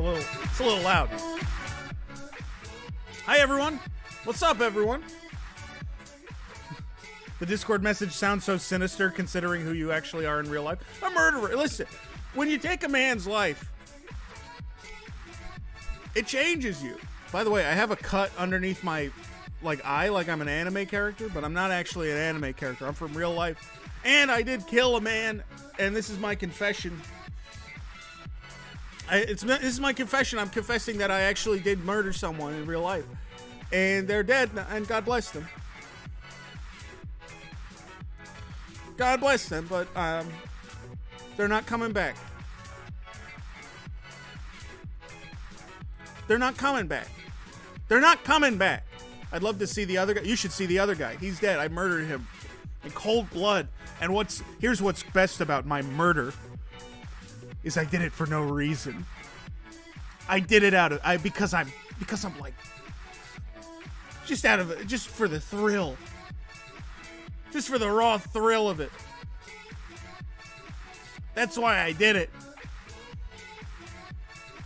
It's a little loud. Hi, everyone. What's up, everyone? The Discord message sounds so sinister considering who you actually are in real life. A murderer. Listen, when you take a man's life, it changes you. By the way, I have a cut underneath my eye like I'm an anime character, but I'm not actually an anime character. I'm from real life. And I did kill a man, and this is my confession. This is my confession. I'm confessing that I actually did murder someone in real life. And they're dead, and God bless them. God bless them, but they're not coming back. They're not coming back. They're not coming back. I'd love to see the other guy. You should see the other guy. He's dead. I murdered him in cold blood. And here's what's best about my murder is I did it for no reason. I did it because I'm like just for the thrill. Just for the raw thrill of it. That's why I did it.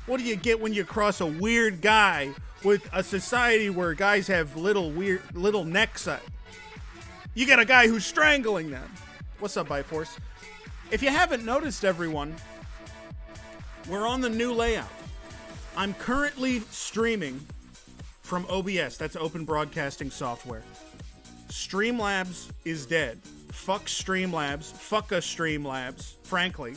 What do you get when you cross a weird guy with a society where guys have little necks? You got a guy who's strangling them. What's up, Biforce? If you haven't noticed, everyone, we're on the new layout. I'm currently streaming from OBS. That's Open Broadcasting Software. Streamlabs is dead. Fuck Streamlabs. Fuck us Streamlabs, frankly.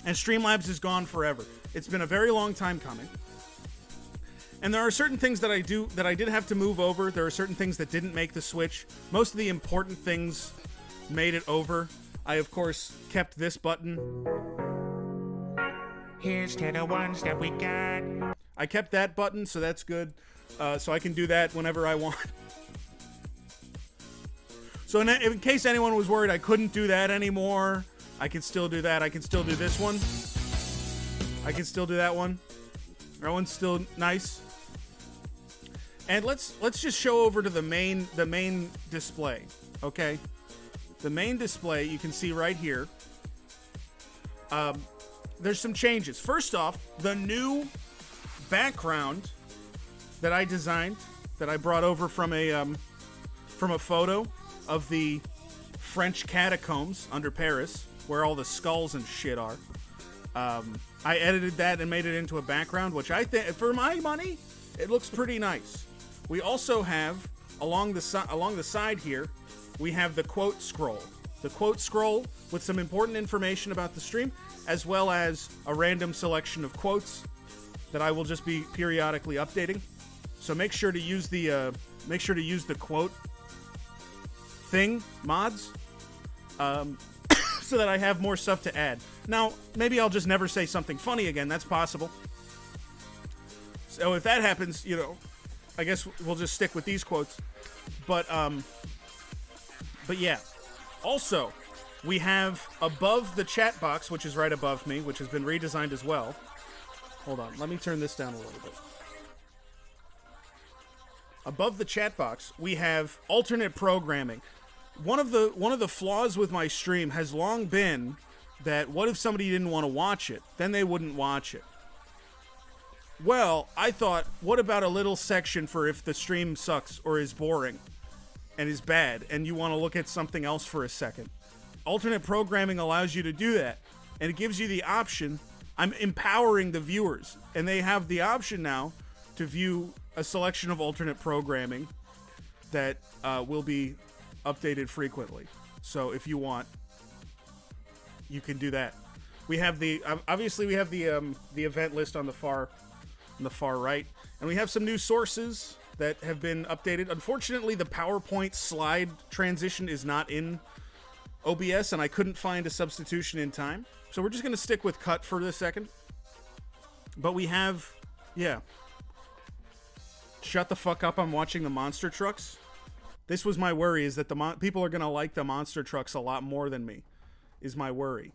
And Streamlabs is gone forever. It's been a very long time coming. And there are certain things that I did have to move over. There are certain things that didn't make the switch. Most of the important things made it over. I, of course, kept this button. Here's to the ones that we got. I kept that button, so that's good. So I can do that whenever I want. So in case anyone was worried I couldn't do that anymore, I can still do that. I can still do this one. I can still do that one. That one's still nice. And let's just show over to the main display, okay? The main display, you can see right here. There's some changes. First off, the new background that I designed, that I brought over from a photo of the French catacombs under Paris, where all the skulls and shit are. I edited that and made it into a background, which I think, for my money, it looks pretty nice. We also have, along the side here, we have the quote scroll. The quote scroll with some important information about the stream, as well as a random selection of quotes that I will just be periodically updating. So make sure to use the quote thing mods, so that I have more stuff to add. Now, maybe I'll just never say something funny again. That's possible. So if that happens, I guess we'll just stick with these quotes. But yeah. Also, we have above the chat box, which is right above me, which has been redesigned as well. Hold on, let me turn this down a little bit. Above the chat box, we have alternate programming. One of the flaws with my stream has long been that what if somebody didn't want to watch it? Then they wouldn't watch it. Well, I thought, what about a little section for if the stream sucks or is boring and is bad and you want to look at something else for a second? Alternate programming allows you to do that, and it gives you the option. I'm empowering the viewers, and they have the option now to view a selection of alternate programming that will be updated frequently. So if you want, you can do that. We have obviously we have the event list on the far right, and we have some new sources that have been updated. Unfortunately, the PowerPoint slide transition is not in OBS, and I couldn't find a substitution in time. So we're just going to stick with cut for this second. But we have, yeah. Shut the fuck up, I'm watching the monster trucks. This was my worry, is that people are going to like the monster trucks a lot more than me, is my worry.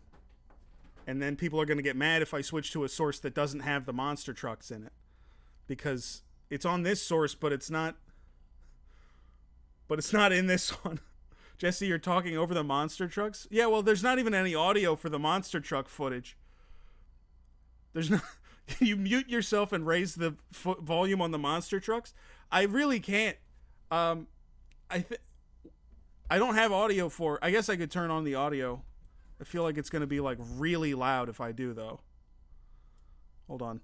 And then people are going to get mad if I switch to a source that doesn't have the monster trucks in it. Because it's on this source, but it's not in this one. Jesse, you're talking over the monster trucks? Yeah, well, there's not even any audio for the monster truck footage. There's no. Can you mute yourself and raise the volume on the monster trucks? I really can't. I don't have audio for. I guess I could turn on the audio. I feel like it's gonna be like really loud if I do though. Hold on.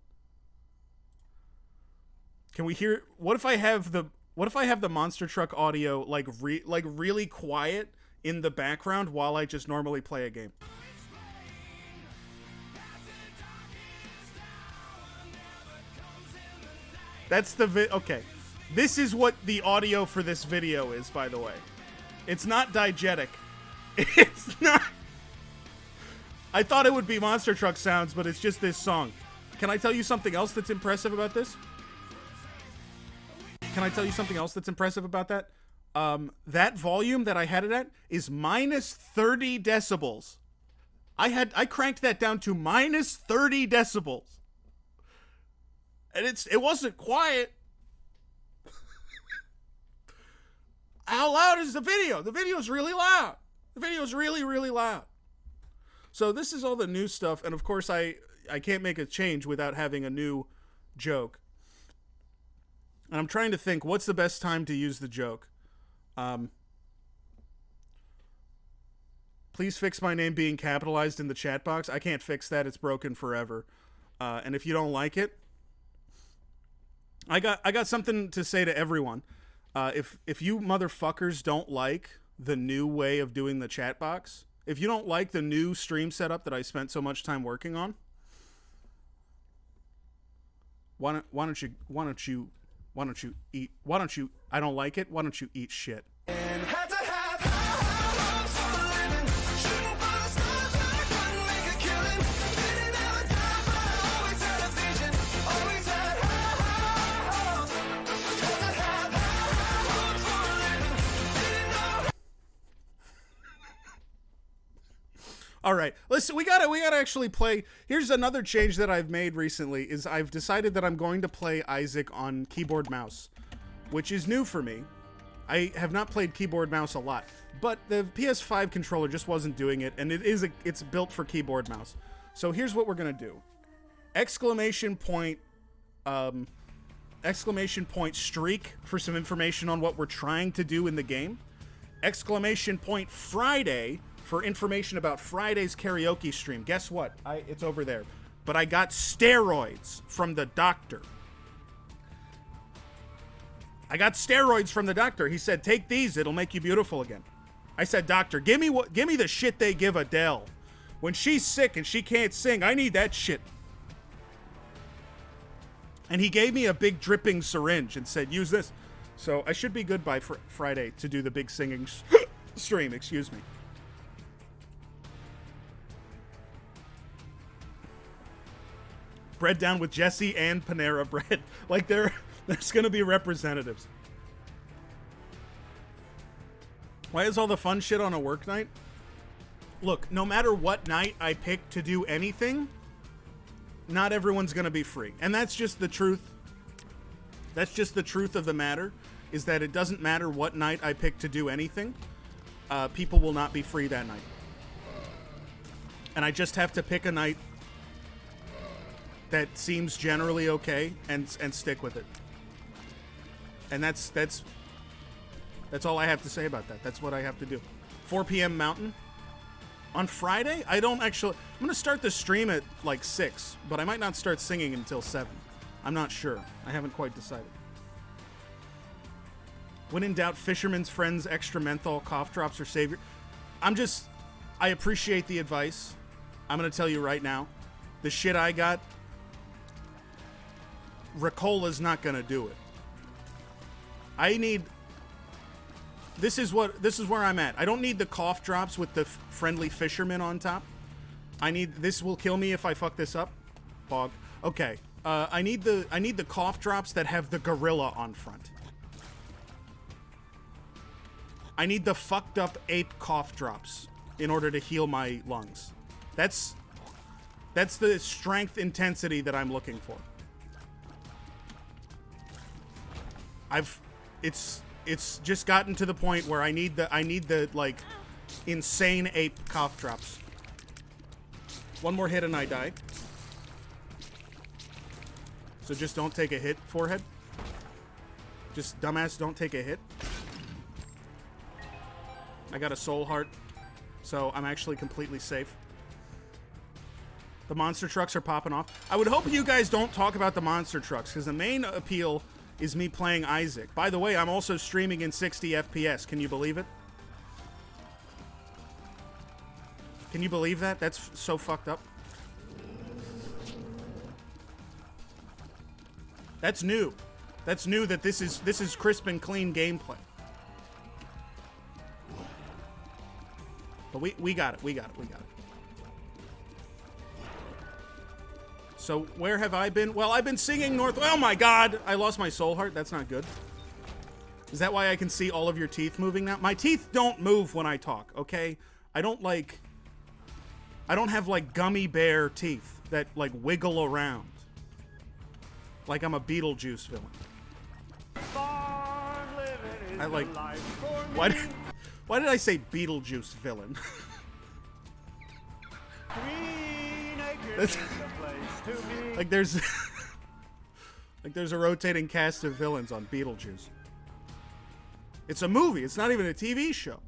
Can we hear? What if I have the monster truck audio like really quiet in the background while I just normally play a game? That's the okay. This is what the audio for this video is, by the way. It's not diegetic. It's not. I thought it would be monster truck sounds, but it's just this song. Can I tell you something else that's impressive about this? Can I tell you something else that's impressive about that? That volume that I had it at is minus 30 decibels. I cranked that down to minus 30 decibels. And it wasn't quiet. How loud is the video? The video's really loud. The video's really, really loud. So this is all the new stuff, and of course I can't make a change without having a new joke. And I'm trying to think, what's the best time to use the joke? Please fix my name being capitalized in the chat box. I can't fix that. It's broken forever. And if you don't like it, I got something to say to everyone. If you motherfuckers don't like the new way of doing the chat box, if you don't like the new stream setup that I spent so much time working on, why don't you eat? I don't like it. Why don't you eat shit? All right, listen, we gotta actually play. Here's another change that I've made recently is I've decided that I'm going to play Isaac on keyboard mouse, which is new for me. I have not played keyboard mouse a lot, but the PS5 controller just wasn't doing it, and it's built for keyboard mouse. So here's what we're gonna do: exclamation point streak for some information on what we're trying to do in the game. Exclamation point Friday for information about Friday's karaoke stream. Guess what? It's over there. But I got steroids from the doctor. He said, take these, it'll make you beautiful again. I said, doctor, give me the shit they give Adele. When she's sick and she can't sing, I need that shit. And he gave me a big dripping syringe and said, use this. So I should be good by Friday to do the big singing stream, excuse me. Bread down with Jesse and Panera Bread. Like there's gonna be representatives. Why is all the fun shit on a work night? Look, no matter what night I pick to do anything, not everyone's gonna be free. And that's just the truth. That's just the truth of the matter, is that it doesn't matter what night I pick to do anything. People will not be free that night. And I just have to pick a night that seems generally okay and stick with it. And that's all I have to say about that. That's what I have to do. 4 p.m. Mountain on Friday. I'm gonna start the stream at like 6, but I might not start singing until 7. I'm not sure. I haven't quite decided. When in doubt, Fisherman's Friends extra menthol cough drops are savior. I appreciate the advice. I'm gonna tell you right now, the shit I got, Ricola's not gonna do it. This is where I'm at. I don't need the cough drops with the friendly fisherman on top. This will kill me if I fuck this up. Bog. Okay. I need the cough drops that have the gorilla on front. I need the fucked up ape cough drops in order to heal my lungs. That's the strength intensity that I'm looking for. It's just gotten to the point where I need the like insane ape cough drops. One more hit and I die. So just don't take a hit, forehead. Just dumbass, don't take a hit. I got a soul heart, so I'm actually completely safe. The monster trucks are popping off. I would hope you guys don't talk about the monster trucks, because the main appeal is me playing Isaac. By the way, I'm also streaming in 60 FPS. Can you believe it? Can you believe that? That's so fucked up. That's new. That's new that this is crisp and clean gameplay. But we got it. We got it. We got it. So where have I been? Well, I've been singing North... Oh my god! I lost my soul heart. That's not good. Is that why I can see all of your teeth moving now? My teeth don't move when I talk, okay? I don't have like gummy bear teeth that like wiggle around. Like I'm a Beetlejuice villain. I like... Why did I say Beetlejuice villain? Like there's a rotating cast of villains on Beetlejuice. It's a movie. It's not even a TV show.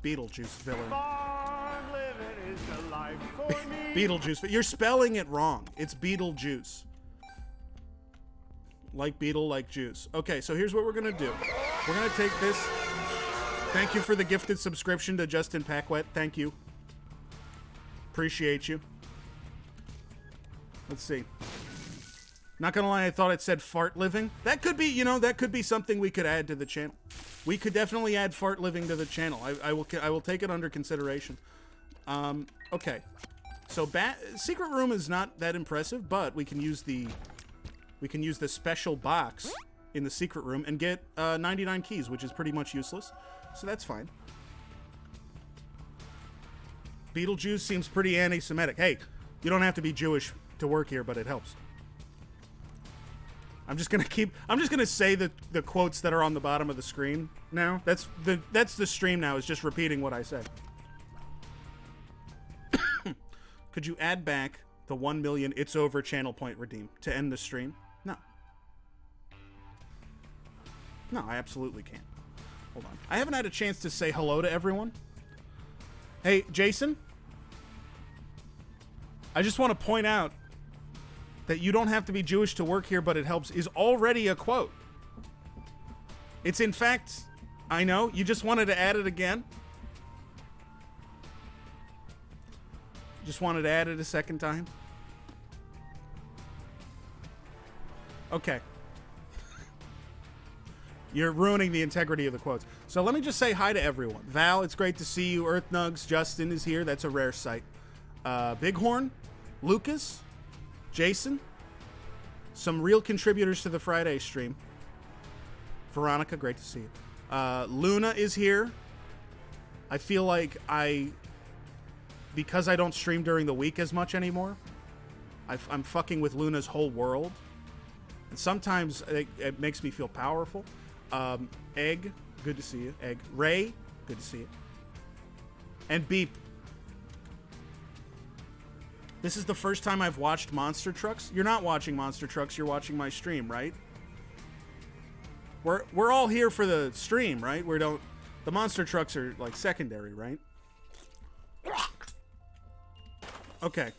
Beetlejuice villain. Beetlejuice. You're spelling it wrong. It's Beetlejuice. Like beetle, like juice. Okay, so here's what we're gonna do. We're gonna take this. Thank you for the gifted subscription to Justin Packwet. Thank you. Appreciate you. Let's see. Not gonna lie, I thought it said fart living. That could be, that could be something we could add to the channel. We could definitely add fart living to the channel. I will take it under consideration. Okay. So Secret Room is not that impressive, but we can use the special box in the Secret Room and get 99 keys, which is pretty much useless. So that's fine. Beetlejuice seems pretty anti-Semitic. Hey, you don't have to be Jewish to work here, but it helps. I'm just gonna say the quotes that are on the bottom of the screen now. That's the stream now, is just repeating what I said. Could you add back the 1 million It's Over channel point redeem to end the stream? No. No, I absolutely can't. Hold on. I haven't had a chance to say hello to everyone. Hey, Jason? I just want to point out that you don't have to be Jewish to work here, but it helps is already a quote. It's in fact, I know, you just wanted to add it again. Just wanted to add it a second time. Okay. You're ruining the integrity of the quotes. So let me just say hi to everyone. Val, it's great to see you. Earth Nugs, Justin is here. That's a rare sight. Bighorn, Lucas, Jason, some real contributors to the Friday stream. Veronica, great to see you. Luna is here. I feel like because I don't stream during the week as much anymore, I'm fucking with Luna's whole world. And sometimes it makes me feel powerful. Egg, good to see you. Egg. Ray, good to see you. And Beep. This is the first time I've watched Monster Trucks. You're not watching Monster Trucks, you're watching my stream, right? We're all here for the stream, right? The Monster Trucks are like secondary, right? Okay.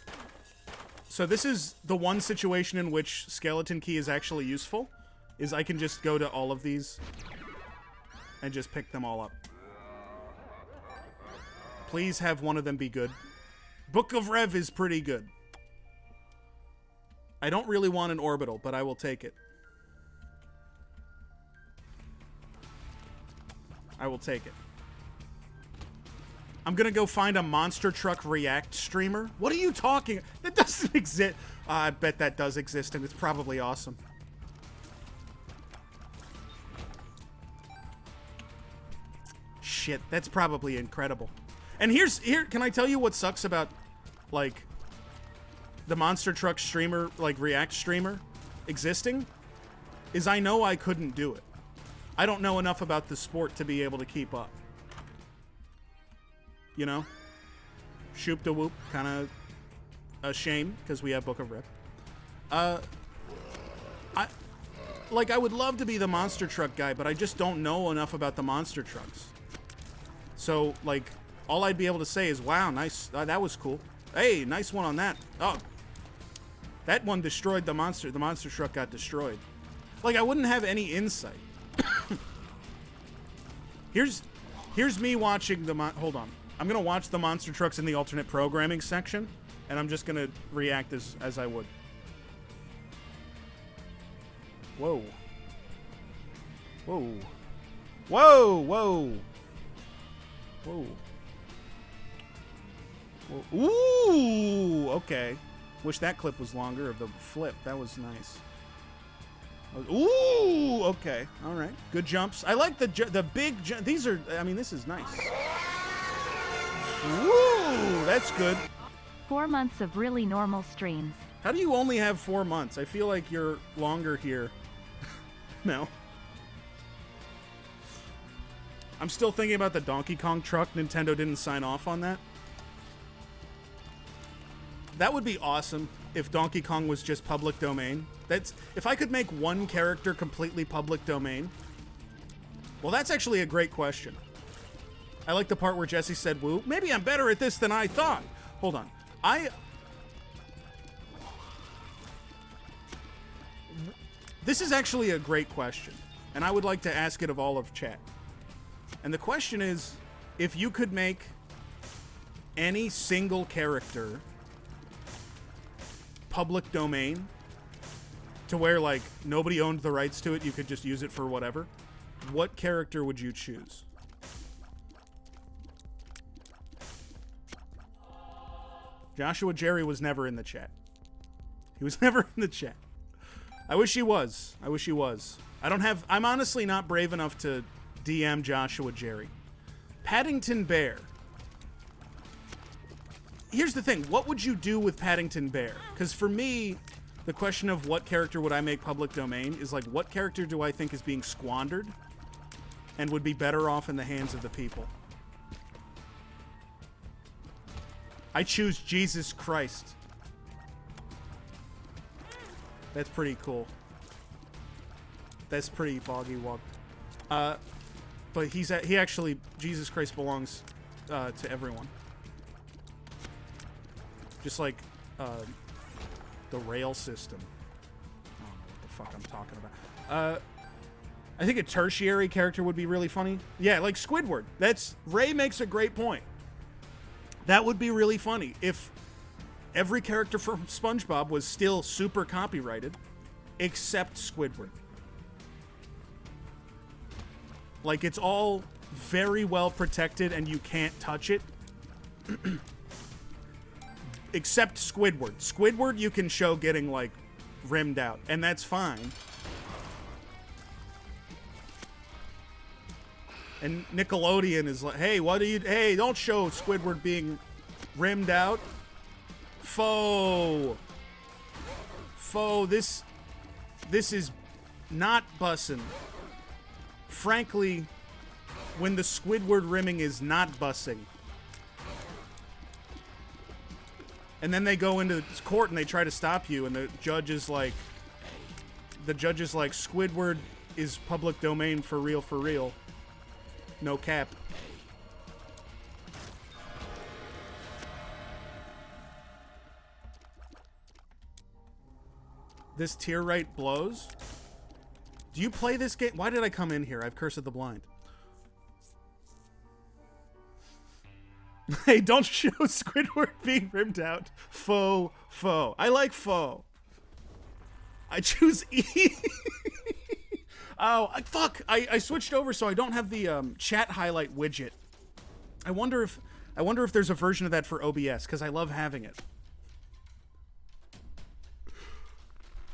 So this is the one situation in which Skeleton Key is actually useful, is I can just go to all of these and just pick them all up. Please have one of them be good. Book of Rev is pretty good. I don't really want an orbital, but I will take it. I will take it. I'm gonna go find a Monster Truck React streamer. What are you talking? That doesn't exist. I bet that does exist, and it's probably awesome. Shit, that's probably incredible. And here, can I tell you what sucks about, like, the Monster Truck streamer, like, React streamer existing? Is I know I couldn't do it. I don't know enough about the sport to be able to keep up. You know? Shoop da whoop, kind of a shame, because we have Book of Rip. I would love to be the monster truck guy, but I just don't know enough about the monster trucks. So, like, all I'd be able to say is, wow, nice, that was cool. Hey, nice one on that. Oh, that one destroyed the monster. The monster truck got destroyed. Like, I wouldn't have any insight. Here's me watching the hold on. I'm gonna watch the monster trucks in the alternate programming section, and I'm just gonna react as I would. Whoa. Whoa. Whoa, whoa. Whoa. Whoa. Ooh, okay. Wish that clip was longer of the flip. That was nice. Ooh, okay. All right. Good jumps. I like the big these are, I mean, this is nice. Ooh, that's good. 4 months of really normal streams. How do you only have 4 months? I feel like you're longer here. No. I'm still thinking about the Donkey Kong truck. Nintendo didn't sign off on that. That would be awesome if Donkey Kong was just public domain. That's if I could make one character completely public domain. Well, that's actually a great question. I like the part where Jesse said, "Woo, maybe I'm better at this than I thought." Hold on. This is actually a great question, and I would like to ask it of all of chat. And the question is, if you could make any single character public domain to where, like, nobody owned the rights to it, you could just use it for whatever, what character would you choose? Joshua Jerry was never in the chat. He was never in the chat. I wish he was. I wish he was. I'm honestly not brave enough to DM Joshua Jerry. Paddington Bear. Here's the thing. What would you do with Paddington Bear? Because for me, the question of what character would I make public domain is like, what character do I think is being squandered and would be better off in the hands of the people? I choose Jesus Christ. That's pretty cool. That's pretty boggy wog. But he actually, Jesus Christ belongs to everyone. Just like the rail system. I don't know what the fuck I'm talking about. I think a tertiary character would be really funny. Yeah, like Squidward. Ray makes a great point. That would be really funny if every character from SpongeBob was still super copyrighted, except Squidward. Like, it's all very well protected and you can't touch it. Except Squidward. Squidward you can show getting, like, rimmed out, and that's fine. And Nickelodeon is like, hey, don't show Squidward being rimmed out. Faux, this is not bussin'. Frankly, when the Squidward rimming is not bussing. And then they go into court and they try to stop you, and the judge is like, Squidward is public domain for real. No cap. This tier right blows. Do you play this game? Why did I come in here? I've Curse of the Blind. Hey, don't show Squidward being rimmed out. Faux. I like faux. I choose E. Oh, fuck. I switched over so I don't have the chat highlight widget. I wonder if there's a version of that for OBS, because I love having it.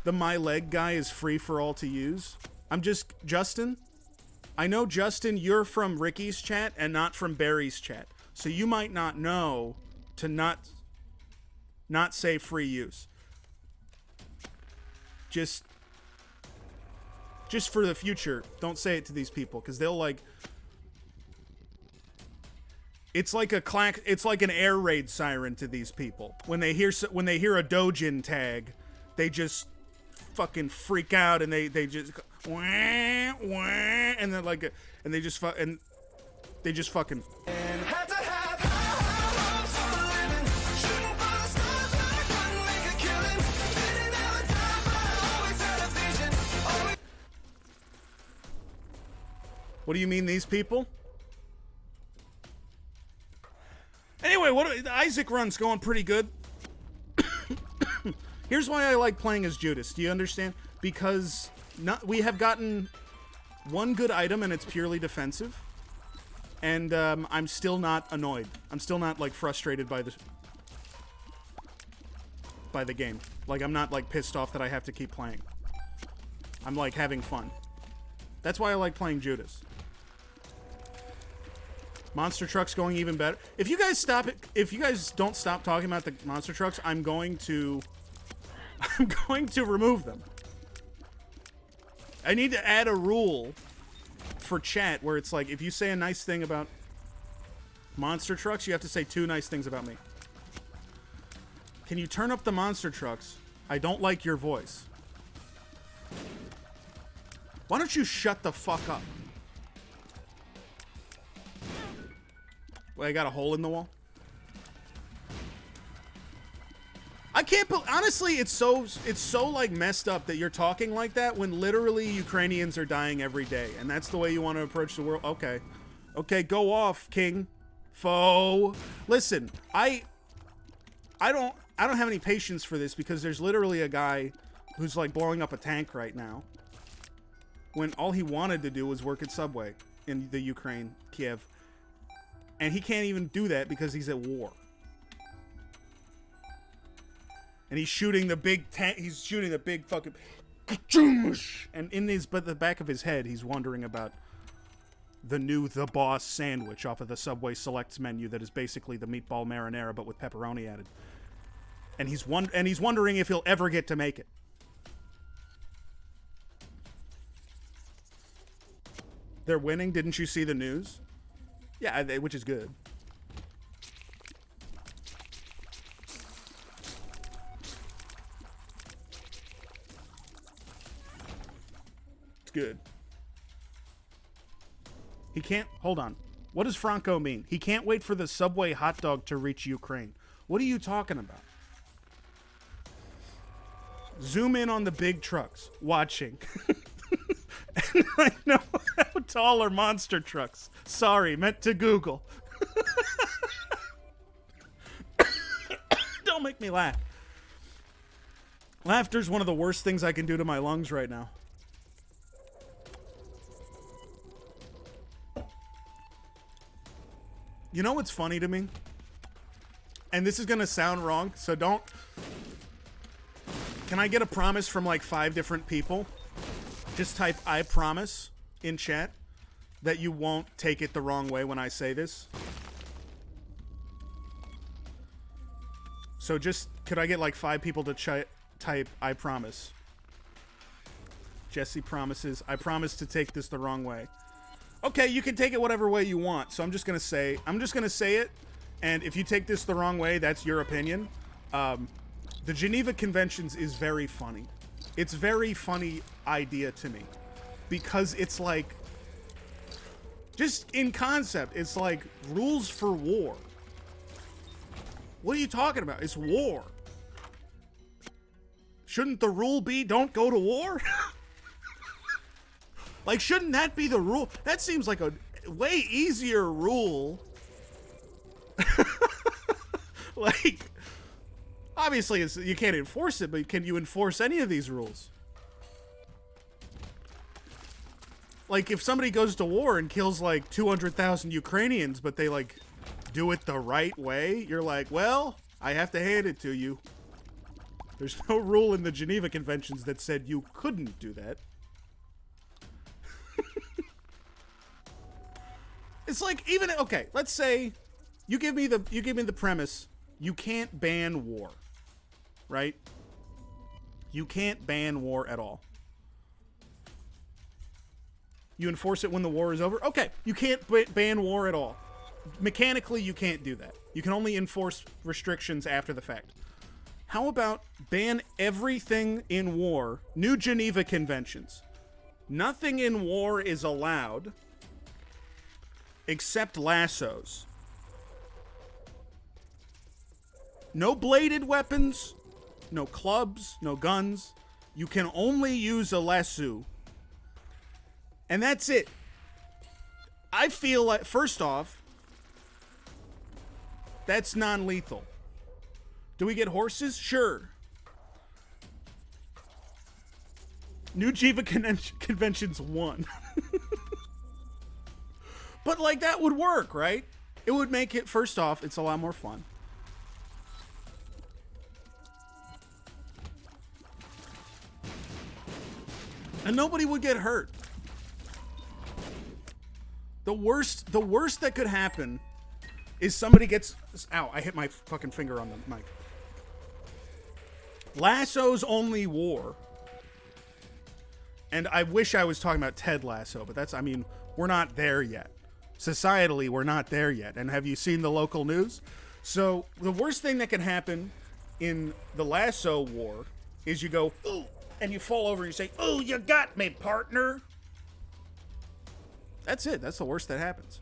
The My Leg guy is free for all to use. Justin, I know, Justin, you're from Ricky's chat and not from Barry's chat. So you might not know to not say free use. Just for the future, don't say it to these people, because they'll like... It's like an air raid siren to these people. When they hear a Dojin tag, they just fucking freak out and they just wah, wah, and then like and they just fucking What do you mean, these people? Anyway, the Isaac run's going pretty good. Here's why I like playing as Judas. Do you understand? Because we have gotten one good item and it's purely defensive. And I'm still not annoyed. I'm still not like frustrated by the game. Like, I'm not like pissed off that I have to keep playing. I'm like having fun. That's why I like playing Judas. Monster trucks going even better. If you guys don't stop talking about the monster trucks, I'm going to remove them. I need to add a rule for chat where it's like, if you say a nice thing about monster trucks, you have to say 2 nice things about me. Can you turn up the monster trucks? I don't like your voice. Why don't you shut the fuck up? Wait, I got a hole in the wall? I can't honestly, it's so like messed up that you're talking like that when literally Ukrainians are dying every day, and that's the way you want to approach the world. Okay. Okay, go off, King. Foe. Listen, I don't have any patience for this because there's literally a guy who's like blowing up a tank right now when all he wanted to do was work at Subway in the Ukraine, Kiev. And he can't even do that because he's at war. And he's shooting the big tank. He's shooting the big fucking. And in the back of his head, he's wondering about the new The Boss sandwich off of the Subway Selects menu that is basically the meatball marinara but with pepperoni added. And he's wondering if he'll ever get to make it. They're winning. Didn't you see the news? Yeah, which is good. It's good. He can't... Hold on. What does Franco mean? He can't wait for the Subway hot dog to reach Ukraine. What are you talking about? Zoom in on the big trucks. Watching. And I know how tall are monster trucks. Sorry, meant to Google. Don't make me laugh. Laughter's one of the worst things I can do to my lungs right now. You know what's funny to me? And this is gonna sound wrong, so don't... Can I get a promise from like 5 different people? Just type "I promise" in chat that you won't take it the wrong way when I say this. So just, could I get like 5 people to type "I promise"? Jesse promises. I promise to take this the wrong way. Okay, you can take it whatever way you want. So I'm just gonna say it. And if you take this the wrong way, that's your opinion. The Geneva Conventions is very funny. It's very funny idea to me because it's like, just in concept, it's like rules for war. What are you talking about? It's war. Shouldn't the rule be don't go to war? Like, shouldn't that be the rule? That seems like a way easier rule. Like, obviously, you can't enforce it, but can you enforce any of these rules? Like, if somebody goes to war and kills, like, 200,000 Ukrainians, but they, like, do it the right way, you're like, well, I have to hand it to you. There's no rule in the Geneva Conventions that said you couldn't do that. It's like, even, okay, let's say you give me the premise, you can't ban war. Right? You can't ban war at all. You enforce it when the war is over? Okay, you can't ban war at all. Mechanically, you can't do that. You can only enforce restrictions after the fact. How about ban everything in war? New Geneva Conventions. Nothing in war is allowed except lassos. No bladed weapons, no clubs, no guns. You can only use a lasso. And that's it. I feel like, first off, that's non-lethal. Do we get horses? Sure. New Geneva Conventions 1. But, like, that would work, right? It would make it, first off, it's a lot more fun. And nobody would get hurt. The worst that could happen is somebody gets... Ow, I hit my fucking finger on the mic. Lasso's only war. And I wish I was talking about Ted Lasso, but that's... I mean, we're not there yet. Societally, we're not there yet. And have you seen the local news? So, the worst thing that can happen in the Lasso war is you go, ooh, and you fall over and you say, ooh, you got me, partner. That's it. That's the worst that happens.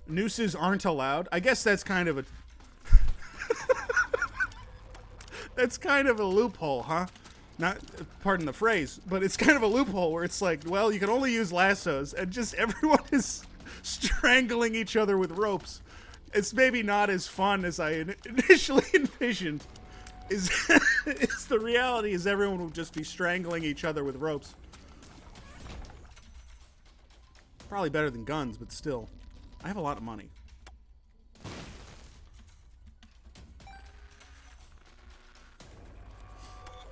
Nooses aren't allowed. I guess that's kind of a... that's kind of a loophole, huh? Not, pardon the phrase, but it's kind of a loophole where it's like, well, you can only use lassos, and just everyone is strangling each other with ropes. It's maybe not as fun as I initially envisioned. Is the reality is everyone will just be strangling each other with ropes. Probably better than guns, but still. I have a lot of money.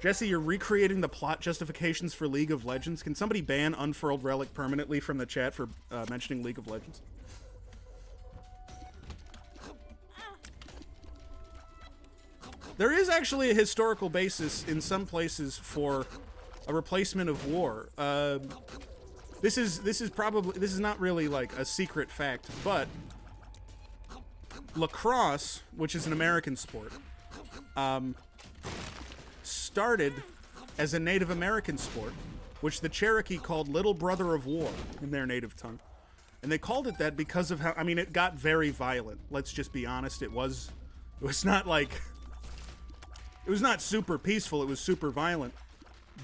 Jesse, you're recreating the plot justifications for League of Legends. Can somebody ban Unfurled Relic permanently from the chat for mentioning League of Legends? There is actually a historical basis in some places for a replacement of war. This is not really like a secret fact, but lacrosse, which is an American sport, started as a Native American sport, which the Cherokee called Little Brother of War in their native tongue. And they called it that because of how, I mean, it got very violent. Let's just be honest. It was not like, it was not super peaceful. It was super violent.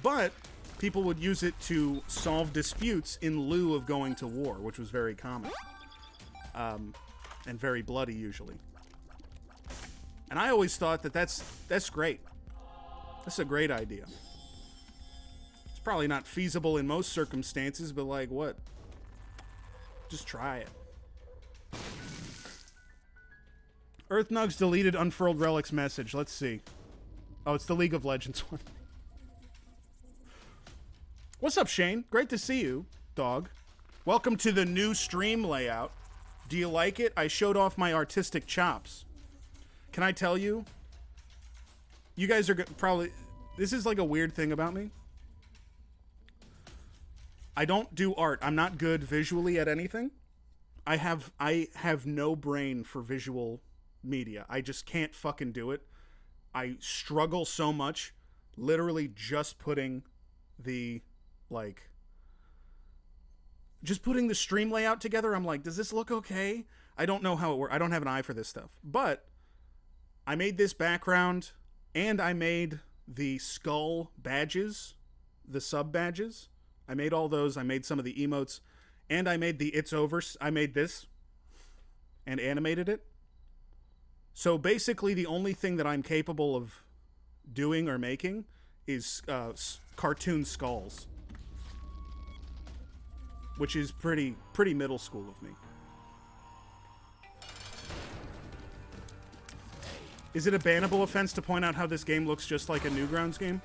But people would use it to solve disputes in lieu of going to war, which was very common. And very bloody, usually. And I always thought that that's great. That's a great idea. It's probably not feasible in most circumstances, but like, what? Just try it. Earthnugs deleted Unfurled Relic's message. Let's see. Oh, it's the League of Legends one. What's up, Shane? Great to see you, dog. Welcome to the new stream layout. Do you like it? I showed off my artistic chops. Can I tell you? You guys are probably... This is like a weird thing about me. I don't do art. I'm not good visually at anything. I have no brain for visual media. I just can't fucking do it. I struggle so much literally just putting the... like, just putting the stream layout together. I'm like, does this look okay? I don't know how it works. I don't have an eye for this stuff. But I made this background, and I made the skull badges, the sub badges. I made all those. I made some of the emotes, and I made the It's Over. I made this and animated it. So basically, the only thing that I'm capable of doing or making is cartoon skulls, which is pretty middle school of me. Is it a bannable offense to point out how this game looks just like a Newgrounds game?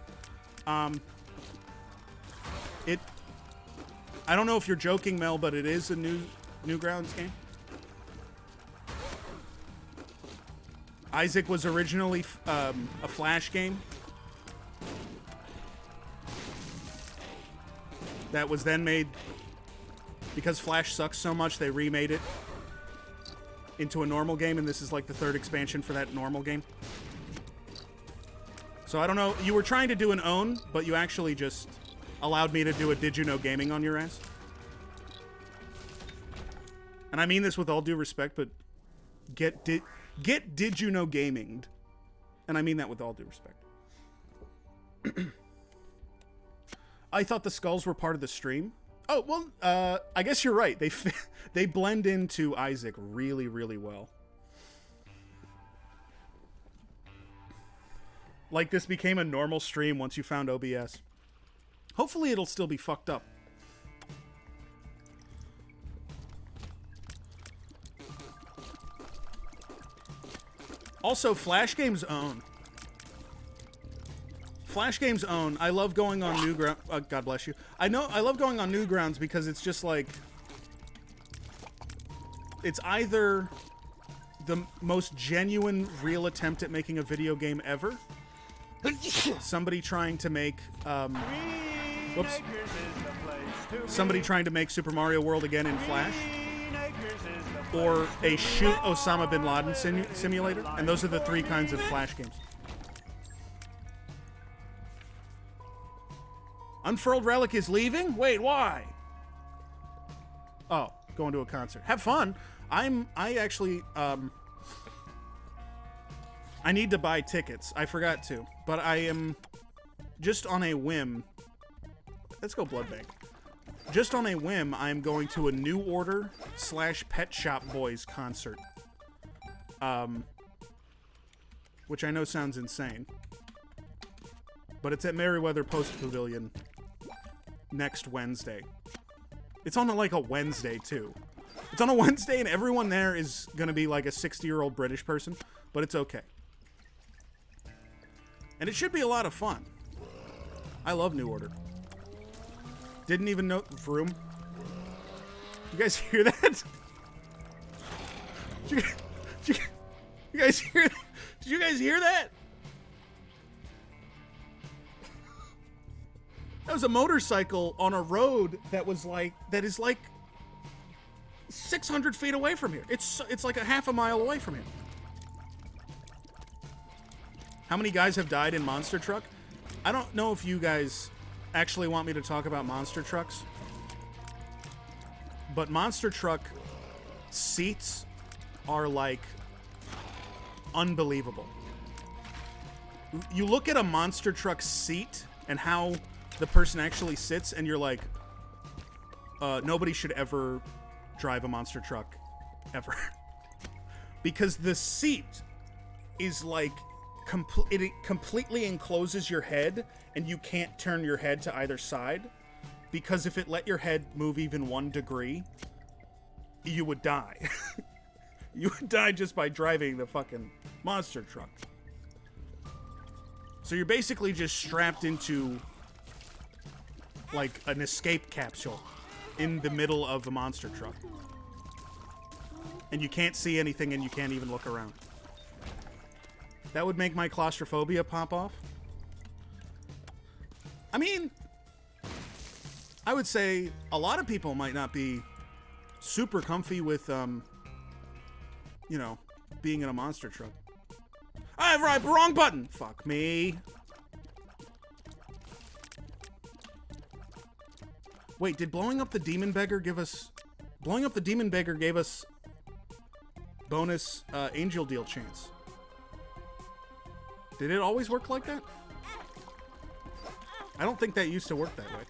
I don't know if you're joking, Mel, but it is a Newgrounds game. Isaac was originally a Flash game that was then made, because Flash sucks so much, they remade it into a normal game, and this is like the third expansion for that normal game. So I don't know. You were trying to do an own, but you actually just allowed me to do a Did You Know Gaming on your ass. And I mean this with all due respect, but get Did You Know Gaming. And I mean that with all due respect. I thought the skulls were part of the stream. Oh, well, I guess you're right. They blend into Isaac really, really well. Like this became a normal stream once you found OBS. Hopefully it'll still be fucked up. Also, Flash Games own. Flash Games own. I love going on Newgrounds. God bless you. I love going on Newgrounds because it's just like, it's either the most genuine, real attempt at making a video game ever. Somebody trying to make, whoops. Somebody trying to make Super Mario World again in Flash. Or a shoot Osama bin Laden simulator. And those are the three kinds of Flash games. Unfurled Relic is leaving? Wait, why? Oh, going to a concert. Have fun. I actually, I need to buy tickets. I forgot to. But I am just on a whim. Let's go Blood Bank. Just on a whim, I'm going to a New Order / Pet Shop Boys concert. Which I know sounds insane. But it's at Merriweather Post Pavilion next Wednesday. It's on like a Wednesday, too. It's on a Wednesday, and everyone there is going to be like a 60-year-old British person, but it's okay. And it should be a lot of fun. I love New Order. Didn't even know... Vroom. You guys hear that? You guys hear that? Did you guys hear that? That was a motorcycle on a road that was like... That is like 600 feet away from here. It's like a half a mile away from here. How many guys have died in Monster Truck? I don't know if you guys actually want me to talk about monster trucks, but monster truck seats are like unbelievable. You look at a monster truck seat and how the person actually sits, and you're like, nobody should ever drive a monster truck ever. Because the seat is like it completely encloses your head, and you can't turn your head to either side, because if it let your head move even 1 degree, you would die. You would die just by driving the fucking monster truck. So you're basically just strapped into like an escape capsule in the middle of the monster truck. And you can't see anything, and you can't even look around. That would make my claustrophobia pop off. I mean, I would say a lot of people might not be super comfy with, you know, being in a monster truck. I've right, wrong button. Fuck me. Wait, did blowing up the Demon Beggar give us... Blowing up the Demon Beggar gave us bonus Angel Deal chance. Did it always work like that? I don't think that used to work that way.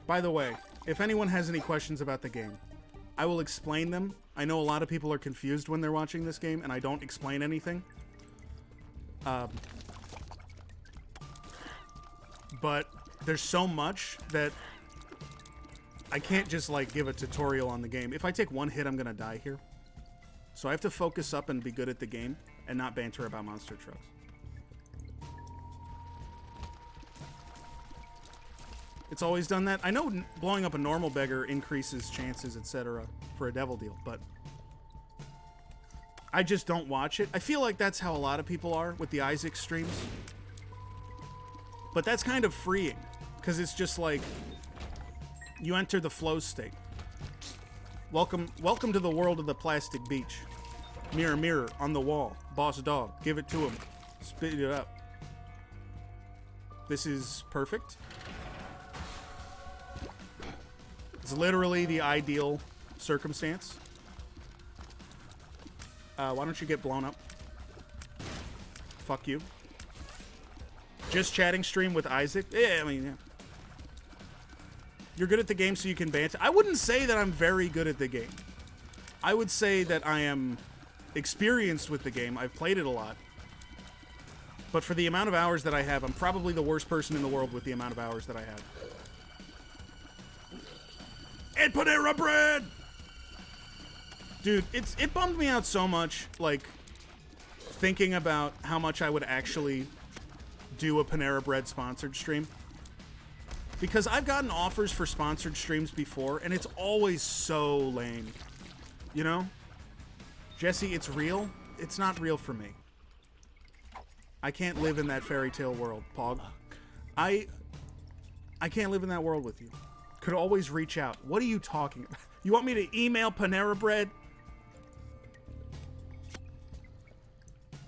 By the way, if anyone has any questions about the game, I will explain them. I know a lot of people are confused when they're watching this game, and I don't explain anything. But there's so much that I can't just, like, give a tutorial on the game. If I take one hit, I'm gonna die here. So I have to focus up and be good at the game, and not banter about monster trucks. It's always done that. I know blowing up a normal beggar increases chances, etc. for a devil deal, but I just don't watch it. I feel like that's how a lot of people are with the Isaac streams. But that's kind of freeing, because it's just like you enter the flow state. Welcome to the world of the plastic beach. Mirror, mirror on the wall. Boss dog, give it to him. Speed it up. This is perfect. It's literally the ideal circumstance. Why don't you get blown up? Fuck you. Just chatting stream with Isaac? Yeah, I mean, yeah. You're good at the game so you can banter. I wouldn't say that I'm very good at the game. I would say that I am experienced with the game. I've played it a lot. But for the amount of hours that I have, I'm probably the worst person in the world with the amount of hours that I have. And Panera Bread! Dude, it bummed me out so much, like, thinking about how much I would actually do a Panera Bread sponsored stream. Because I've gotten offers for sponsored streams before, and it's always so lame. You know? Jesse, it's real. It's not real for me. I can't live in that fairy tale world, Pog. I can't live in that world with you. Could always reach out. What are you talking about? You want me to email Panera Bread?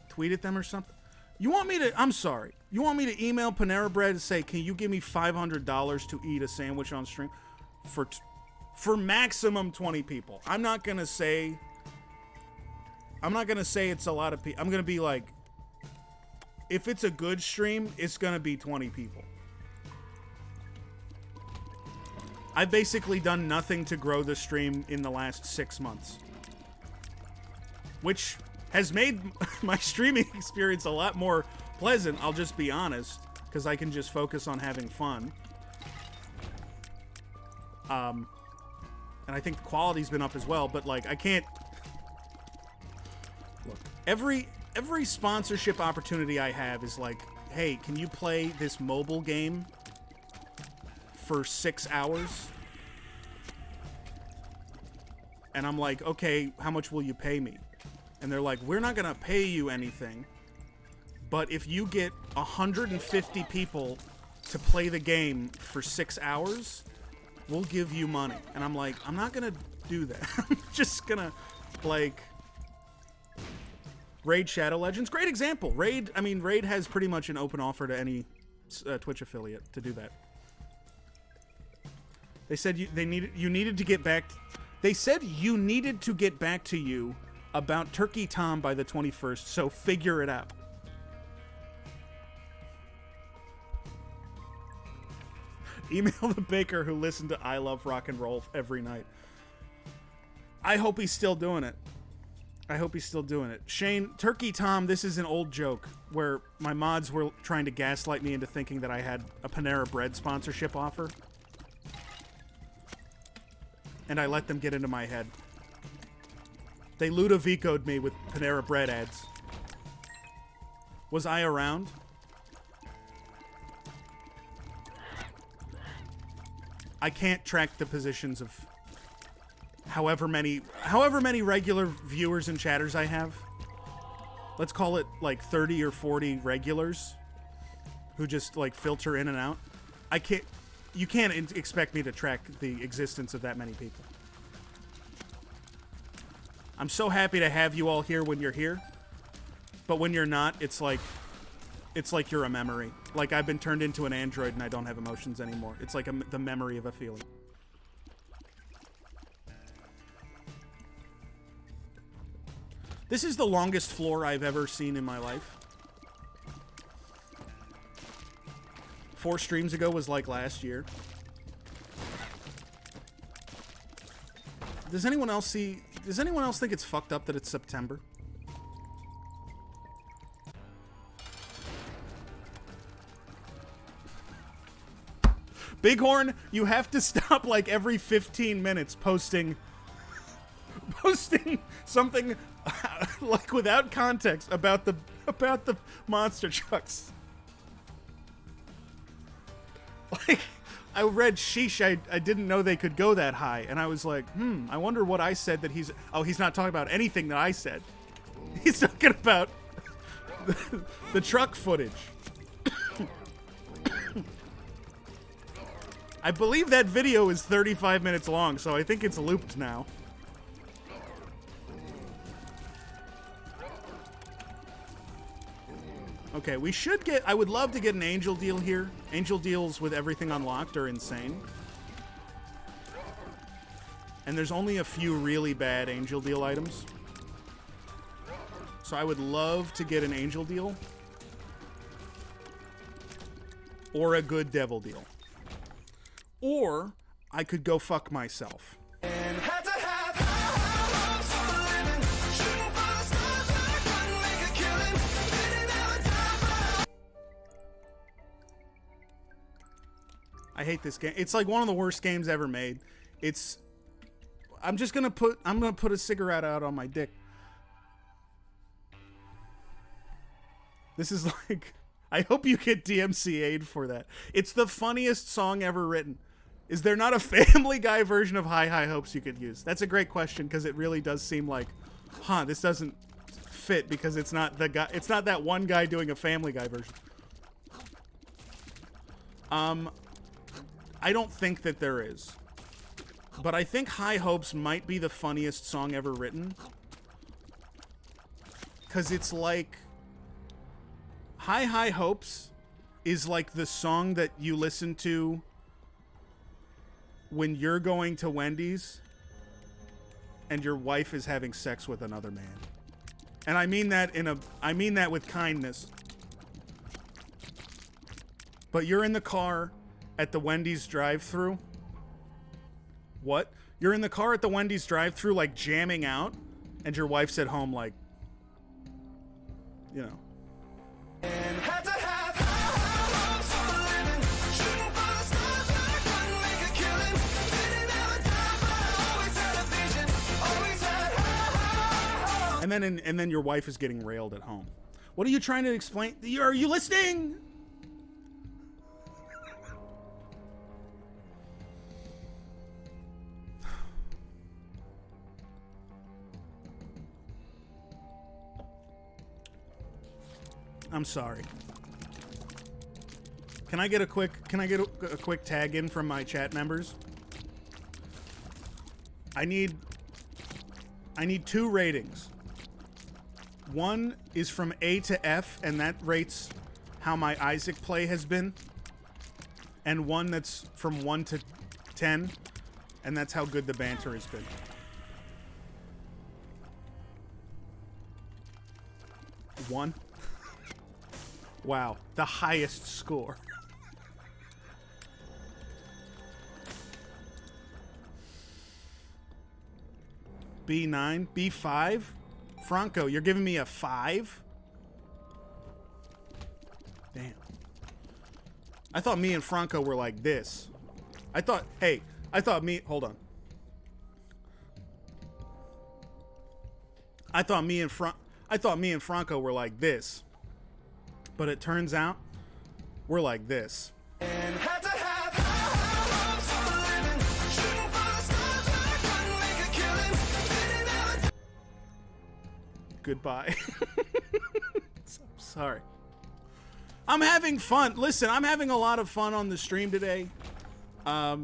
Tweet at them or something? You want me to... I'm sorry. You want me to email Panera Bread and say, can you give me $500 to eat a sandwich on stream? For maximum 20 people. I'm not going to say it's a lot of people. I'm going to be like, if it's a good stream, it's going to be 20 people. I've basically done nothing to grow the stream in the last 6 months. Which has made my streaming experience a lot more pleasant, I'll just be honest, because I can just focus on having fun. And I think the quality's been up as well, but like I can't... Look, every sponsorship opportunity I have is like, hey, can you play this mobile game for 6 hours? And I'm like, okay, how much will you pay me? And they're like, we're not gonna pay you anything, but if you get 150 people to play the game for 6 hours, we'll give you money. And I'm like, I'm not gonna do that. I'm just gonna, like... Raid Shadow Legends, great example. Raid has pretty much an open offer to any Twitch affiliate to do that. They said you needed to get back... They said you needed to get back to you about Turkey Tom by the 21st, so figure it out. Email the baker who listened to I Love Rock and Roll every night. I hope he's still doing it. Shane, Turkey Tom, this is an old joke where my mods were trying to gaslight me into thinking that I had a Panera Bread sponsorship offer. And I let them get into my head. They Ludovico'd me with Panera Bread ads. Was I around? I can't track the positions of however many regular viewers and chatters I have. Let's call it like 30 or 40 regulars who just like filter in and out. You can't expect me to track the existence of that many people. I'm so happy to have you all here when you're here, but when you're not, it's like you're a memory. Like I've been turned into an android and I don't have emotions anymore. It's like the memory of a feeling. This is the longest floor I've ever seen in my life. 4 streams ago was like last year. Does anyone else think it's fucked up that it's September? Bighorn, you have to stop like every 15 minutes posting something like without context about the monster trucks. Like, I read sheesh, I didn't know they could go that high, and I was like, I wonder what I said that he's not talking about anything that I said. He's talking about the truck footage. I believe that video is 35 minutes long, so I think it's looped now. Okay, we should get... I would love to get an angel deal here. Angel deals with everything unlocked are insane. And there's only a few really bad angel deal items. So I would love to get an angel deal. Or a good devil deal. Or I could go fuck myself. I hate this game. It's like one of the worst games ever made. It's... I'm gonna put a cigarette out on my dick. This is like... I hope you get DMCA'd for that. It's the funniest song ever written. Is there not a Family Guy version of High High Hopes you could use? That's a great question, because it really does seem like, this doesn't fit because it's not the guy. It's not that one guy doing a Family Guy version. I don't think that there is. But I think High Hopes might be the funniest song ever written. Because it's like... High High Hopes is like the song that you listen to when you're going to Wendy's and your wife is having sex with another man. And I mean that with kindness. But you're in the car at the Wendy's drive-thru. What? You're in the car at the Wendy's drive-thru, like, jamming out, and your wife's at home, like, you know. And then your wife is getting railed at home. What are you trying to explain? Are you listening? I'm sorry. Can I get a quick tag in from my chat members? I need 2 ratings. One is from A to F, and that rates how my Isaac play has been. And one that's from 1 to 10, and that's how good the banter has been. One? Wow, the highest score. B9, B5? Franco, you're giving me a 5? Damn. I thought me and Franco were like this. hold on. I thought me and Franco were like this. But it turns out we're like this. Goodbye. Sorry. I'm having fun. Listen, I'm having a lot of fun on the stream today. I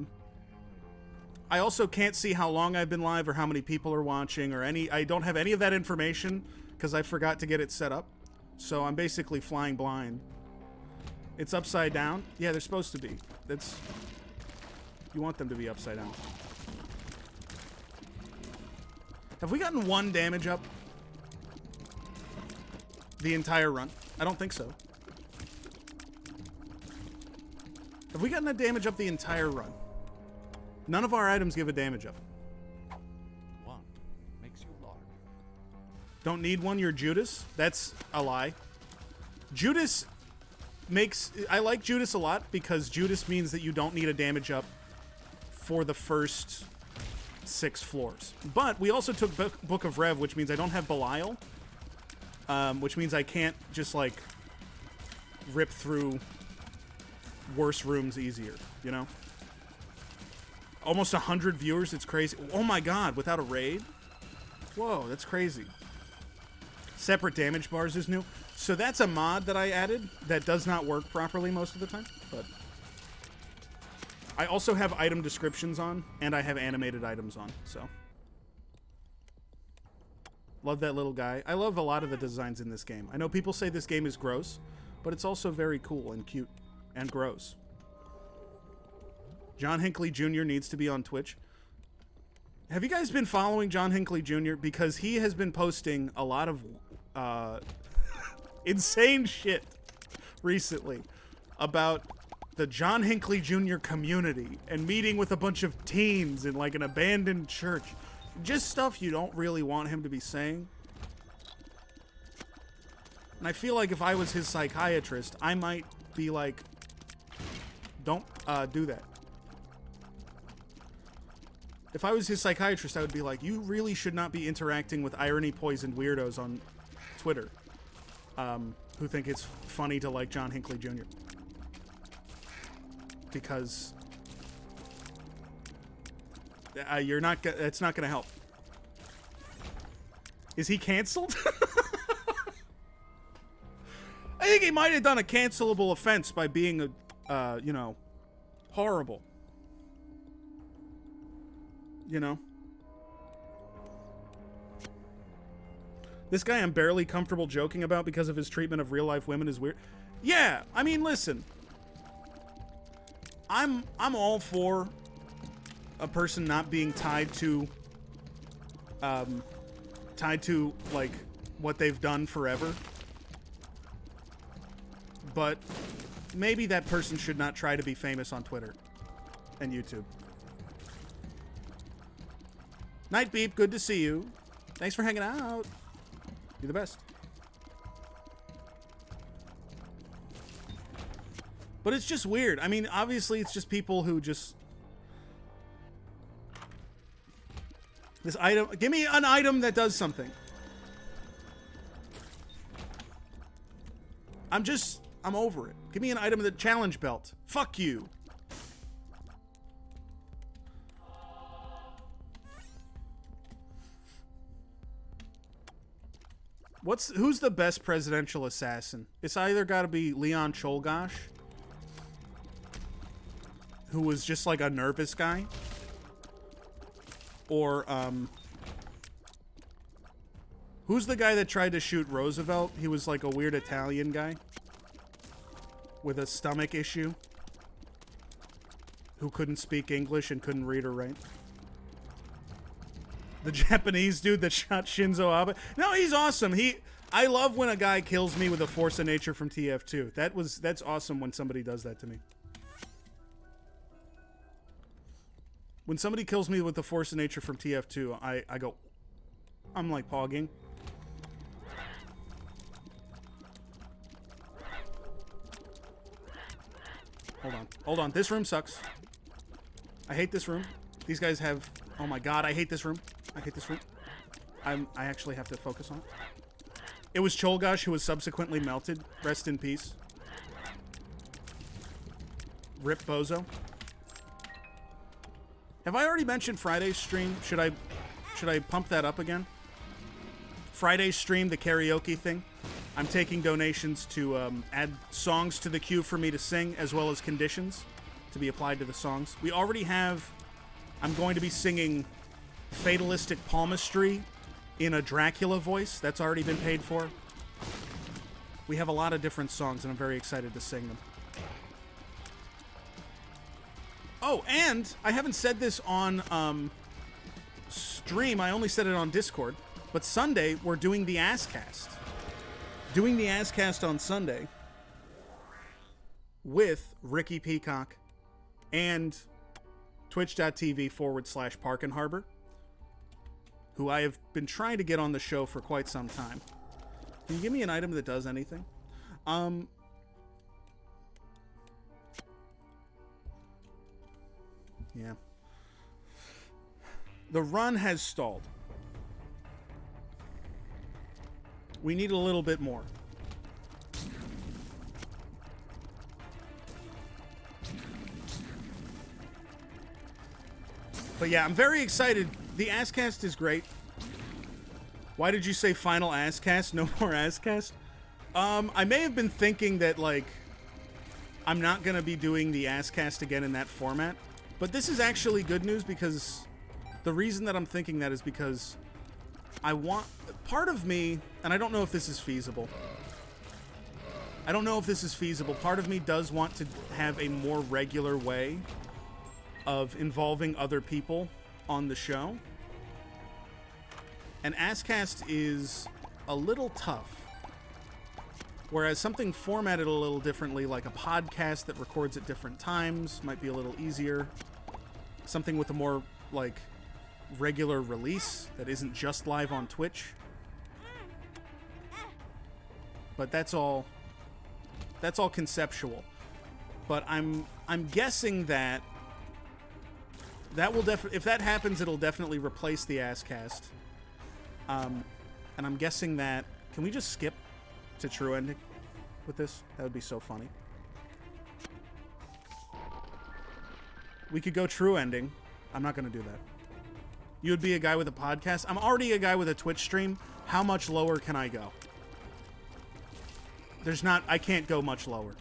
also can't see how long I've been live or how many people are watching or I don't have any of that information because I forgot to get it set up. So I'm basically flying blind. It's upside down. Yeah, they're supposed to be. You want them to be upside down. Have we gotten 1 damage up the entire run? I don't think so. Have we gotten a damage up the entire run? None of our items give a damage up. 1 makes you large. Don't need one, you're Judas? That's a lie. Judas makes... I like Judas a lot because Judas means that you don't need a damage up for the first 6 floors. But we also took Book of Rev, which means I don't have Belial. Which means I can't just, like, rip through worse rooms easier, you know? Almost 100 viewers, it's crazy. Oh my god, without a raid? Whoa, that's crazy. Separate damage bars is new. So that's a mod that I added that does not work properly most of the time, but... I also have item descriptions on, and I have animated items on, so... Love that little guy. I love a lot of the designs in this game. I know people say this game is gross, but it's also very cool and cute and gross. John Hinckley Jr. needs to be on Twitch. Have you guys been following John Hinckley Jr.? Because he has been posting a lot of insane shit recently about the John Hinckley Jr. community and meeting with a bunch of teens in like an abandoned church. Just stuff you don't really want him to be saying. And I feel like if I was his psychiatrist, I might be like, don't do that. If I was his psychiatrist, I would be like, you really should not be interacting with irony-poisoned weirdos on Twitter who think it's funny to like John Hinckley Jr. Because you're not. It's not going to help. Is he canceled? I think he might have done a cancelable offense by being a, horrible. You know? This guy I'm barely comfortable joking about because of his treatment of real-life women is weird. Yeah, I mean, listen. I'm all for a person not being tied to like what they've done forever. But maybe that person should not try to be famous on Twitter and YouTube. Night Beep, good to see you. Thanks for hanging out. You're the best. But it's just weird. I mean, obviously, it's just people who just... This item... Give me an item that does something. I'm over it. Give me an item of the challenge belt. Fuck you. Who's the best presidential assassin? It's either got to be Leon Czolgosz, who was just like a nervous guy, or who's the guy that tried to shoot Roosevelt? He was like a weird Italian guy with a stomach issue who couldn't speak English and couldn't read or write. The Japanese dude that shot Shinzo Abe. No, he's awesome. I love when a guy kills me with a force of nature from TF2. That's awesome when somebody does that to me. When somebody kills me with the force of nature from TF2, I go, I'm like pogging. Hold on. This room sucks. I hate this room. These guys have... Oh my god, I hate this room. I actually have to focus on it. It was Czolgosz who was subsequently melted. Rest in peace. Rip Bozo. Have I already mentioned Friday's stream? Should I pump that up again? Friday's stream, the karaoke thing. I'm taking donations to add songs to the queue for me to sing, as well as conditions to be applied to the songs. We already have... I'm going to be singing Fatalistic Palmistry in a Dracula voice. That's already been paid for. We have a lot of different songs, and I'm very excited to sing them. Oh, and I haven't said this on stream. I only said it on Discord. But Sunday, we're doing the Asscast. Doing the Asscast on Sunday with Ricky Peacock and twitch.tv/Park and Harbor, who I have been trying to get on the show for quite some time. Can you give me an item that does anything? Yeah. The run has stalled. We need a little bit more. But yeah, I'm very excited. The Asscast is great. Why did you say final Asscast? No more Asscast? I may have been thinking that, like, I'm not going to be doing the Asscast again in that format. But this is actually good news, because the reason that I'm thinking that is because I want... Part of me, and I don't know if this is feasible, I don't know if this is feasible. Part of me does want to have a more regular way of involving other people on the show. And Askcast is a little tough. Whereas something formatted a little differently, like a podcast that records at different times, might be a little easier. Something with a more, like, regular release that isn't just live on Twitch. But that's all conceptual. But I'm guessing that will if that happens, it'll definitely replace the Askcast. And I'm guessing that, can we just skip to True Ending with this? That would be so funny. We could go True Ending. I'm not going to do that. You would be a guy with a podcast. I'm already a guy with a Twitch stream. How much lower can I go? I can't go much lower.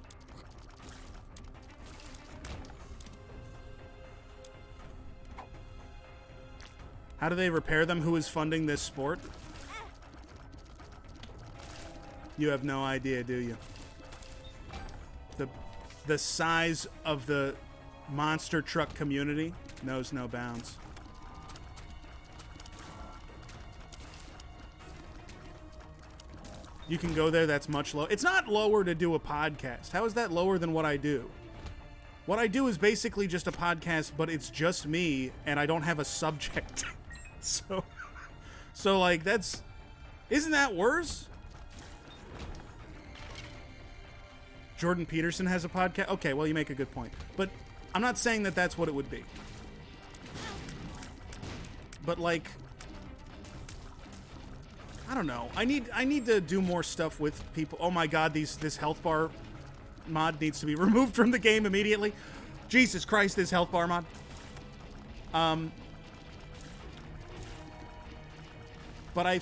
How do they repair them? Who is funding this sport? You have no idea, do you? The size of the monster truck community knows no bounds. You can go there, that's much lower. It's not lower to do a podcast. How is that lower than what I do? What I do is basically just a podcast, but it's just me, and I don't have a subject. So like, isn't that worse? Jordan Peterson has a podcast? Okay, well, you make a good point. But I'm not saying that that's what it would be. But, like, I don't know. I need to do more stuff with people. Oh my god, this health bar mod needs to be removed from the game immediately. Jesus Christ, this health bar mod. But I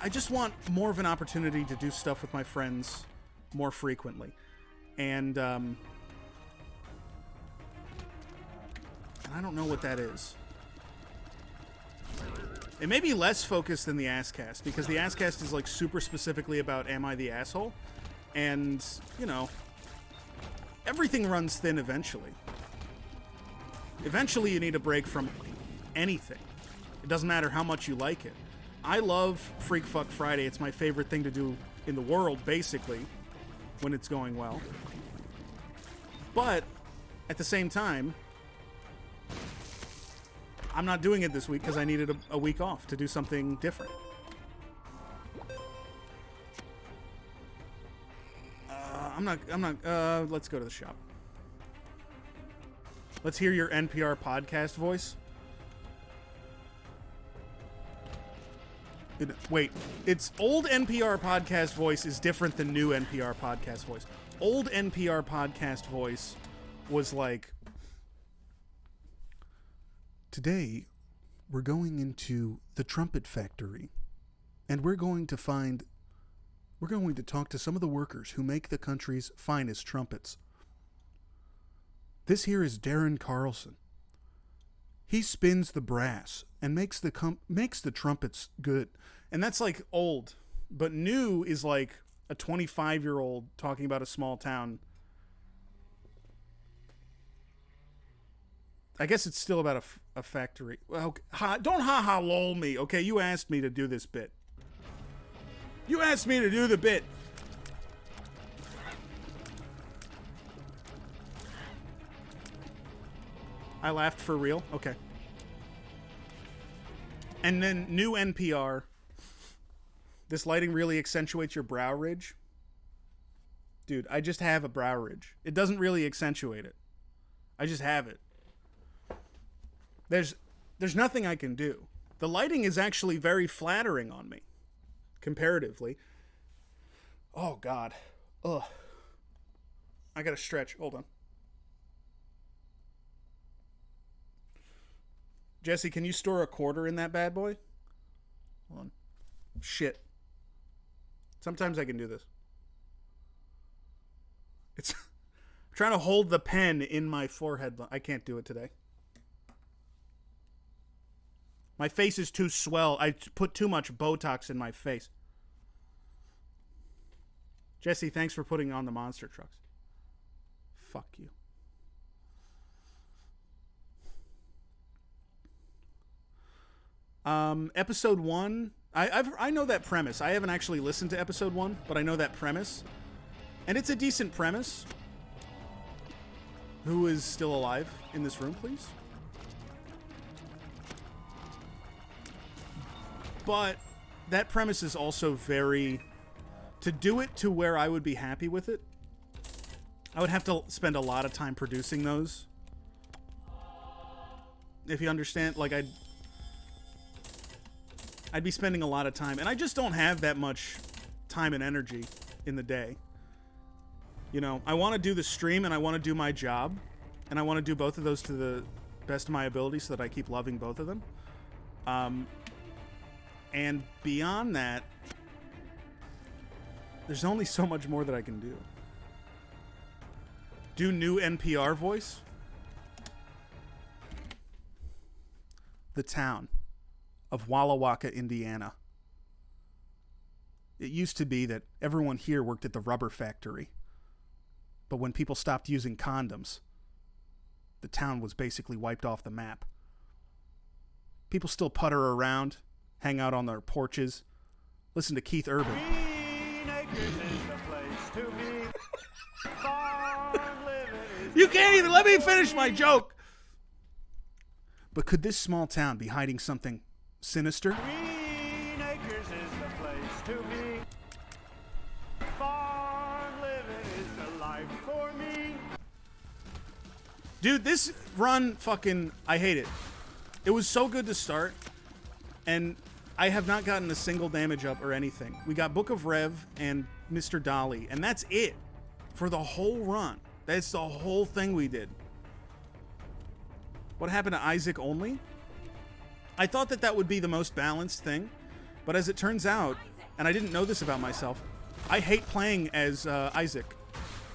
just want more of an opportunity to do stuff with my friends more frequently. And I don't know what that is. It may be less focused than the Askcast, because the Askcast is, like, super specifically about Am I the Asshole? And, you know, everything runs thin eventually. Eventually you need a break from anything. It doesn't matter how much you like it. I love Freak Fuck Friday. It's my favorite thing to do in the world, basically, when it's going well. But, at the same time, I'm not doing it this week because I needed a week off to do something different. Let's go to the shop. Let's hear your NPR podcast voice. Wait, it's old NPR podcast voice is different than new NPR podcast voice. Old NPR podcast voice was like, today we're going into the trumpet factory, and we're going to talk to some of the workers who make the country's finest trumpets. This here is Darren Carlson. He spins the brass and makes the trumpets good. And that's like old. But new is like a 25-year-old talking about a small town. I guess it's still about a factory. Well, don't ha-ha lol me, okay? You asked me to do this bit. You asked me to do the bit. I laughed for real? Okay. And then new NPR. This lighting really accentuates your brow ridge. Dude, I just have a brow ridge. It doesn't really accentuate it. I just have it. There's nothing I can do. The lighting is actually very flattering on me, comparatively. Oh, God. Ugh. I gotta stretch. Hold on. Jesse, can you store a quarter in that bad boy? Hold on. Shit. Sometimes I can do this. I'm trying to hold the pen in my forehead. I can't do it today. My face is too swell. I put too much Botox in my face. Jesse, thanks for putting on the monster trucks. Fuck you. Episode 1. I know that premise. I haven't actually listened to episode 1, but I know that premise. And it's a decent premise. Who is still alive in this room, please? But that premise is also very... To do it to where I would be happy with it, I would have to spend a lot of time producing those. If you understand, like I'd be spending a lot of time, and I just don't have that much time and energy in the day. You know, I want to do the stream and I want to do my job, and I want to do both of those to the best of my ability so that I keep loving both of them. And beyond that, there's only so much more that I can do. Do new NPR voice? The town of Walla Waka, Indiana. It used to be that everyone here worked at the rubber factory. But when people stopped using condoms, the town was basically wiped off the map. People still putter around, hang out on their porches, listen to Keith Urban. You can't even let me finish my joke. But could this small town be hiding something sinister? Green Acres is the place to be. Farm living is the life for me. Dude, this run fucking... I hate it. It was so good to start, and I have not gotten a single damage up or anything. We got Book of Rev and Mr. Dolly, and that's it for the whole run. That's the whole thing we did. What happened to Isaac only? I thought that that would be the most balanced thing, but as it turns out, and I didn't know this about myself, I hate playing as Isaac.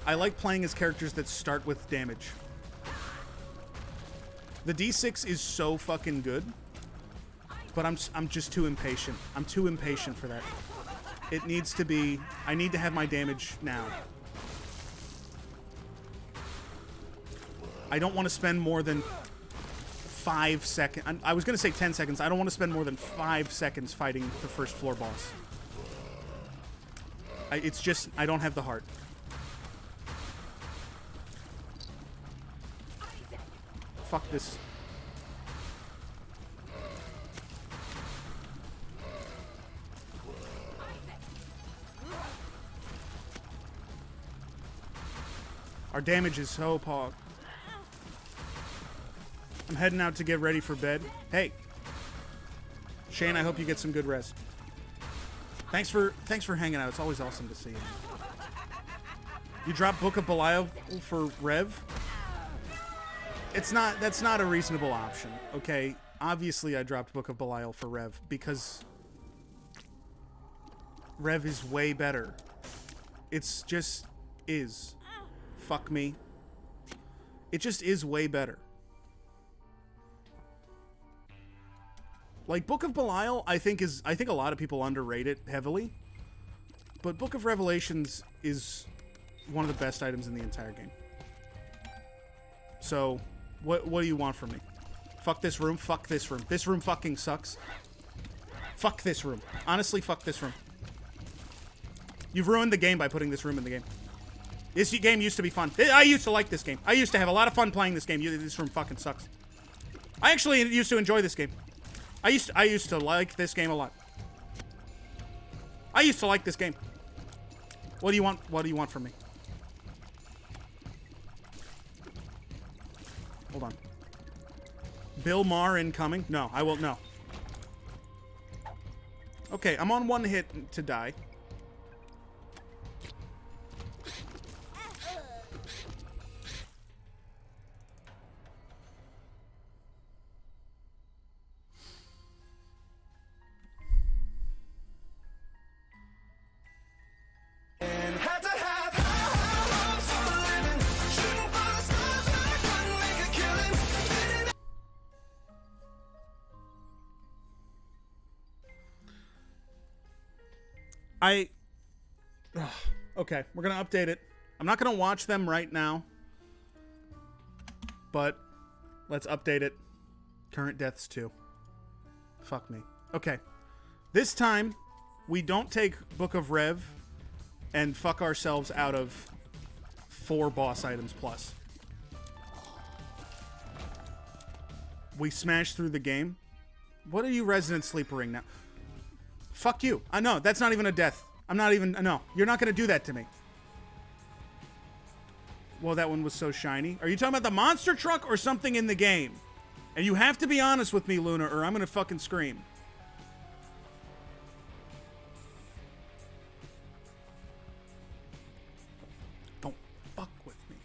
I like playing as characters that start with damage. The D6 is so fucking good, but I'm just too impatient. I'm too impatient for that. It needs to be... I need to have my damage now. I don't want to spend more than 5 seconds. I was going to say 10 seconds. I don't want to spend more than 5 seconds fighting the first floor boss. It's just... I don't have the heart. Fuck this. Our damage is so pog. I'm heading out to get ready for bed. Hey, Shane, I hope you get some good rest. Thanks for hanging out. It's always awesome to see you. You dropped Book of Belial for Rev? That's not a reasonable option, okay? Obviously I dropped Book of Belial for Rev because Rev is way better. It's just is. Fuck me. It just is way better. Like, Book of Belial, I think a lot of people underrate it heavily. But Book of Revelations is one of the best items in the entire game. So, what do you want from me? Fuck this room, fuck this room. This room fucking sucks. Fuck this room. Honestly, fuck this room. You've ruined the game by putting this room in the game. This game used to be fun. I used to like this game. I used to have a lot of fun playing this game. This room fucking sucks. I actually used to enjoy this game. I used to like this game a lot. I used to like this game. What do you want? What do you want from me? Hold on. Bill Maher incoming? No, I will. No. Okay, I'm on one hit to die. Okay, we're gonna update it. I'm not gonna watch them right now, but let's update it. Current deaths 2. Fuck me. Okay, this time we don't take Book of Rev and fuck ourselves out of 4 boss items plus. We smash through the game. What are you Resident Sleepering now? Fuck you. I know, that's not even a death. I'm not even... No, you're not going to do that to me. Well, that one was so shiny. Are you talking about the monster truck or something in the game? And you have to be honest with me, Luna, or I'm going to fucking scream. Don't fuck with me.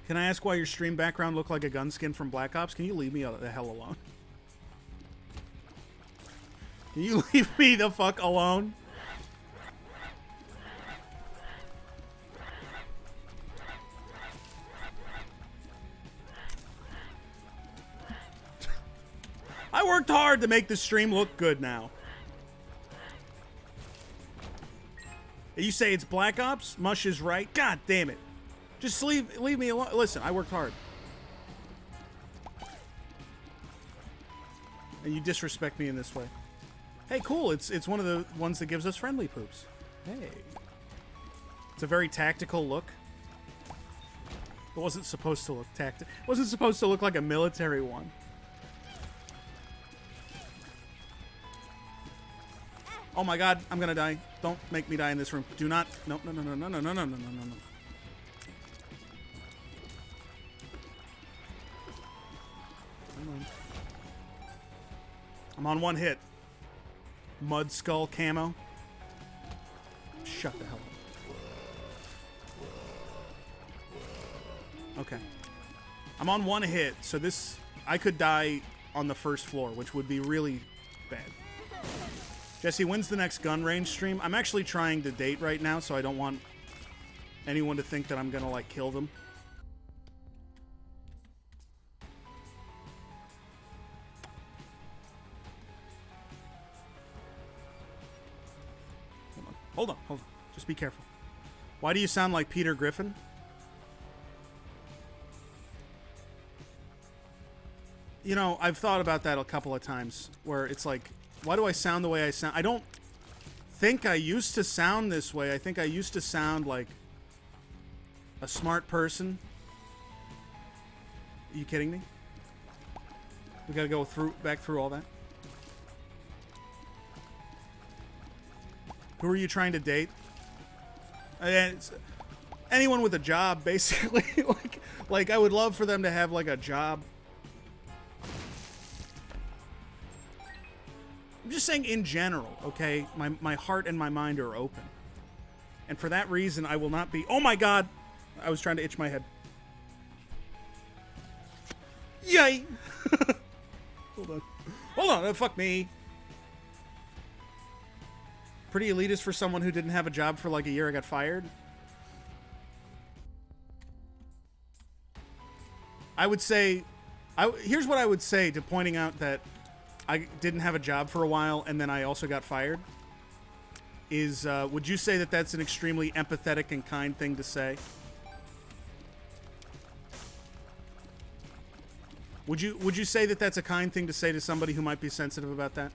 Can I ask why your stream background looked like a gun skin from Black Ops? Can you leave me the hell alone? Can you leave me the fuck alone? I worked hard to make the stream look good now. You say it's Black Ops? Mush is right. God damn it. Just leave me alone. Listen, I worked hard. And you disrespect me in this way. Hey, cool. It's one of the ones that gives us friendly poops. Hey. It's a very tactical look. It wasn't supposed to look tactical. It wasn't supposed to look like a military one. Oh my god, I'm gonna die. Don't make me die in this room. Do not. No, no, no, no, no, no, no, no, no, no, no. Come on. I'm on 1 hit. Mud Skull camo. Shut the hell up. Okay. I'm on 1 hit, so this... I could die on the first floor, which would be really bad. Jesse, when's the next gun range stream? I'm actually trying to date right now, so I don't want anyone to think that I'm gonna, like, kill them. Hold on. Just be careful. Why do you sound like Peter Griffin? You know, I've thought about that a couple of times, where it's like, why do I sound the way I sound? I don't think I used to sound this way. I think I used to sound like a smart person. Are you kidding me? We gotta go back through all that. Who are you trying to date? It's anyone with a job, basically. like I would love for them to have like a job. I'm just saying in general, okay? My heart and my mind are open. And for that reason, I will not be... Oh my god! I was trying to itch my head. Yay! Hold on, fuck me. Pretty elitist for someone who didn't have a job for like a year and got fired. I would say... here's what I would say to pointing out that I didn't have a job for a while and then I also got fired. Is, would you say that that's an extremely empathetic and kind thing to say? Would you say that that's a kind thing to say to somebody who might be sensitive about that?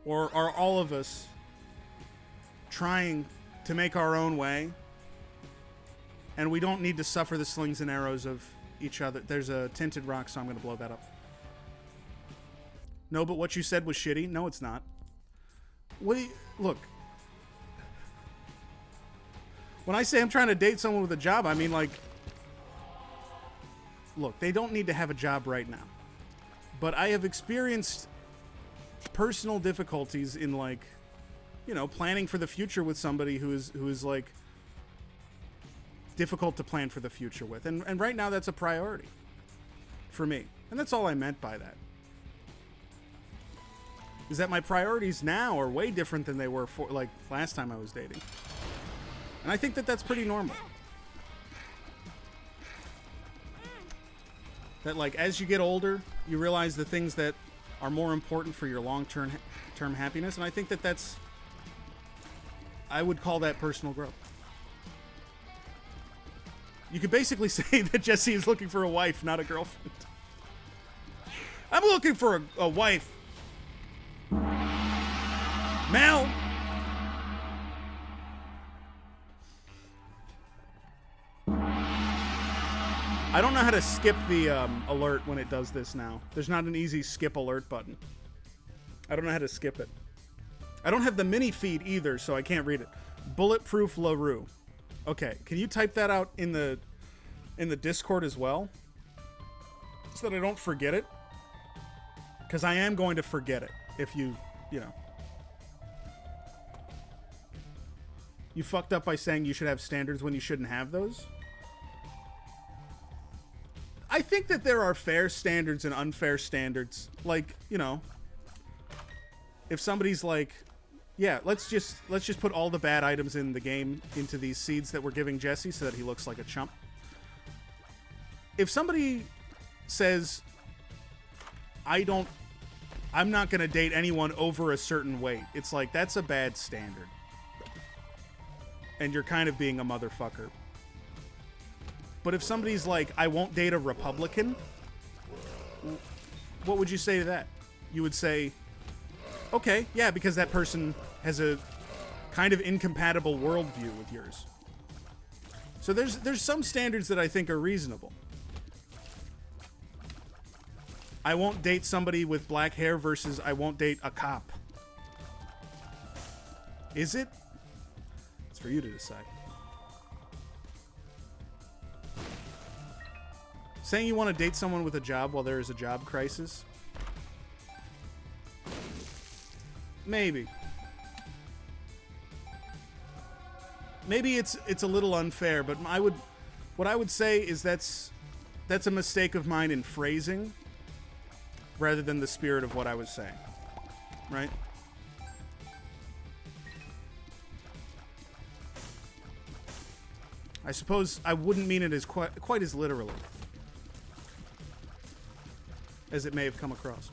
Or are all of us trying to make our own way, and we don't need to suffer the slings and arrows of each other? There's a tinted rock, so I'm going to blow that up. No, but what you said was shitty. No, it's not. Look. When I say I'm trying to date someone with a job, I mean, like, look, they don't need to have a job right now. But I have experienced personal difficulties in, like, you know, planning for the future with somebody who is like difficult to plan for the future with. And right now that's a priority for me. And that's all I meant by that. Is that my priorities now are way different than they were for, like, last time I was dating. And I think that that's pretty normal. That, like, as you get older, you realize the things that are more important for your long-term happiness. And I think that that's... I would call that personal growth. You could basically say that Jesse is looking for a wife, not a girlfriend. I'm looking for a wife. Mel! I don't know how to skip the alert when it does this now. There's not an easy skip alert button. I don't know how to skip it. I don't have the mini feed either, so I can't read it. Bulletproof LaRue. Okay, can you type that out in the Discord as well? So that I don't forget it. Because I am going to forget it if you know. You fucked up by saying you should have standards when you shouldn't have those? I think that there are fair standards and unfair standards. Like, you know, if somebody's like, yeah, let's just put all the bad items in the game into these seeds that we're giving Jesse so that he looks like a chump. If somebody says, I'm not going to date anyone over a certain weight, it's like, that's a bad standard. And you're kind of being a motherfucker. But if somebody's like, I won't date a Republican, what would you say to that? You would say, okay, yeah, because that person has a kind of incompatible worldview with yours. So there's some standards that I think are reasonable. I won't date somebody with black hair versus I won't date a cop. Is it? It's for you to decide. Saying you want to date someone with a job while there is a job crisis? Maybe. Maybe it's a little unfair, but what I would say is that's a mistake of mine in phrasing rather than the spirit of what I was saying. Right? I suppose I wouldn't mean it as quite as literally as it may have come across.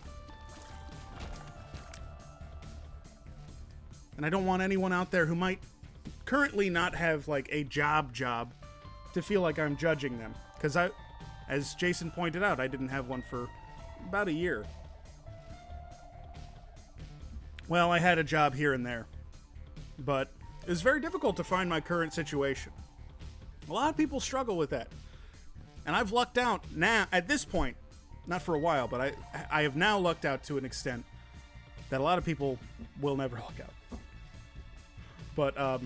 And I don't want anyone out there who might currently not have, like, a job to feel like I'm judging them. Because as Jason pointed out, I didn't have one for about a year. Well, I had a job here and there. But it was very difficult to find my current situation. A lot of people struggle with that. And I've lucked out now, at this point, not for a while, but I have now lucked out to an extent that a lot of people will never luck out. But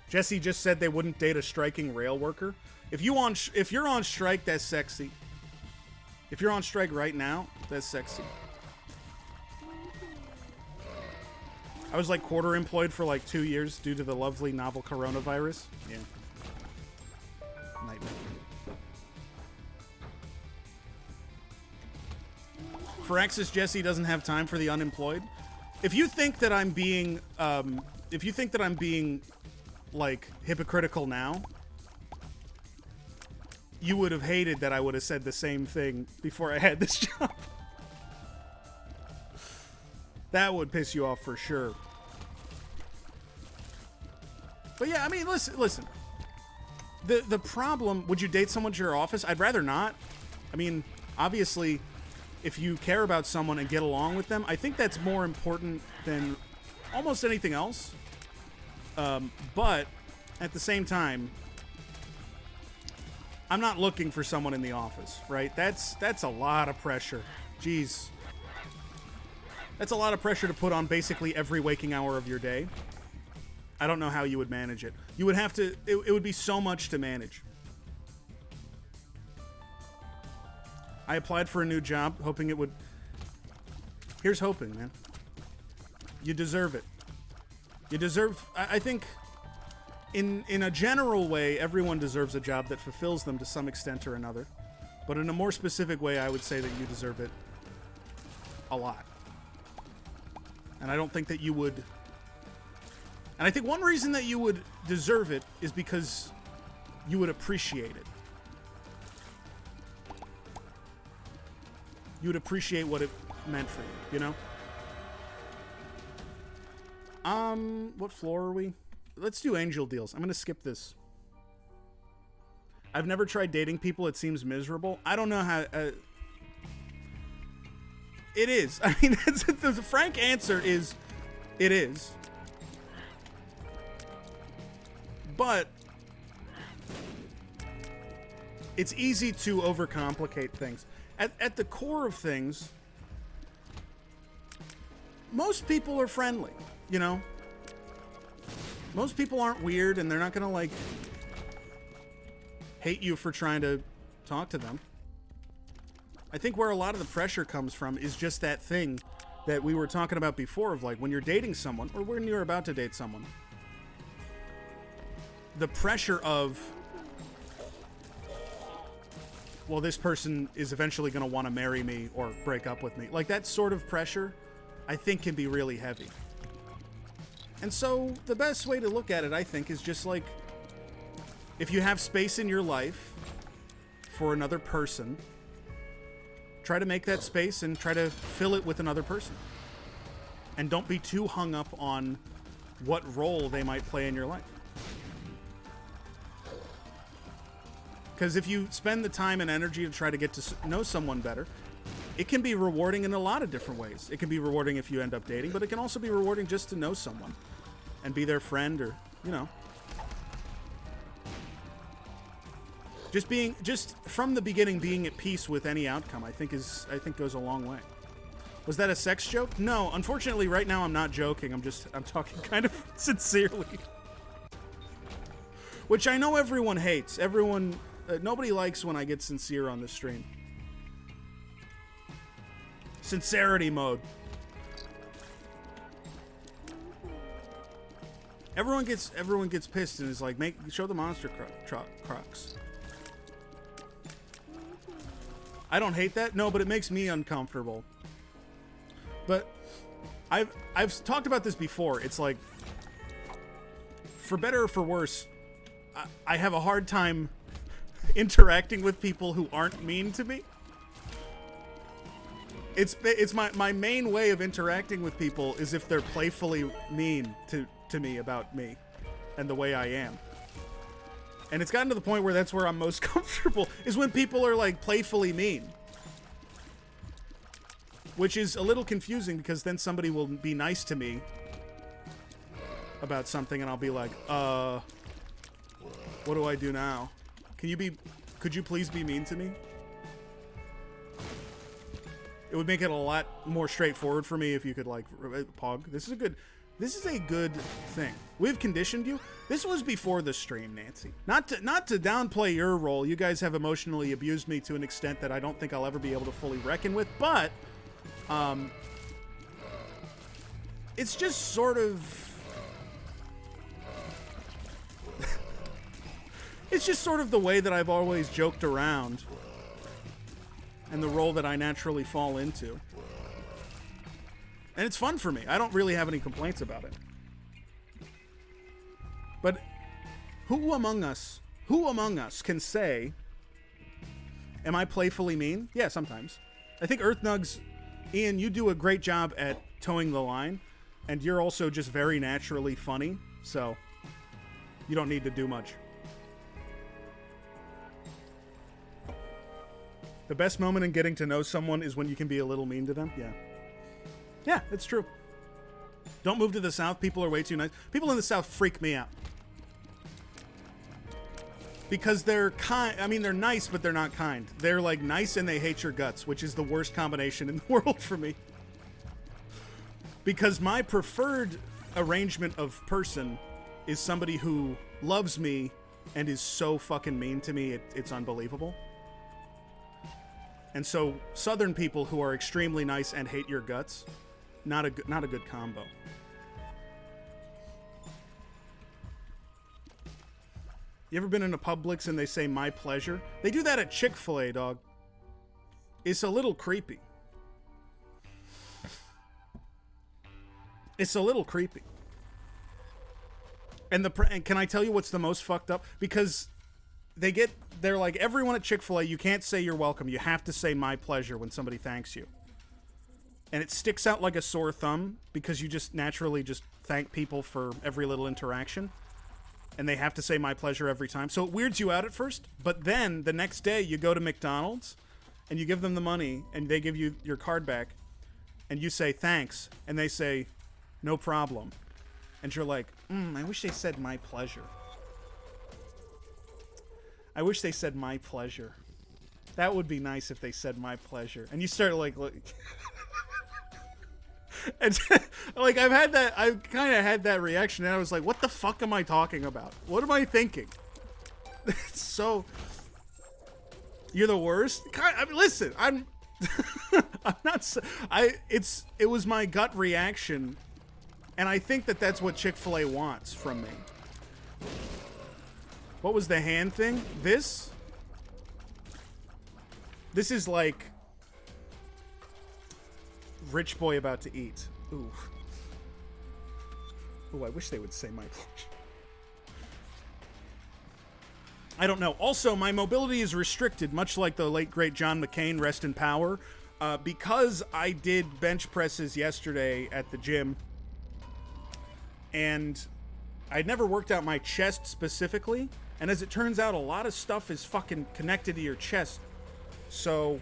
Jesse just said they wouldn't date a striking rail worker. If you're on strike, that's sexy. If you're on strike right now, that's sexy. I was like quarter employed for like 2 years due to the lovely novel coronavirus. Yeah. Nightmare. Firaxis Jesse doesn't have time for the unemployed. If you think that I'm being, like, hypocritical now, you would have hated that I would have said the same thing before I had this job. That would piss you off for sure. But yeah, I mean, listen. The problem, would you date someone to your office? I'd rather not. I mean, obviously, if you care about someone and get along with them, I think that's more important than almost anything else. But at the same time, I'm not looking for someone in the office, right? That's a lot of pressure. Jeez. That's a lot of pressure to put on basically every waking hour of your day. I don't know how you would manage it. You would have to, it would be so much to manage. I applied for a new job, hoping it would... Here's hoping, man. You deserve it. You deserve... I think, in a general way, everyone deserves a job that fulfills them to some extent or another. But in a more specific way, I would say that you deserve it a lot. And I don't think that you would... And I think one reason that you would deserve it is because you would appreciate it. you would appreciate what it meant for you, you know? What floor are we? Let's do angel deals. I'm gonna skip this. I've never tried dating people. It seems miserable. I don't know how... it is. I mean, the frank answer is, it is. But it's easy to overcomplicate things. At the core of things, most people are friendly, you know? Most people aren't weird, and they're not gonna, like, hate you for trying to talk to them. I think where a lot of the pressure comes from is just that thing that we were talking about before of, like, when you're dating someone, or when you're about to date someone, the pressure of, well, this person is eventually going to want to marry me or break up with me. Like, that sort of pressure, I think, can be really heavy. And so, the best way to look at it, I think, is just, like, if you have space in your life for another person, try to make that space and try to fill it with another person. And don't be too hung up on what role they might play in your life. Because if you spend the time and energy to try to get to know someone better, it can be rewarding in a lot of different ways. It can be rewarding if you end up dating, but it can also be rewarding just to know someone and be their friend, or, you know. Just from the beginning being at peace with any outcome, I think goes a long way. Was that a sex joke? No, unfortunately right now I'm not joking. I'm talking kind of sincerely. Which I know everyone hates. Nobody likes when I get sincere on the stream. Sincerity mode. Everyone gets pissed and is like, show the monster crocs. I don't hate that. No, but it makes me uncomfortable. But I've talked about this before. It's like, for better or for worse, I have a hard time interacting with people who aren't mean to me. It's my main way of interacting with people is if they're playfully mean to me about me and the way I am. And it's gotten to the point where that's where I'm most comfortable, is when people are, like, playfully mean. Which is a little confusing, because then somebody will be nice to me about something and I'll be like, what do I do now? Could you please be mean to me? It would make it a lot more straightforward for me if you could, like, Pog. This is a good thing. We've conditioned you. This was before the stream, Nancy. Not to downplay your role. You guys have emotionally abused me to an extent that I don't think I'll ever be able to fully reckon with, but it's just sort of it's just sort of the way that I've always joked around and the role that I naturally fall into. And it's fun for me. I don't really have any complaints about it. But who among us can say, am I playfully mean? Yeah, sometimes. I think Earthnugs, Ian, you do a great job at towing the line, and you're also just very naturally funny, so you don't need to do much. The best moment in getting to know someone is when you can be a little mean to them. Yeah. Yeah, it's true. Don't move to the South. People are way too nice. People in the South freak me out. Because they're kind. I mean, they're nice, but they're not kind. They're, like, nice and they hate your guts, which is the worst combination in the world for me. Because my preferred arrangement of person is somebody who loves me and is so fucking mean to me, it's unbelievable. And so, Southern people who are extremely nice and hate your guts, not a good combo. You ever been in a Publix and they say, my pleasure? They do that at Chick-fil-A, dog. It's a little creepy. It's a little creepy. And can I tell you what's the most fucked up? Because they're like, everyone at Chick-fil-A, you can't say you're welcome. You have to say my pleasure when somebody thanks you. And it sticks out like a sore thumb because you just naturally just thank people for every little interaction. And they have to say my pleasure every time. So it weirds you out at first. But then the next day you go to McDonald's and you give them the money and they give you your card back. And you say thanks. And they say no problem. And you're like, I wish they said my pleasure. I wish they said my pleasure. That would be nice if they said my pleasure. And you start like look. And like I kind of had that reaction, and I was like, "What the fuck am I talking about? What am I thinking?" It's so. You're the worst. I mean, listen, I'm not. It was my gut reaction, and I think that's what Chick-fil-A wants from me. What was the hand thing? This is like. Rich boy about to eat. Ooh. Ooh, I wish they would say my pleasure. I don't know. Also, my mobility is restricted, much like the late, great John McCain, rest in power. Because I did bench presses yesterday at the gym, and I'd never worked out my chest specifically, and as it turns out, a lot of stuff is fucking connected to your chest. So,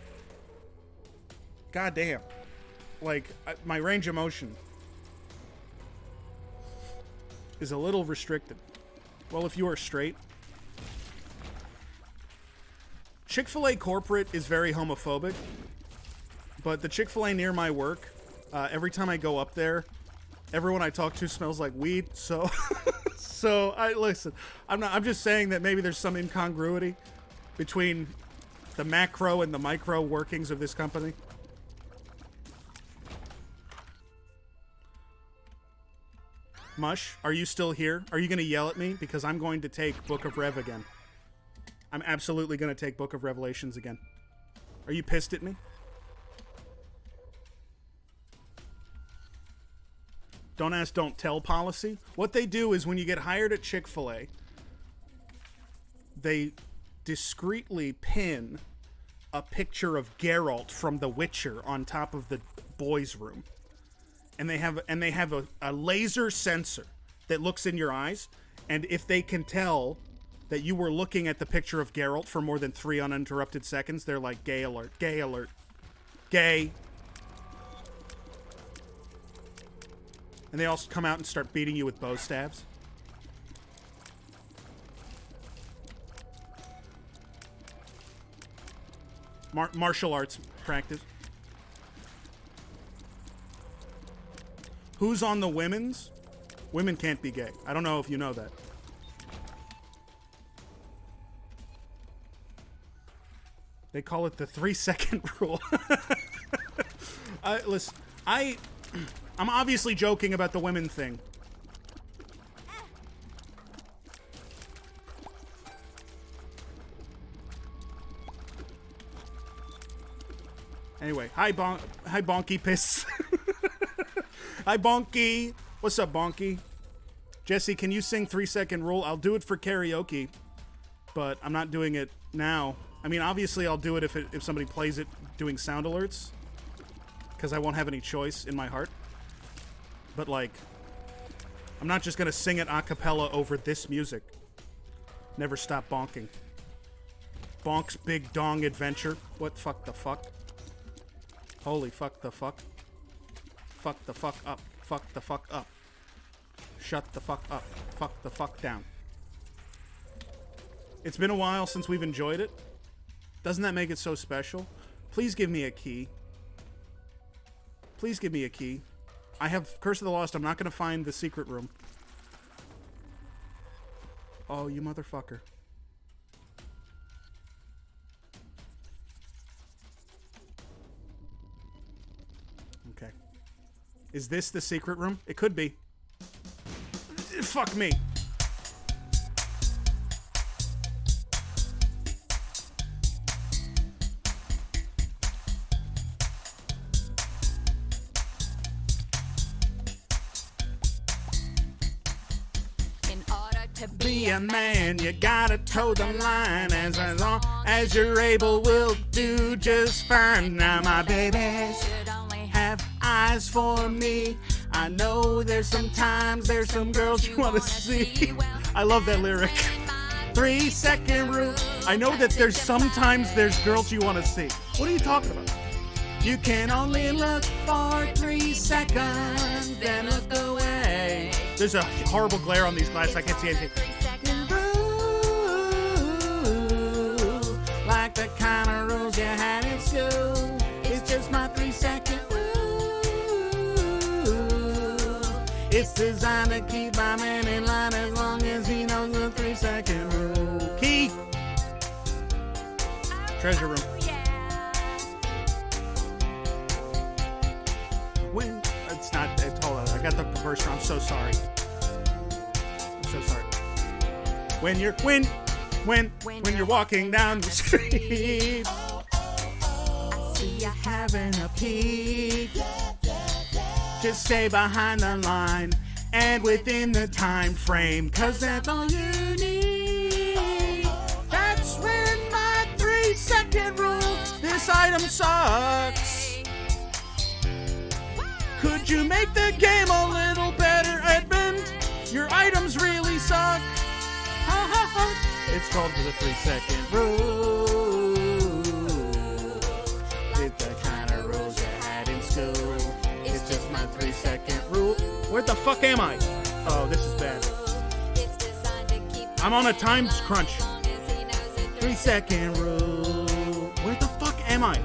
goddamn. Like, my range of motion is a little restricted. Well, if you are straight. Chick-fil-A corporate is very homophobic, but the Chick-fil-A near my work, every time I go up there, everyone I talk to smells like weed, so... So, listen, I'm just saying that maybe there's some incongruity between the macro and the micro workings of this company. Mush, are you still here? Are you going to yell at me? Because I'm going to take Book of Rev again. I'm absolutely going to take Book of Revelations again. Are you pissed at me? Don't ask, don't tell policy. What they do is when you get hired at Chick-fil-A, they discreetly pin a picture of Geralt from The Witcher on top of the boys' room. And they have a laser sensor that looks in your eyes, and if they can tell that you were looking at the picture of Geralt for more than 3 uninterrupted seconds, they're like, gay alert, gay alert, gay. And they also come out and start beating you with bow stabs. Martial arts practice. Who's on the women's? Women can't be gay. I don't know if you know that. They call it the 3-second rule. Listen, I'm obviously joking about the women thing. Anyway, hi Bonky Piss. Hi, Bonky. What's up, Bonky? Jesse, can you sing 3-second rule? I'll do it for karaoke, but I'm not doing it now. I mean, obviously, I'll do it if somebody plays it doing sound alerts, because I won't have any choice in my heart. But, like, I'm not just going to sing it a cappella over this music. Never stop bonking. Bonk's Big Dong Adventure. What fuck the fuck? Holy fuck the fuck. Fuck the fuck up. Fuck the fuck up. Shut the fuck up. Fuck the fuck down. It's been a while since we've enjoyed it. Doesn't that make it so special? Please give me a key. Please give me a key. I have Curse of the Lost. I'm not going to find the secret room. Oh, you motherfucker. Okay. Is this the secret room? It could be. Fuck me. In order to be be a man, you gotta toe the line. As long as you're able, we'll do just fine. Now my baby should only have eyes for me. I know there's some girls you want to see. I love that lyric. 3 second rule. I know that sometimes there's girls you want to see. What are you talking about? You can only look for 3 seconds, then look away. There's a horrible glare on these glasses. I can't see anything. Like the kind of rules you had in school. It's just my 3 second rule. It's designed to keep my man in line as long as he knows the 3 second rule. Keith! Treasure room. When it's not. Hold on. I got the first round. I'm so sorry. I'm so sorry. When you're walking down the street, I see you having a peek. Just stay behind the line and within the time frame, 'cause that's all you need. That's when my 3 second rule. This item sucks. Could you make the game a little better, Edmund? Your items really suck. Ha ha ha. It's called the 3 second rule. It's the kind of rules you had in school. It's just my 3 second rule. Where the fuck am I? Oh, this is bad. I'm on a time crunch. 3 second rule. Where the fuck am I?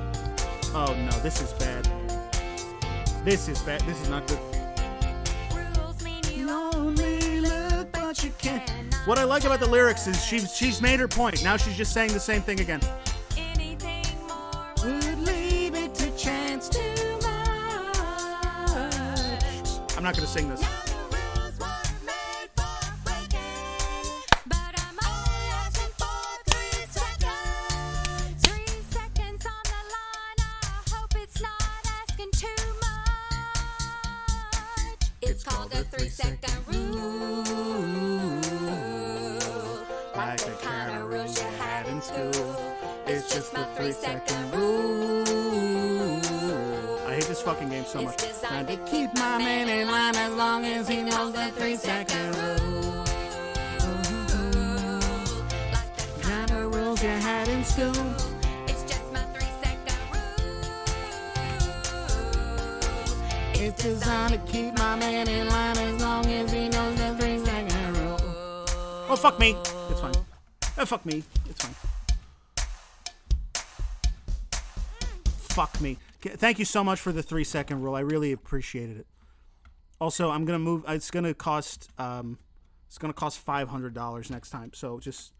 Oh no, this is bad. This is bad. This is not good. You only look, but you can't. What I like about the lyrics is she's made her point. Now she's just saying the same thing again. Would leave it to chance too much. I'm not gonna sing this. It's called the 3 second rule. Like the kind of rules you had in school. It's just the 3 second rule. I hate this fucking game so much. Trying to keep my man in line as long as he knows the 3 second rule. Like the kind of rules you had in school. It's just my 3 second rule. It's designed to keep my man in line as long as he knows the 3 second rule. Oh, fuck me. It's fine. Oh, fuck me. It's fine. Fuck me. Thank you so much for the 3 second rule. I really appreciated it. Also, I'm gonna move. It's gonna cost. It's gonna cost $500 next time. So just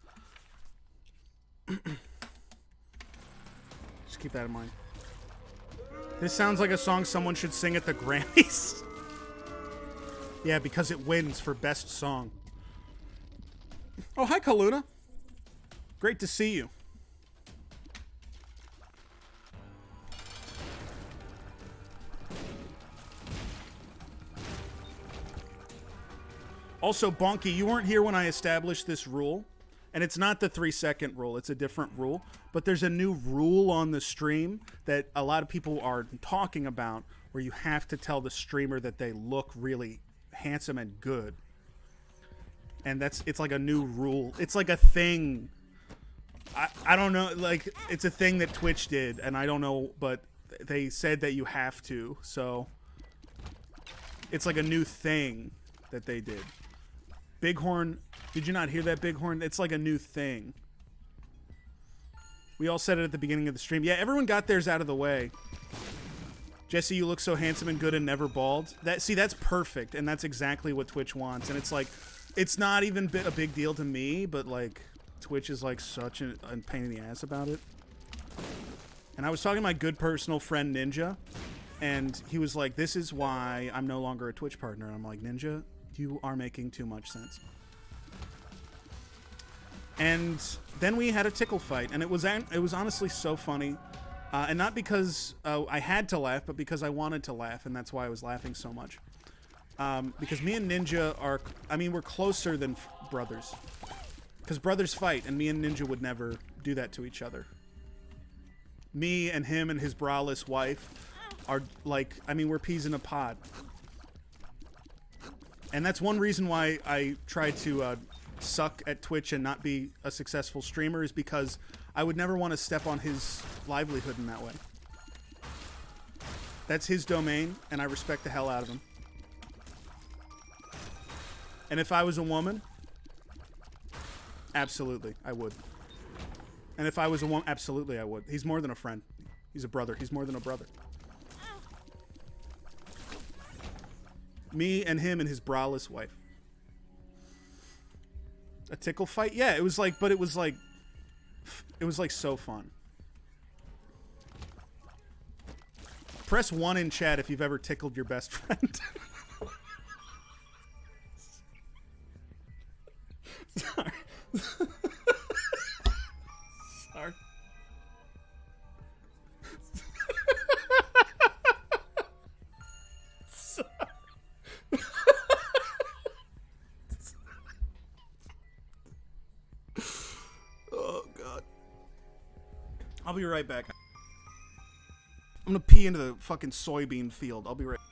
keep that in mind. This sounds like a song someone should sing at the Grammys. Yeah, because it wins for best song. Oh, hi, Kaluna. Great to see you. Also, Bonky, you weren't here when I established this rule. And it's not the 3 second rule. It's a different rule. But there's a new rule on the stream that a lot of people are talking about where you have to tell the streamer that they look really handsome and good. And it's like a new rule. It's like a thing. I don't know. Like, it's a thing that Twitch did. And I don't know. But they said that you have to. So it's like a new thing that they did. Bighorn, did you not hear that, Bighorn? It's like a new thing. We all said it at the beginning of the stream. Yeah, everyone got theirs out of the way. Jesse, you look so handsome and good and never bald. That's perfect, and that's exactly what Twitch wants. And it's like, it's not even a big deal to me, but like, Twitch is like such a pain in the ass about it. And I was talking to my good personal friend Ninja, and he was like, this is why I'm no longer a Twitch partner. And I'm like, Ninja, you are making too much sense. And then we had a tickle fight, and it was honestly so funny, and not because I had to laugh, but because I wanted to laugh, and that's why I was laughing so much. Because me and Ninja we're closer than brothers. Because brothers fight, and me and Ninja would never do that to each other. Me and him and his braless wife are like, I mean, we're peas in a pod. And that's one reason why I try to suck at Twitch and not be a successful streamer, is because I would never want to step on his livelihood in that way. That's his domain, and I respect the hell out of him. And if I was a woman, absolutely, I would. And if I was a woman, absolutely, I would. He's more than a friend. He's a brother. He's more than a brother. Me and him and his braless wife. A tickle fight? Yeah, it was like, but it was like so fun. Press 1 in chat if you've ever tickled your best friend. Sorry. Sorry. Sorry. Oh, God. I'll be right back. I'm gonna pee into the fucking soybean field. I'll be right back.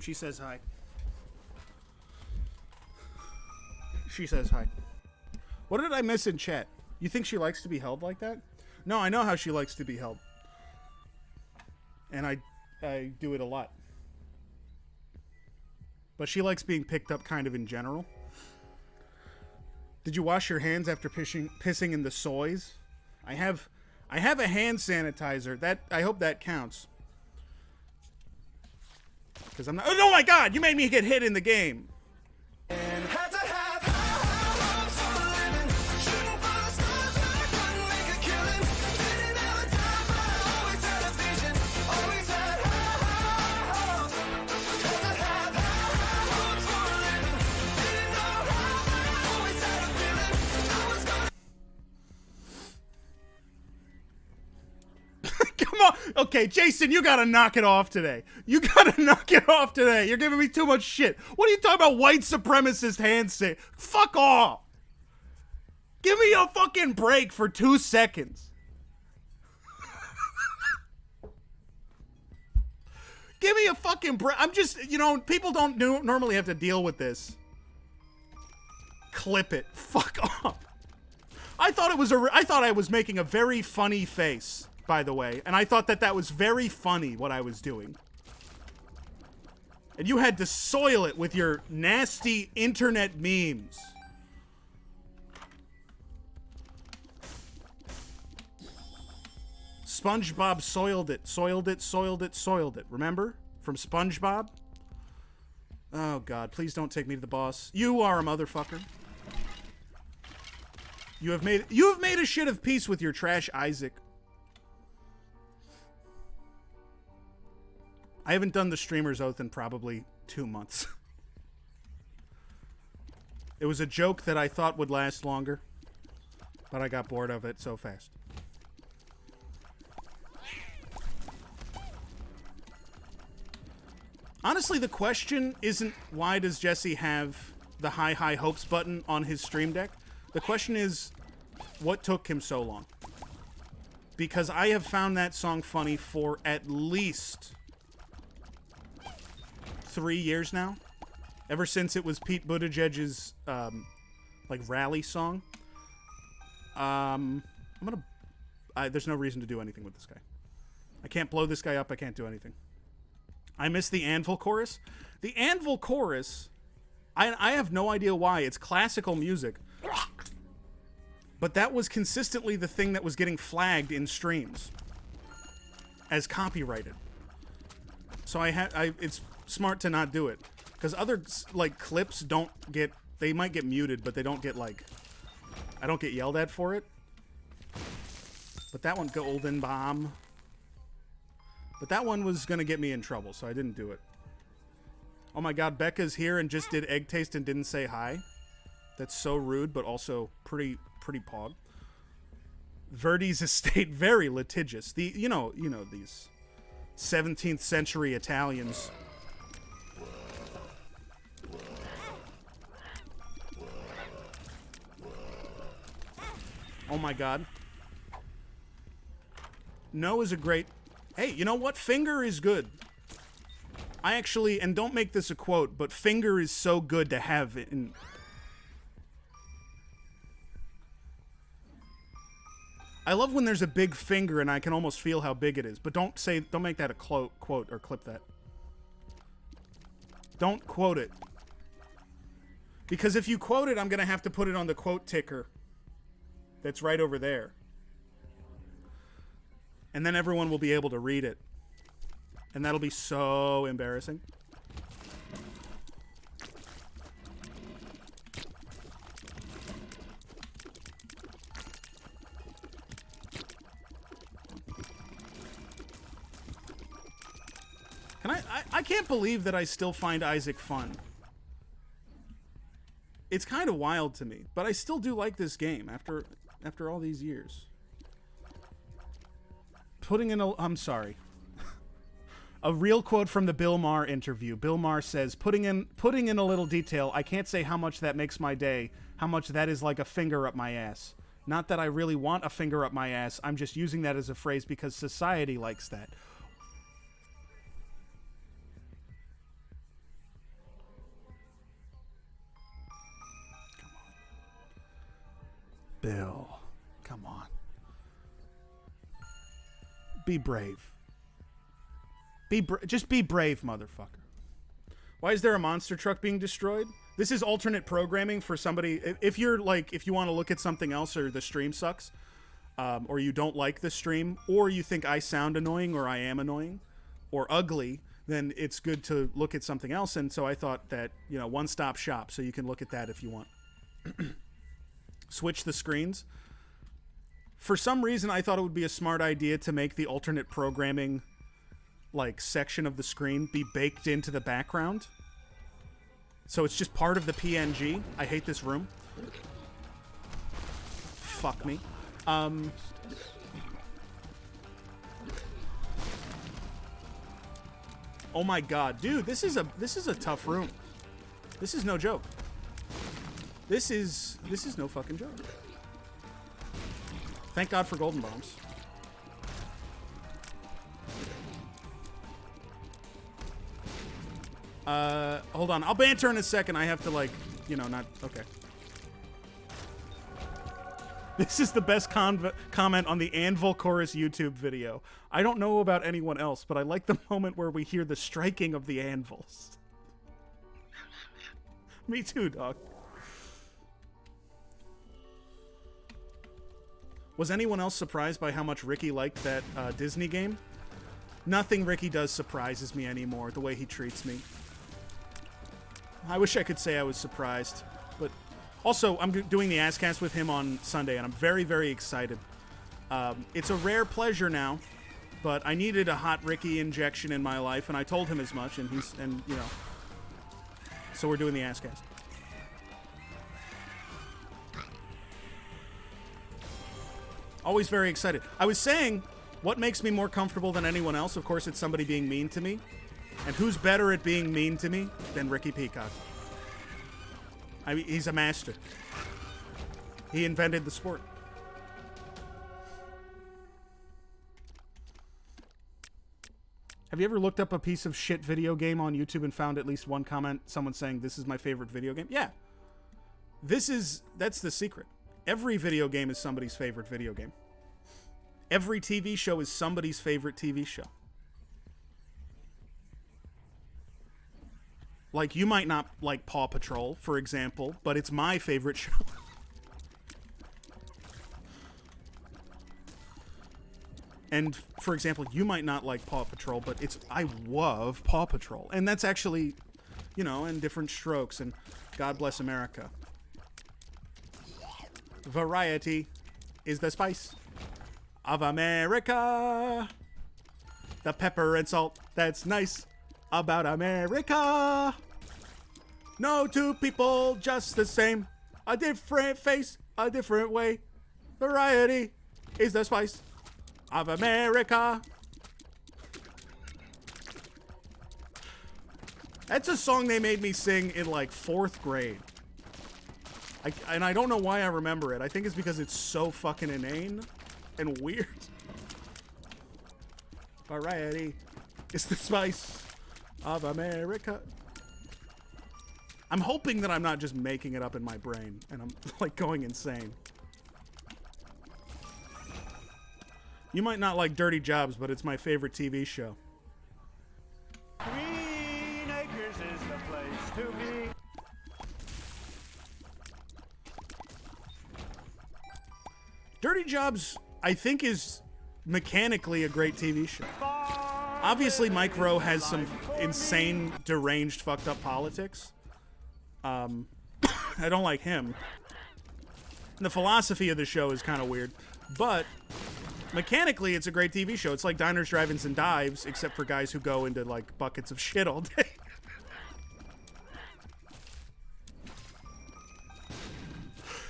She says hi. She says hi. What did I miss in chat? You think she likes to be held like that? No, I know how she likes to be held. And I do it a lot. But she likes being picked up kind of in general. Did you wash your hands after pissing in the soys? I have a hand sanitizer. That I hope that counts. Because I'm not. Oh my God! You made me get hit in the game. Okay, Jason, you gotta knock it off today. You gotta knock it off today. You're giving me too much shit. What are you talking about, white supremacist handshake? Fuck off. Give me a fucking break for 2 seconds. Give me a fucking break. I'm just, people don't normally have to deal with this. Clip it. Fuck off. I thought I was making a very funny face, by the way, and I thought that was very funny what I was doing. And you had to soil it with your nasty internet memes. SpongeBob soiled it, soiled it, soiled it, soiled it. Remember? From SpongeBob? Oh, God, please don't take me to the boss. You are a motherfucker. You have made a shit of peace with your trash, Isaac. I haven't done the streamer's oath in probably 2 months. It was a joke that I thought would last longer, but I got bored of it so fast. Honestly, the question isn't why does Jesse have the high hopes button on his stream deck? The question is, what took him so long? Because I have found that song funny for at least 3 years now. Ever since it was Pete Buttigieg's, like, rally song. There's no reason to do anything with this guy. I can't blow this guy up. I can't do anything. I miss the Anvil chorus. The Anvil chorus, I have no idea why. It's classical music. But that was consistently the thing that was getting flagged in streams as copyrighted. So it's smart to not do it. Because other, like, clips don't get, they might get muted, but they don't get, like, I don't get yelled at for it. But that one, Golden Bomb. But that one was going to get me in trouble, so I didn't do it. Oh my god, Becca's here and just did egg taste and didn't say hi. That's so rude, but also pretty pog. Verdi's estate, very litigious. You know these 17th century Italians. Oh my god. No is a great... Hey, you know what? Finger is good. I actually... And don't make this a quote, but finger is so good to have in... I love when there's a big finger and I can almost feel how big it is. But don't make that a quote or clip that. Don't quote it. Because if you quote it, I'm going to have to put it on the quote ticker. That's right over there. And then everyone will be able to read it. And that'll be so embarrassing. I can't believe that I still find Isaac fun. It's kind of wild to me, but I still do like this game after all these years. I'm sorry. A real quote from the Bill Maher interview. Bill Maher says, putting in a little detail, I can't say how much that makes my day, how much that is like a finger up my ass. Not that I really want a finger up my ass, I'm just using that as a phrase because society likes that. Bill, come on. Be brave. Just be brave, motherfucker. Why is there a monster truck being destroyed? This is alternate programming for somebody. If you want to look at something else or the stream sucks, or you don't like the stream, or you think I sound annoying or I am annoying or ugly, then it's good to look at something else. And so I thought that, one-stop shop, so you can look at that if you want. Switch the screens. For some reason, I thought it would be a smart idea to make the alternate programming section of the screen be baked into the background. So it's just part of the PNG. I hate this room. Fuck me. Oh my god, dude, this is a tough room. This is no joke. This is no fucking joke. Thank God for golden bombs. Hold on. I'll banter in a second. I have to not... Okay. This is the best comment on the Anvil Chorus YouTube video. I don't know about anyone else, but I like the moment where we hear the striking of the anvils. Me too, dog. Was anyone else surprised by how much Ricky liked that Disney game? Nothing Ricky does surprises me anymore, the way he treats me. I wish I could say I was surprised. But also, I'm doing the Askcast with him on Sunday, and I'm very, very excited. It's a rare pleasure now, but I needed a hot Ricky injection in my life, and I told him as much, and so we're doing the Askcast. Always very excited. I was saying, what makes me more comfortable than anyone else? Of course, it's somebody being mean to me. And who's better at being mean to me than Ricky Peacock? I mean, he's a master. He invented the sport. Have you ever looked up a piece of shit video game on YouTube and found at least one comment, someone saying, this is my favorite video game? Yeah. That's the secret. Every video game is somebody's favorite video game. Every TV show is somebody's favorite TV show. Like, you might not like Paw Patrol, for example, but it's my favorite show. And, for example, you might not like Paw Patrol, but I love Paw Patrol. And that's actually, you know, in different strokes. And God bless America. Variety is the spice of America. The pepper and salt that's nice about America. No two people just the same. A different face, a different way. Variety is the spice of America. That's a song they made me sing in like 4th grade. And I don't know why I remember it. I think it's because it's so fucking inane and weird. Variety is the spice of America. I'm hoping that I'm not just making it up in my brain and I'm like going insane. You might not like Dirty Jobs, but it's my favorite TV show. Green Acres is the place to be. Dirty Jobs, I think, is mechanically a great TV show. Obviously, Mike Rowe has some insane, deranged, fucked up politics. I don't like him. And the philosophy of the show is kind of weird. But mechanically, it's a great TV show. It's like Diners, Drive-Ins, and Dives, except for guys who go into, like, buckets of shit all day.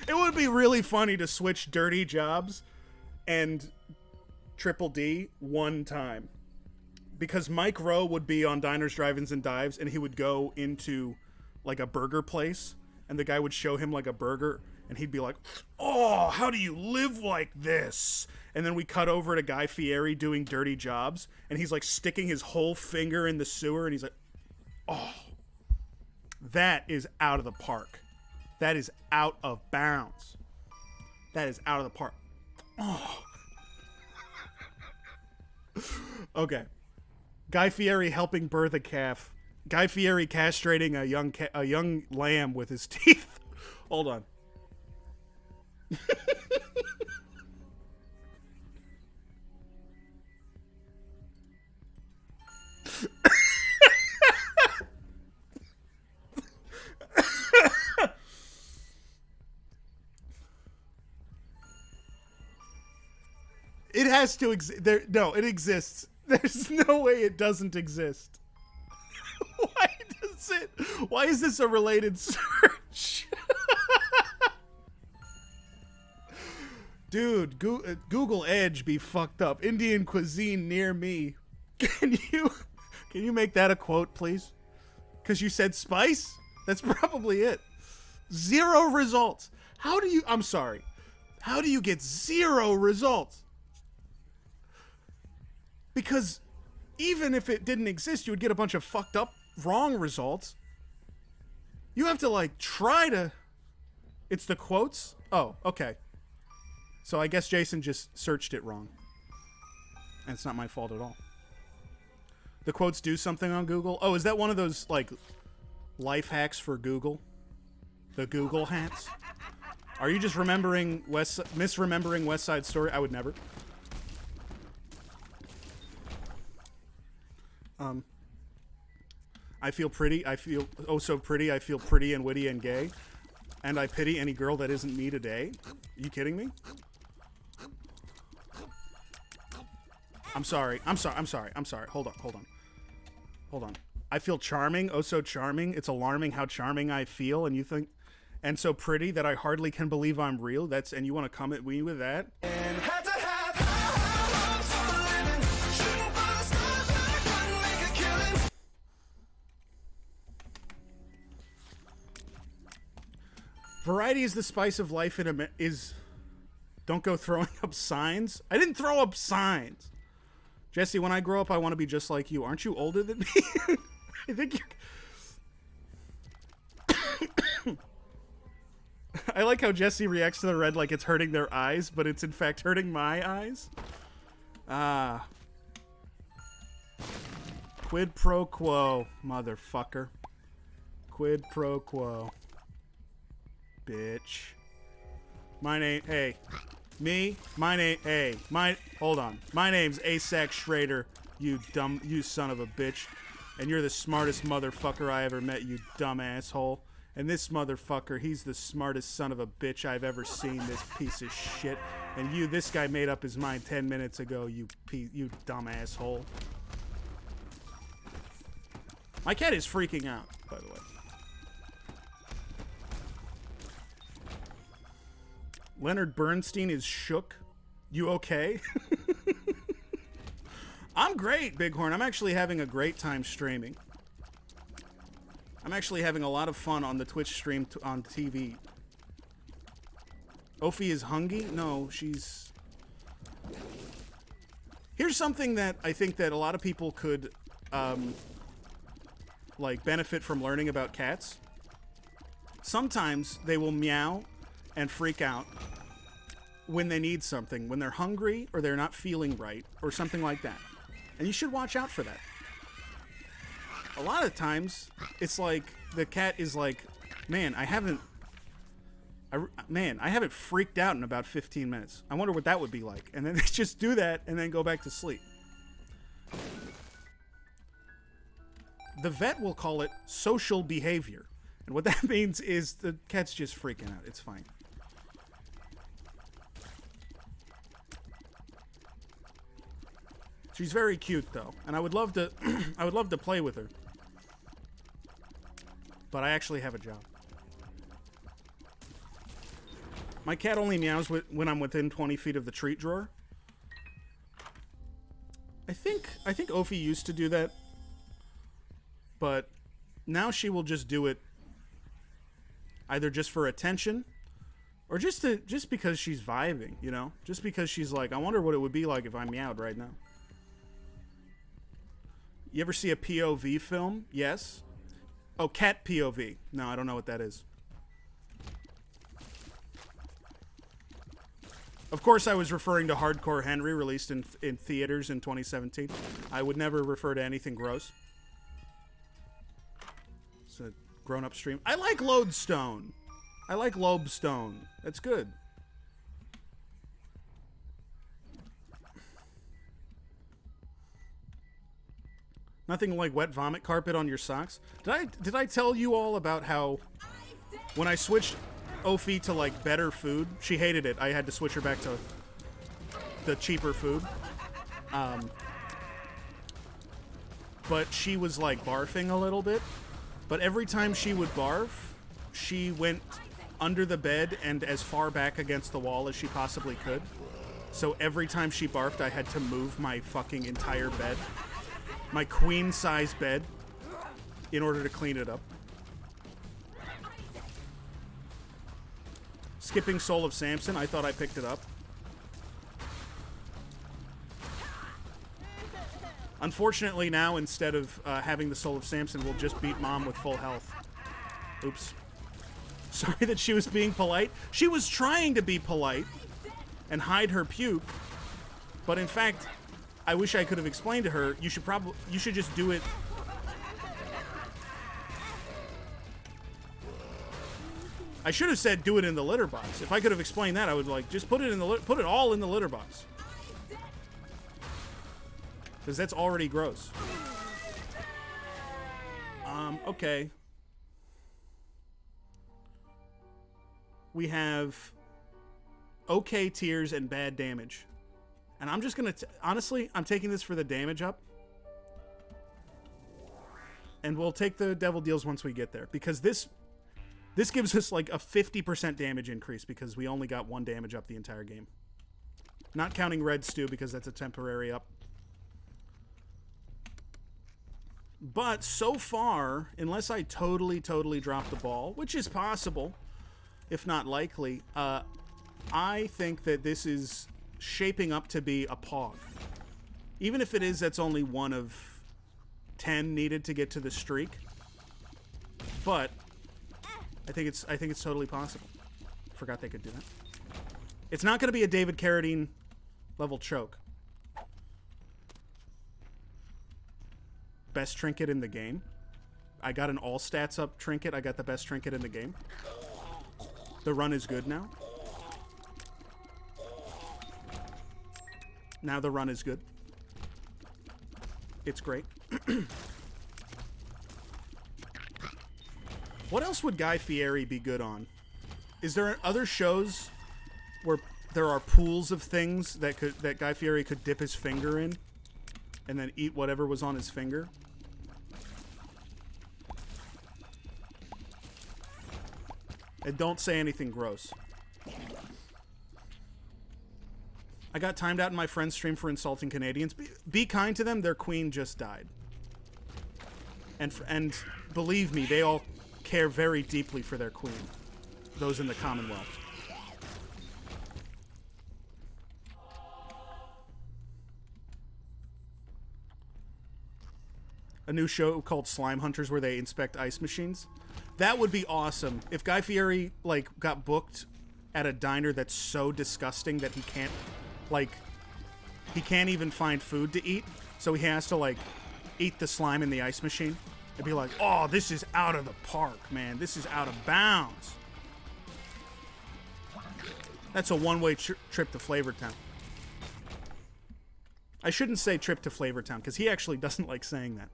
It would be really funny to switch Dirty Jobs and Triple D one time. Because Mike Rowe would be on Diners, Drive-Ins, and Dives, and he would go into, like, a burger place, and the guy would show him, like, a burger, and he'd be like, oh, how do you live like this? And then we cut over to Guy Fieri doing Dirty Jobs, and he's, like, sticking his whole finger in the sewer, and he's like, oh, that is out of the park. That is out of bounds. That is out of the park. Oh. Okay. Guy Fieri helping birth a calf. Guy Fieri castrating a young lamb with his teeth. Hold on. It has to exist. No, it exists. There's no way it doesn't exist. Why is this a related search? Dude, Google Edge be fucked up. Indian cuisine near me. Can you make that a quote, please? Because you said spice? That's probably it. 0 results. I'm sorry. How do you get 0 results? Because even if it didn't exist, you would get a bunch of fucked up, wrong results. You have to, like, try to... It's the quotes? Oh, okay. So I guess Jason just searched it wrong. And it's not my fault at all. The quotes do something on Google? Oh, is that one of those, like, life hacks for Google? The Google hacks? Are you just misremembering West Side Story? I would never. I feel pretty. I feel oh so pretty. I feel pretty and witty and gay. And I pity any girl that isn't me today. Are you kidding me? I'm sorry. Hold on. I feel charming. Oh, so charming. It's alarming how charming I feel. And you think, and so pretty that I hardly can believe I'm real. And you want to come at me with that? Variety is the spice of life in is... Don't go throwing up signs. I didn't throw up signs. Jesse, when I grow up, I want to be just like you. Aren't you older than me? I think you're... I like how Jesse reacts to the red like it's hurting their eyes, but it's in fact hurting my eyes. Ah. Quid pro quo, motherfucker. Quid pro quo. Bitch. My name... Hey. Me? My name... Hey. Hold on. My name's Asac Schrader, you son of a bitch. And you're the smartest motherfucker I ever met, you dumb asshole. And this motherfucker, he's the smartest son of a bitch I've ever seen, this piece of shit. And this guy made up his mind 10 minutes ago, you dumb asshole. My cat is freaking out, by the way. Leonard Bernstein is shook. You okay? I'm great, Bighorn. I'm actually having a great time streaming. I'm actually having a lot of fun on the Twitch stream on TV. Ophi is hungry? No, she's... Here's something that I think that a lot of people could, like, benefit from learning about cats. Sometimes they will meow and freak out when they need something, when they're hungry or they're not feeling right or something like that. And you should watch out for that. A lot of times, it's like the cat is like, man, I haven't freaked out in about 15 minutes. I wonder what that would be like. And then they just do that and then go back to sleep. The vet will call it social behavior. And what that means is the cat's just freaking out. It's fine. She's very cute though, and I would love to I would love to play with her. But I actually have a job. My cat only meows when I'm within 20 feet of the treat drawer. I think Ophi used to do that. But now she will just do it either just for attention or just because she's vibing, you know? Just because she's like, I wonder what it would be like if I meowed right now. You ever see a POV film? Yes. Oh, cat POV. No, I don't know what that is. Of course, I was referring to Hardcore Henry, released in theaters in 2017. I would never refer to anything gross. It's a grown-up stream. I like Lodestone. I like Lobestone. That's good. Nothing like wet vomit carpet on your socks. Did I tell you all about how when I switched Ophi to like better food, she hated it. I had to switch her back to the cheaper food. But she was like barfing a little bit. But every time she would barf, she went under the bed and as far back against the wall as she possibly could. So every time she barfed, I had to move my fucking entire bed. My queen-size bed in order to clean it up. Skipping Soul of Samson, I thought I picked it up. Unfortunately now, instead of having the Soul of Samson, we'll just beat Mom with full health. Oops. Sorry that she was being polite. She was trying to be polite and hide her puke, but in fact... I wish I could have explained to her, you should just do it. I should have said do it in the litter box. If I could have explained that, I would like just put it all in the litter box. Cuz that's already gross. Okay. We have okay tiers and bad damage. And I'm just going to... Honestly, I'm taking this for the damage up. And we'll take the devil deals once we get there. Because this gives us like a 50% damage increase because we only got 1 damage up the entire game. Not counting Red Stew because that's a temporary up. But so far, unless I totally drop the ball, which is possible, if not likely. I think that this is shaping up to be a Pog. Even if it is, that's only one of 10 needed to get to the streak. But I think it's totally possible. Forgot they could do that. It's not going to be a David Carradine level choke. Best trinket in the game. I got an all stats up trinket. I got the best trinket in the game. The run is good now. Now the run is good. It's great. What else would Guy Fieri be good on? Is there other shows where there are pools of things that Guy Fieri could dip his finger in and then eat whatever was on his finger? And don't say anything gross. I got timed out in my friend's stream for insulting Canadians. Be kind to them. Their queen just died. And believe me, they all care very deeply for their queen. Those in the Commonwealth. A new show called Slime Hunters where they inspect ice machines. That would be awesome. If Guy Fieri, like, got booked at a diner that's so disgusting that he can't even find food to eat, so he has to, like, eat the slime in the ice machine. It'd be like, oh, this is out of the park, man. This is out of bounds. That's a one-way trip to Flavortown. I shouldn't say trip to Flavortown, because he actually doesn't like saying that.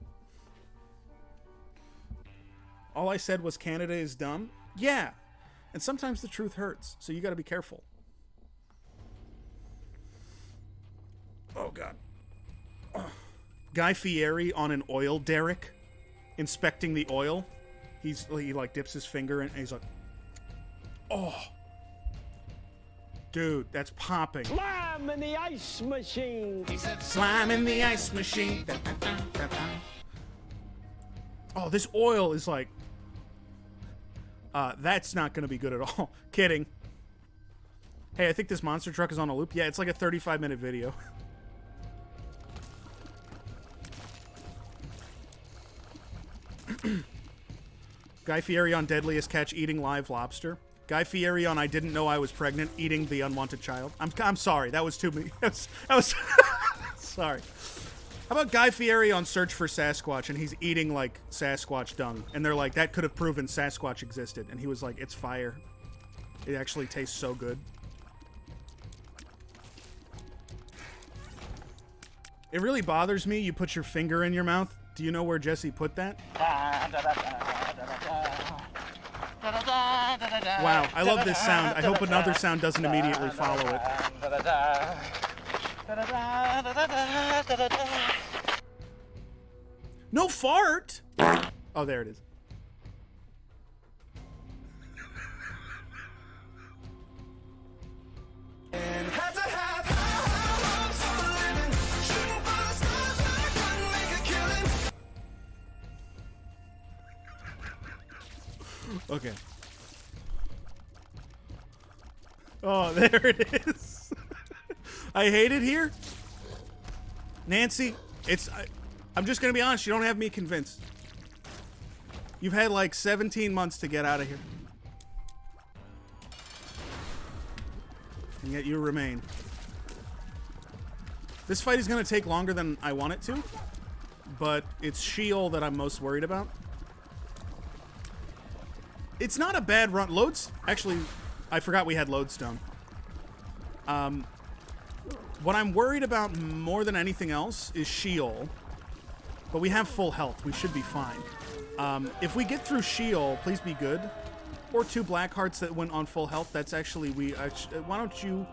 All I said was Canada is dumb? Yeah. And sometimes the truth hurts, so you gotta be careful. Oh, God. Oh. Guy Fieri on an oil derrick, inspecting the oil. He like dips his finger in, and he's like, oh. Dude, that's popping. Slime in the ice machine. Slime in the ice machine. Oh, this oil is like... that's not going to be good at all. Kidding. Hey, I think this monster truck is on a loop. Yeah, it's like a 35-minute video. Guy Fieri on Deadliest Catch eating live lobster. Guy Fieri on I didn't know I was pregnant eating the unwanted child. I'm sorry. That was too many. That was sorry. How about Guy Fieri on Search for Sasquatch and he's eating like Sasquatch dung and they're like that could have proven Sasquatch existed and he was like it's fire. It actually tastes so good. It really bothers me you put your finger in your mouth. Do you know where Jesse put that? Wow, I love this sound. I hope another sound doesn't immediately follow it. No fart! Oh, there it is. Okay. Oh, there it is. I hate it here. Nancy, I'm just going to be honest. You don't have me convinced. You've had like 17 months to get out of here. And yet you remain. This fight is going to take longer than I want it to. But it's Sheol that I'm most worried about. It's not a bad run. Loads... Actually, I forgot we had Lodestone. What I'm worried about more than anything else is Sheol. But we have full health. We should be fine. If we get through Sheol, please be good. Or 2 black hearts that went on full health. That's actually... why don't you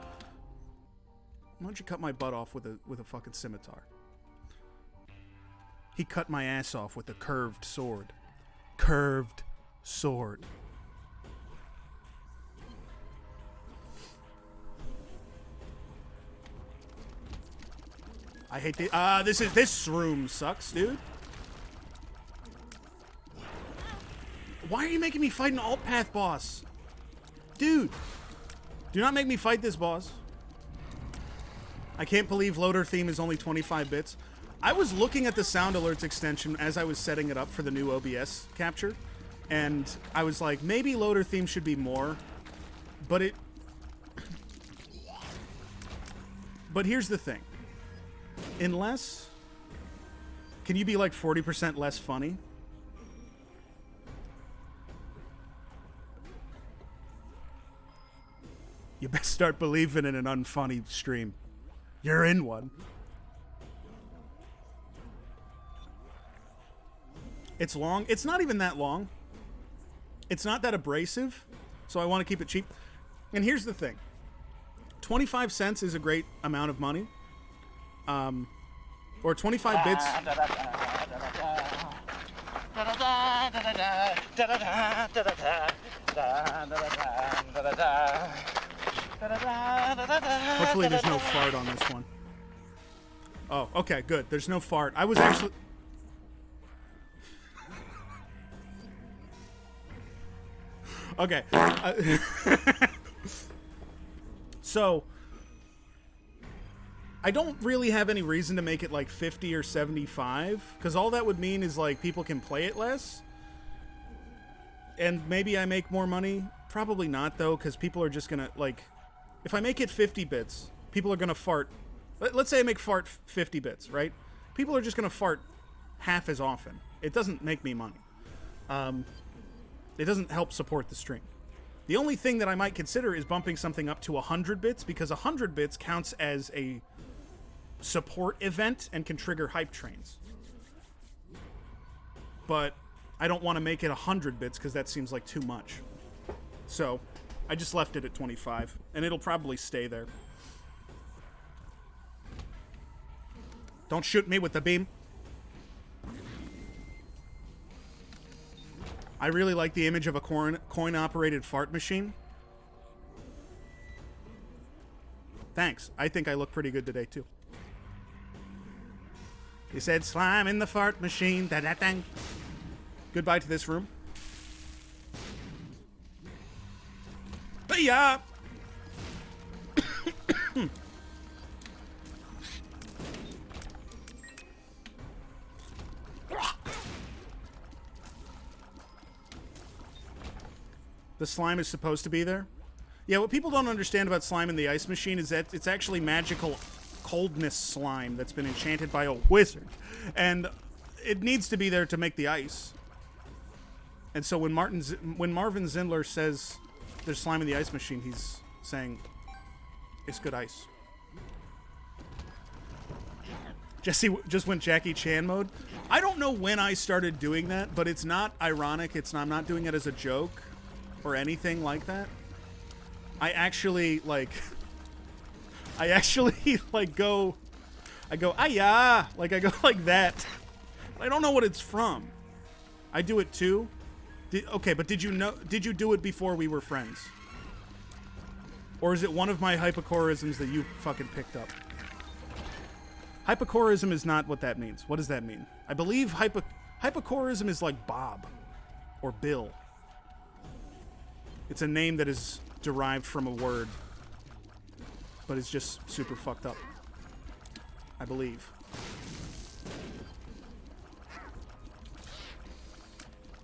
cut my butt off with a fucking scimitar? He cut my ass off with a curved sword. Curved sword. I hate the this room sucks, dude. Why are you making me fight an alt path boss? Dude! Do not make me fight this boss. I can't believe loader theme is only 25 bits. I was looking at the sound alerts extension as I was setting it up for the new OBS capture, and I was like, maybe loader theme should be more, but it... But here's the thing. Unless... Can you be like 40% less funny? You best start believing in an unfunny stream. You're in one. It's long. It's not even that long. It's not that abrasive, so I want to keep it cheap. And here's the thing. 25 cents is a great amount of money. Or 25 bits. Hopefully there's no fart on this one. Oh, okay, good. There's no fart. I was actually... Okay. So, I don't really have any reason to make it like 50 or 75, because all that would mean is like people can play it less. And maybe I make more money. Probably not, though, because people are just gonna, like... If I make it 50 bits, people are gonna fart. Let's say I make fart 50 bits, right? People are just gonna fart half as often. It doesn't make me money. It doesn't help support the stream. The only thing that I might consider is bumping something up to 100 bits, because 100 bits counts as a support event and can trigger hype trains. But I don't want to make it 100 bits because that seems like too much. So I just left it at 25, and it'll probably stay there. Don't shoot me with the beam. I really like the image of a coin-operated fart machine. Thanks. I think I look pretty good today, too. He said, slime in the fart machine. Da-da-dang. Goodbye to this room. Booyah! The slime is supposed to be there. Yeah, what people don't understand about slime in the ice machine is that it's actually magical coldness slime that's been enchanted by a wizard. And it needs to be there to make the ice. And so when Marvin Zindler says there's slime in the ice machine, he's saying it's good ice. Jesse just went Jackie Chan mode. I don't know when I started doing that, but it's not ironic. I'm not doing it as a joke or anything like that. I actually go, ah-ya, like I go like that. I don't know what it's from. I do it too. Okay, but did you do it before we were friends? Or is it one of my hypochorisms that you fucking picked up? Hypochorism is not what that means. What does that mean? I believe hypochorism is like Bob or Bill. It's a name that is derived from a word, but it's just super fucked up. I believe.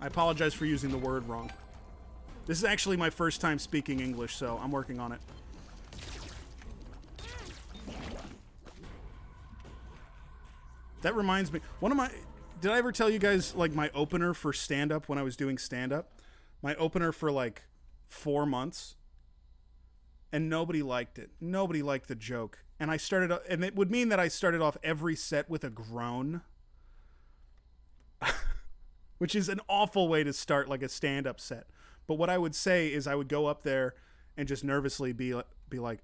I apologize for using the word wrong. This is actually my first time speaking English, so I'm working on it. That reminds me, did I ever tell you guys, like, my opener for stand-up when I was doing stand-up? My opener for, like, 4 months? And nobody liked it. Nobody liked the joke. And and it would mean that I started off every set with a groan. Which is an awful way to start, like, a stand-up set. But what I would say is I would go up there and just nervously be like,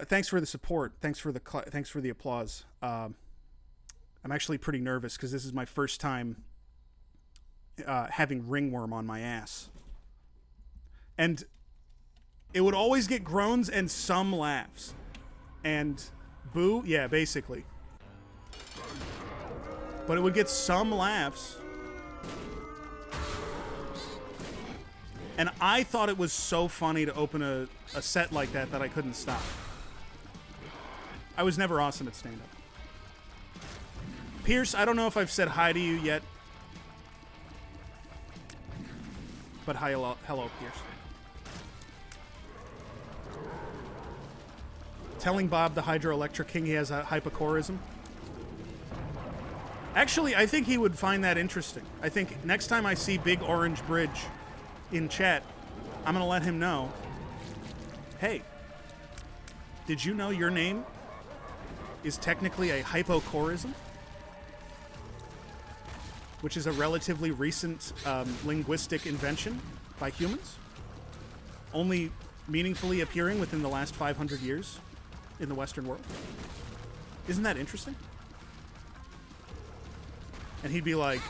thanks for the support. Thanks for the applause. I'm actually pretty nervous because this is my first time having ringworm on my ass. And it would always get groans and some laughs. And boo, yeah, basically. But it would get some laughs. And I thought it was so funny to open a set like that I couldn't stop. I was never awesome at stand-up. Pierce, I don't know if I've said hi to you yet. But hi, hello, Pierce. Telling Bob the Hydroelectric King he has a hypocorism. Actually, I think he would find that interesting. I think next time I see Big Orange Bridge in chat, I'm going to let him know, hey, did you know your name is technically a hypocorism? Which is a relatively recent linguistic invention by humans, only meaningfully appearing within the last 500 years in the Western world. Isn't that interesting? And he'd be like,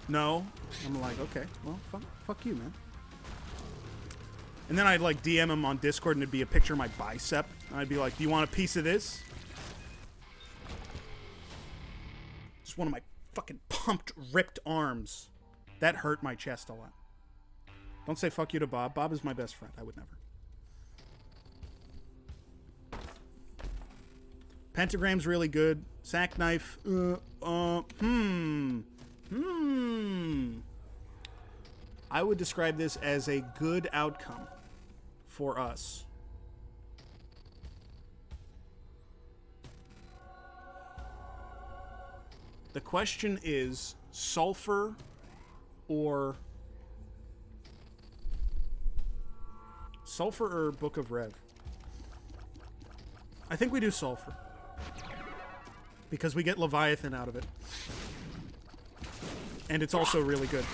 no. I'm like, okay, well, fuck you, man. And then I'd like DM him on Discord and it'd be a picture of my bicep. And I'd be like, do you want a piece of this? It's one of my fucking pumped, ripped arms. That hurt my chest a lot. Don't say fuck you to Bob. Bob is my best friend. I would never. Pentagram's really good. Sack knife. I would describe this as a good outcome for us. The question is sulfur or Book of Rev. I think we do sulfur because we get Leviathan out of it, and it's also really good.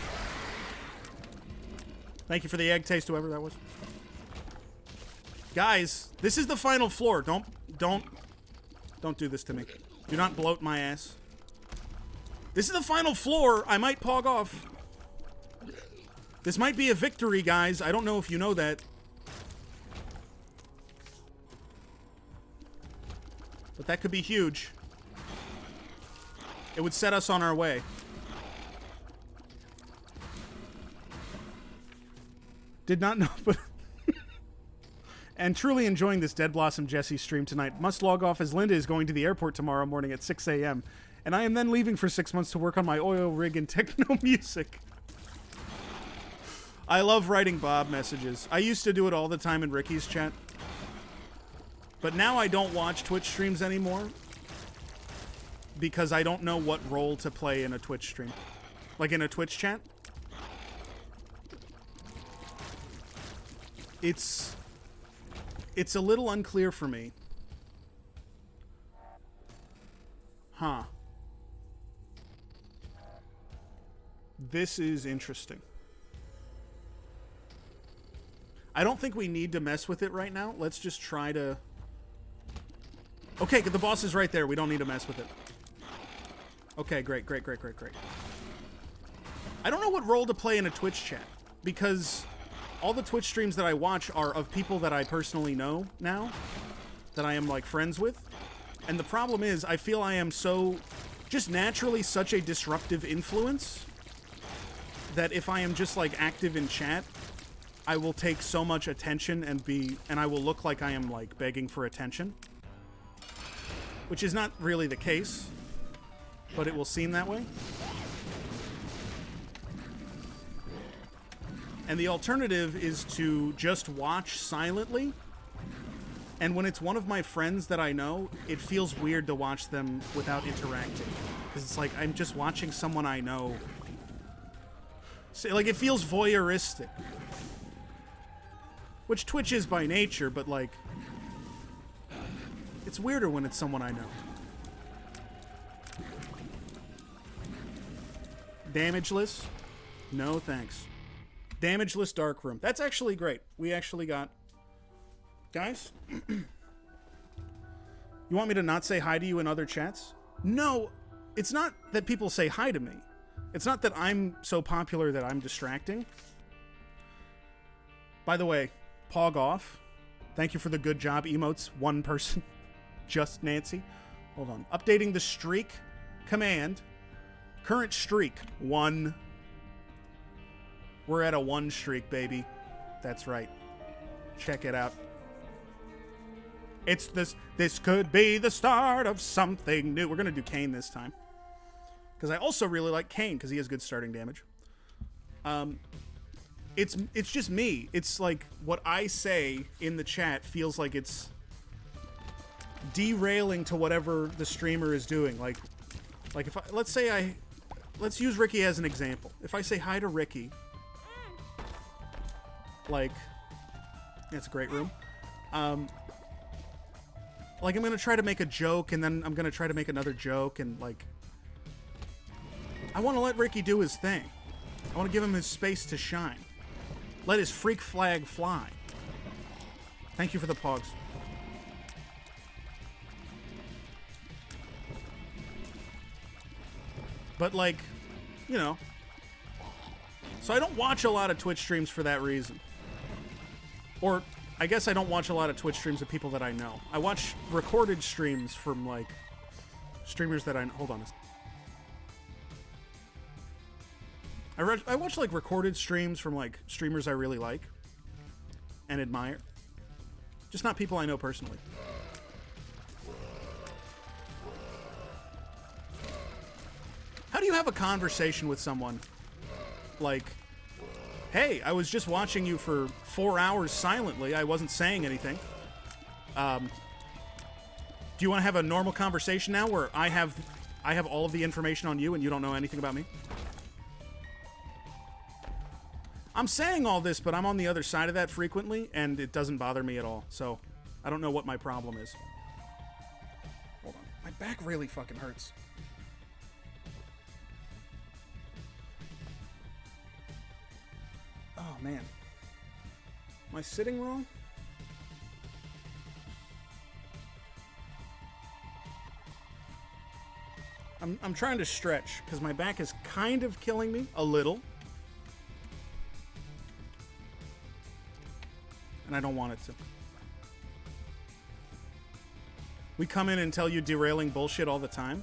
Thank you for the egg taste, whoever that was. Guys, this is the final floor. Don't do this to me. Do not bloat my ass. This is the final floor. I might pog off. This might be a victory, guys. I don't know if you know that. But that could be huge. It would set us on our way. Did not know, but... And truly enjoying this Dead Blossom Jesse stream tonight. Must log off as Linda is going to the airport tomorrow morning at 6 a.m. And I am then leaving for 6 months to work on my oil rig and techno music. I love writing Bob messages. I used to do it all the time in Ricky's chat. But now I don't watch Twitch streams anymore. Because I don't know what role to play in a Twitch stream. Like in a Twitch chat. It's a little unclear for me. Huh. This is interesting. I don't think we need to mess with it right now. Let's just try to... Okay, the boss is right there. We don't need to mess with it. Okay, great. I don't know what role to play in a Twitch chat. Because all the Twitch streams that I watch are of people that I personally know now. That I am, like, friends with. And the problem is, I feel I am so... just naturally such a disruptive influence... that if I am just, like, active in chat... I will take so much attention and I will look like I am, like, begging for attention. Which is not really the case. But it will seem that way. And the alternative is to just watch silently. And when it's one of my friends that I know, it feels weird to watch them without interacting. Because it's like, I'm just watching someone I know. So, like, it feels voyeuristic. Which Twitch is by nature, but, like... it's weirder when it's someone I know. Damageless? No, thanks. Damageless Dark Room. That's actually great. We actually got... Guys? You want me to not say hi to you in other chats? No, it's not that people say hi to me. It's not that I'm so popular that I'm distracting. By the way... Pog off. Thank you for the good job emotes. One person. Just Nancy. Hold on. Updating the streak command. Current streak. 1. We're at a 1 streak, baby. That's right. Check it out. It's this could be the start of something new. We're going to do Kane this time. Because I also really like Kane because he has good starting damage. It's just me. It's like what I say in the chat feels like it's derailing to whatever the streamer is doing. Like if let's use Ricky as an example. If I say hi to Ricky, like, it's a great room. Like, I'm going to try to make a joke, and then I'm going to try to make another joke, and, like, I want to let Ricky do his thing. I want to give him his space to shine. Let his freak flag fly. Thank you for the pogs. But, like, you know. So I don't watch a lot of Twitch streams for that reason. Or, I guess I don't watch a lot of Twitch streams of people that I know. I watch recorded streams from, like, streamers that I... Hold on. I watch, like, recorded streams from, like, streamers I really like and admire. Just not people I know personally. How do you have a conversation with someone like... Hey, I was just watching you for 4 hours silently. I wasn't saying anything. Do you want to have a normal conversation now where I have all of the information on you and you don't know anything about me? I'm saying all this, but I'm on the other side of that frequently, and it doesn't bother me at all. So, I don't know what my problem is. Hold on. My back really fucking hurts. Oh, man. Am I sitting wrong? I'm trying to stretch, because my back is kind of killing me, a little. And I don't want it to. We come in and tell you derailing bullshit all the time.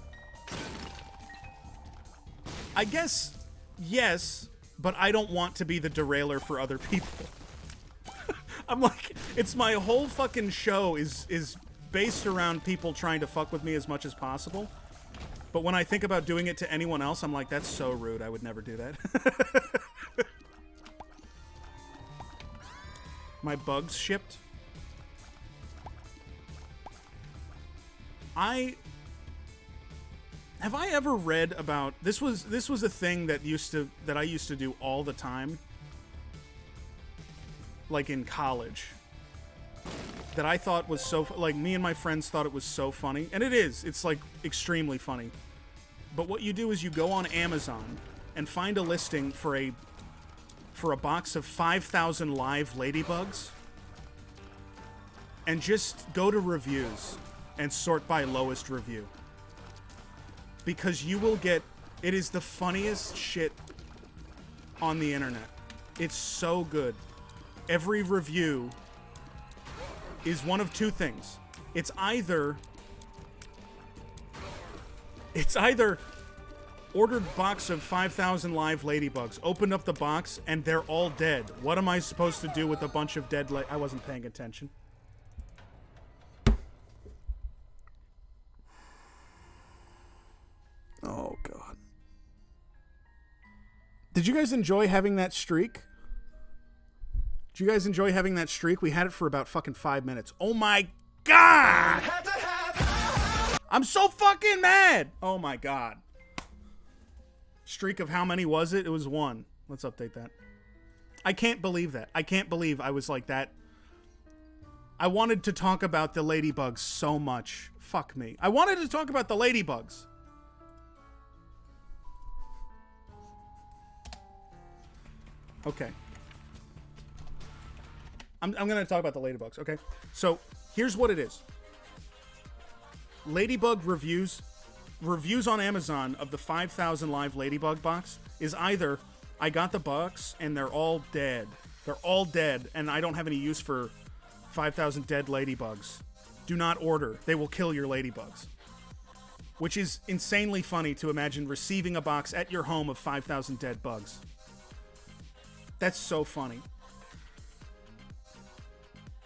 I guess, yes... But I don't want to be the derailer for other people. I'm like, it's my whole fucking show is based around people trying to fuck with me as much as possible. But when I think about doing it to anyone else, I'm like, that's so rude. I would never do that. My bugs shipped. Have I ever read about this was a thing that I used to do all the time, like in college, that I thought was so, like, me and my friends thought it was so funny, and it's like extremely funny. But what you do is you go on Amazon and find a listing for a box of 5,000 live ladybugs and just go to reviews and sort by lowest review. Because you will get... It is the funniest shit on the internet. It's so good. Every review is one of two things. It's either ordered box of 5,000 live ladybugs, opened up the box, and they're all dead. What am I supposed to do with a bunch of dead I wasn't paying attention. Oh, God. Did you guys enjoy having that streak? Did you guys enjoy having that streak? We had it for about fucking 5 minutes. Oh, my God! I'm so fucking mad! Oh, my God. Streak of how many was it? It was 1. Let's update that. I can't believe that. I can't believe I was like that. I wanted to talk about the ladybugs so much. Fuck me. I wanted to talk about the ladybugs. Okay. I'm going to talk about the ladybugs, okay? So, here's what it is. Ladybug reviews on Amazon of the 5,000 live ladybug box is either I got the box and they're all dead. They're all dead and I don't have any use for 5,000 dead ladybugs. Do not order. They will kill your ladybugs. Which is insanely funny to imagine receiving a box at your home of 5,000 dead bugs. That's so funny.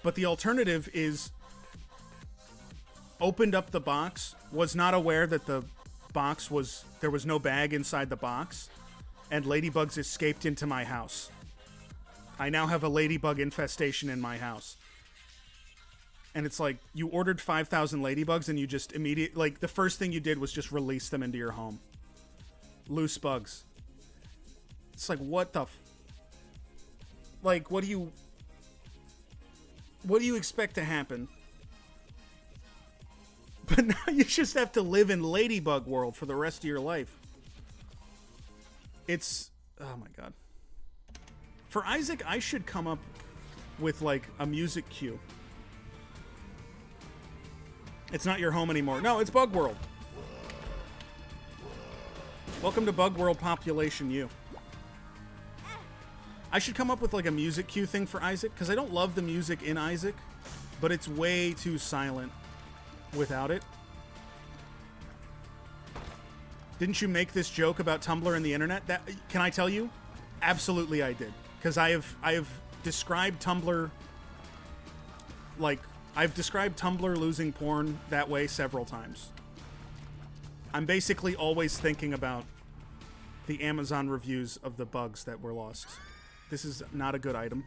But the alternative is opened up the box, was not aware that the box was, there was no bag inside the box, and ladybugs escaped into my house. I now have a ladybug infestation in my house. And it's like, you ordered 5,000 ladybugs and you just immediately, like, the first thing you did was just release them into your home. Loose bugs. It's like, what the like, what do you expect to happen? But now you just have to live in ladybug world for the rest of your life. It's, oh my god. For Isaac, I should come up with, like, a music cue. It's not your home anymore. No, it's Bug World. Welcome to Bug World Population U. I should come up with, like, a music cue thing for Isaac, because I don't love the music in Isaac, but it's way too silent without it. Didn't you make this joke about Tumblr and the internet? That, can I tell you? Absolutely I did. Because I have described Tumblr, like, I've described Tumblr losing porn that way several times. I'm basically always thinking about the Amazon reviews of the bugs that were lost. This is not a good item.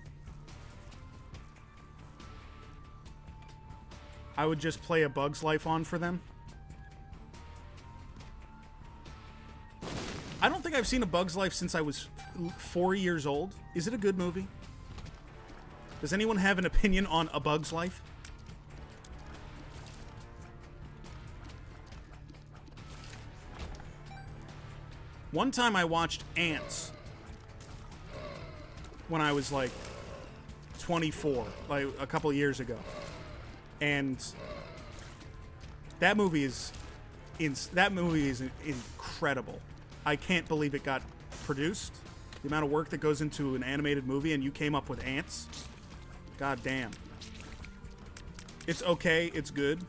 I would just play A Bug's Life on for them. I don't think I've seen A Bug's Life since I was 4 years old. Is it a good movie? Does anyone have an opinion on A Bug's Life? One time I watched Ants when I was like 24, like a couple years ago. And that movie is incredible. I can't believe it got produced. The amount of work that goes into an animated movie, and you came up with Ants. God damn. It's okay, it's good.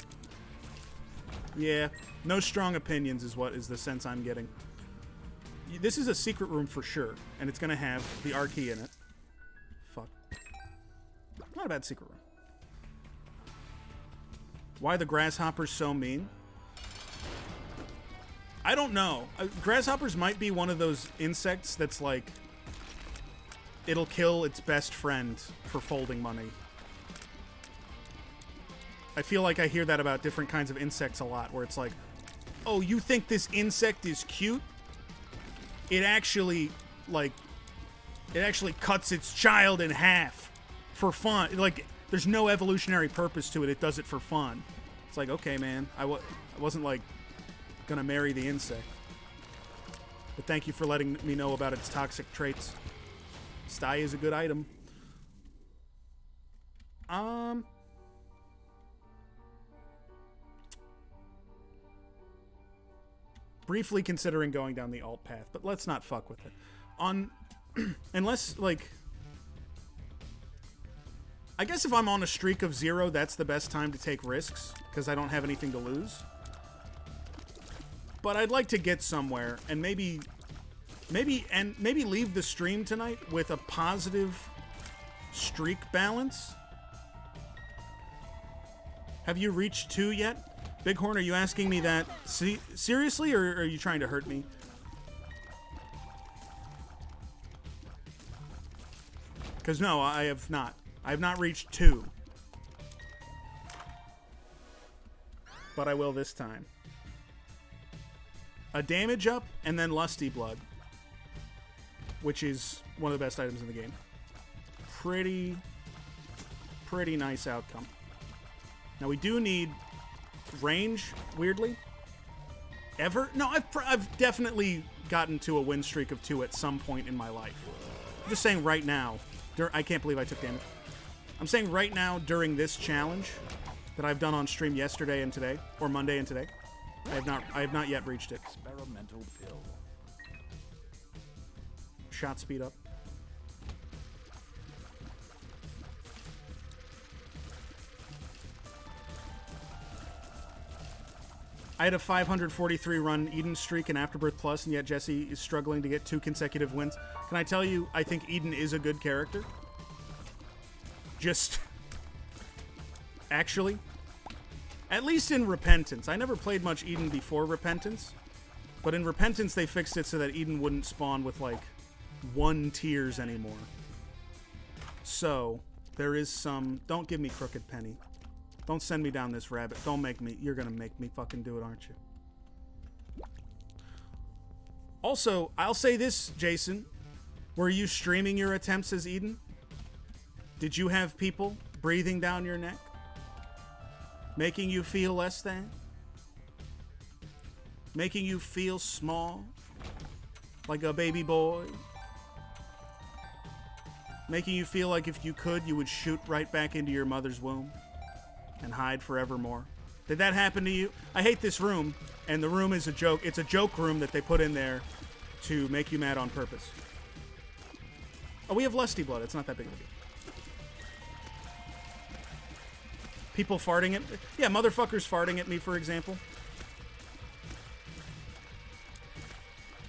Yeah, no strong opinions is what is the sense I'm getting. This is a secret room for sure, and it's gonna have the R key in it. Fuck. Not a bad secret room. Why the grasshoppers so mean? I don't know. Grasshoppers might be one of those insects that's like, it'll kill its best friend for folding money. I feel like I hear that about different kinds of insects a lot, where it's like, oh, you think this insect is cute? It actually cuts its child in half for fun. Like, there's no evolutionary purpose to it. It does it for fun. It's like, okay, man, I wasn't, like, gonna marry the insect. But thank you for letting me know about its toxic traits. Sty is a good item. Briefly considering going down the alt path, but let's not fuck with it. Unless, like, I guess if I'm on a streak of 0, that's the best time to take risks, because I don't have anything to lose. But I'd like to get somewhere, and maybe leave the stream tonight with a positive streak balance. Have you reached 2 yet? Bighorn, are you asking me that seriously, or are you trying to hurt me? Because no, I have not. I have not reached 2. But I will this time. A damage up, and then Lusty Blood. Which is one of the best items in the game. Pretty nice outcome. Now we do need range, weirdly. Ever? No, I've definitely gotten to a win streak of 2 at some point in my life. I'm just saying right now. I can't believe I took damage. I'm saying right now during this challenge that I've done on stream yesterday and today, or Monday and today, I have not yet reached it. Experimental pill. Shot speed up. I had a 543 run Eden streak in Afterbirth Plus, and yet Jesse is struggling to get 2 consecutive wins. Can I tell you, I think Eden is a good character. Just actually. At least in Repentance. I never played much Eden before Repentance. But in Repentance, they fixed it so that Eden wouldn't spawn with, like, 1 tears anymore. So, there is some... Don't give me Crooked Penny. Don't send me down this rabbit. Don't make me... You're gonna make me fucking do it, aren't you? Also, I'll say this, Jason. Were you streaming your attempts as Eden? Did you have people breathing down your neck? Making you feel less than? Making you feel small? Like a baby boy? Making you feel like if you could, you would shoot right back into your mother's womb and hide forevermore? Did that happen to you? I hate this room, and the room is a joke. It's a joke room that they put in there to make you mad on purpose. Oh, we have Lusty Blood. It's not that big of a deal. People farting at... Yeah, motherfuckers farting at me, for example.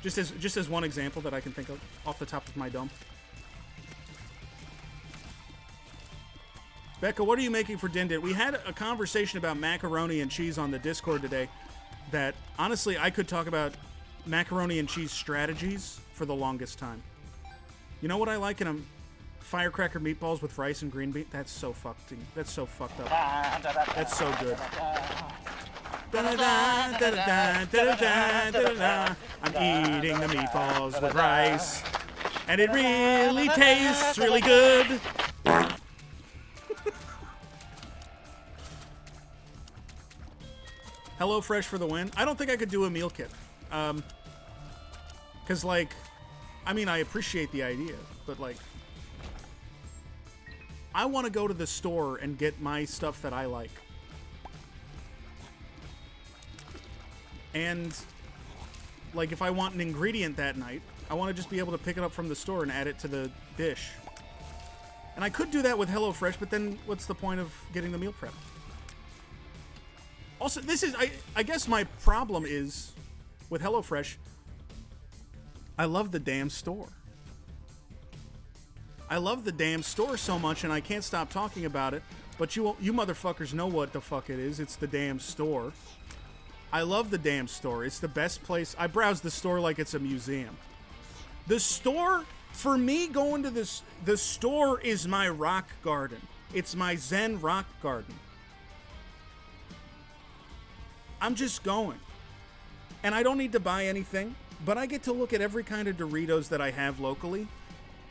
Just as one example that I can think of off the top of my dome. Becca, what are you making for Din? We had a conversation about macaroni and cheese on the Discord today that, honestly, I could talk about macaroni and cheese strategies for the longest time. You know what I like in a firecracker meatballs with rice and green bean? That's so fucked up. That's so good. I'm eating the meatballs with rice, and it really tastes really good. HelloFresh for the win. I don't think I could do a meal kit. Because, like, I mean, I appreciate the idea, but, like, I want to go to the store and get my stuff that I like. And, like, if I want an ingredient that night, I want to just be able to pick it up from the store and add it to the dish. And I could do that with HelloFresh, but then what's the point of getting the meal prep? Also, this is, I guess my problem is, with HelloFresh, I love the damn store. I love the damn store so much, and I can't stop talking about it, but you motherfuckers know what the fuck it is. It's the damn store. I love the damn store. It's the best place. I browse the store like it's a museum. The store, for me, going to this, the store is my rock garden. It's my Zen rock garden. I'm just going. And I don't need to buy anything, but I get to look at every kind of Doritos that I have locally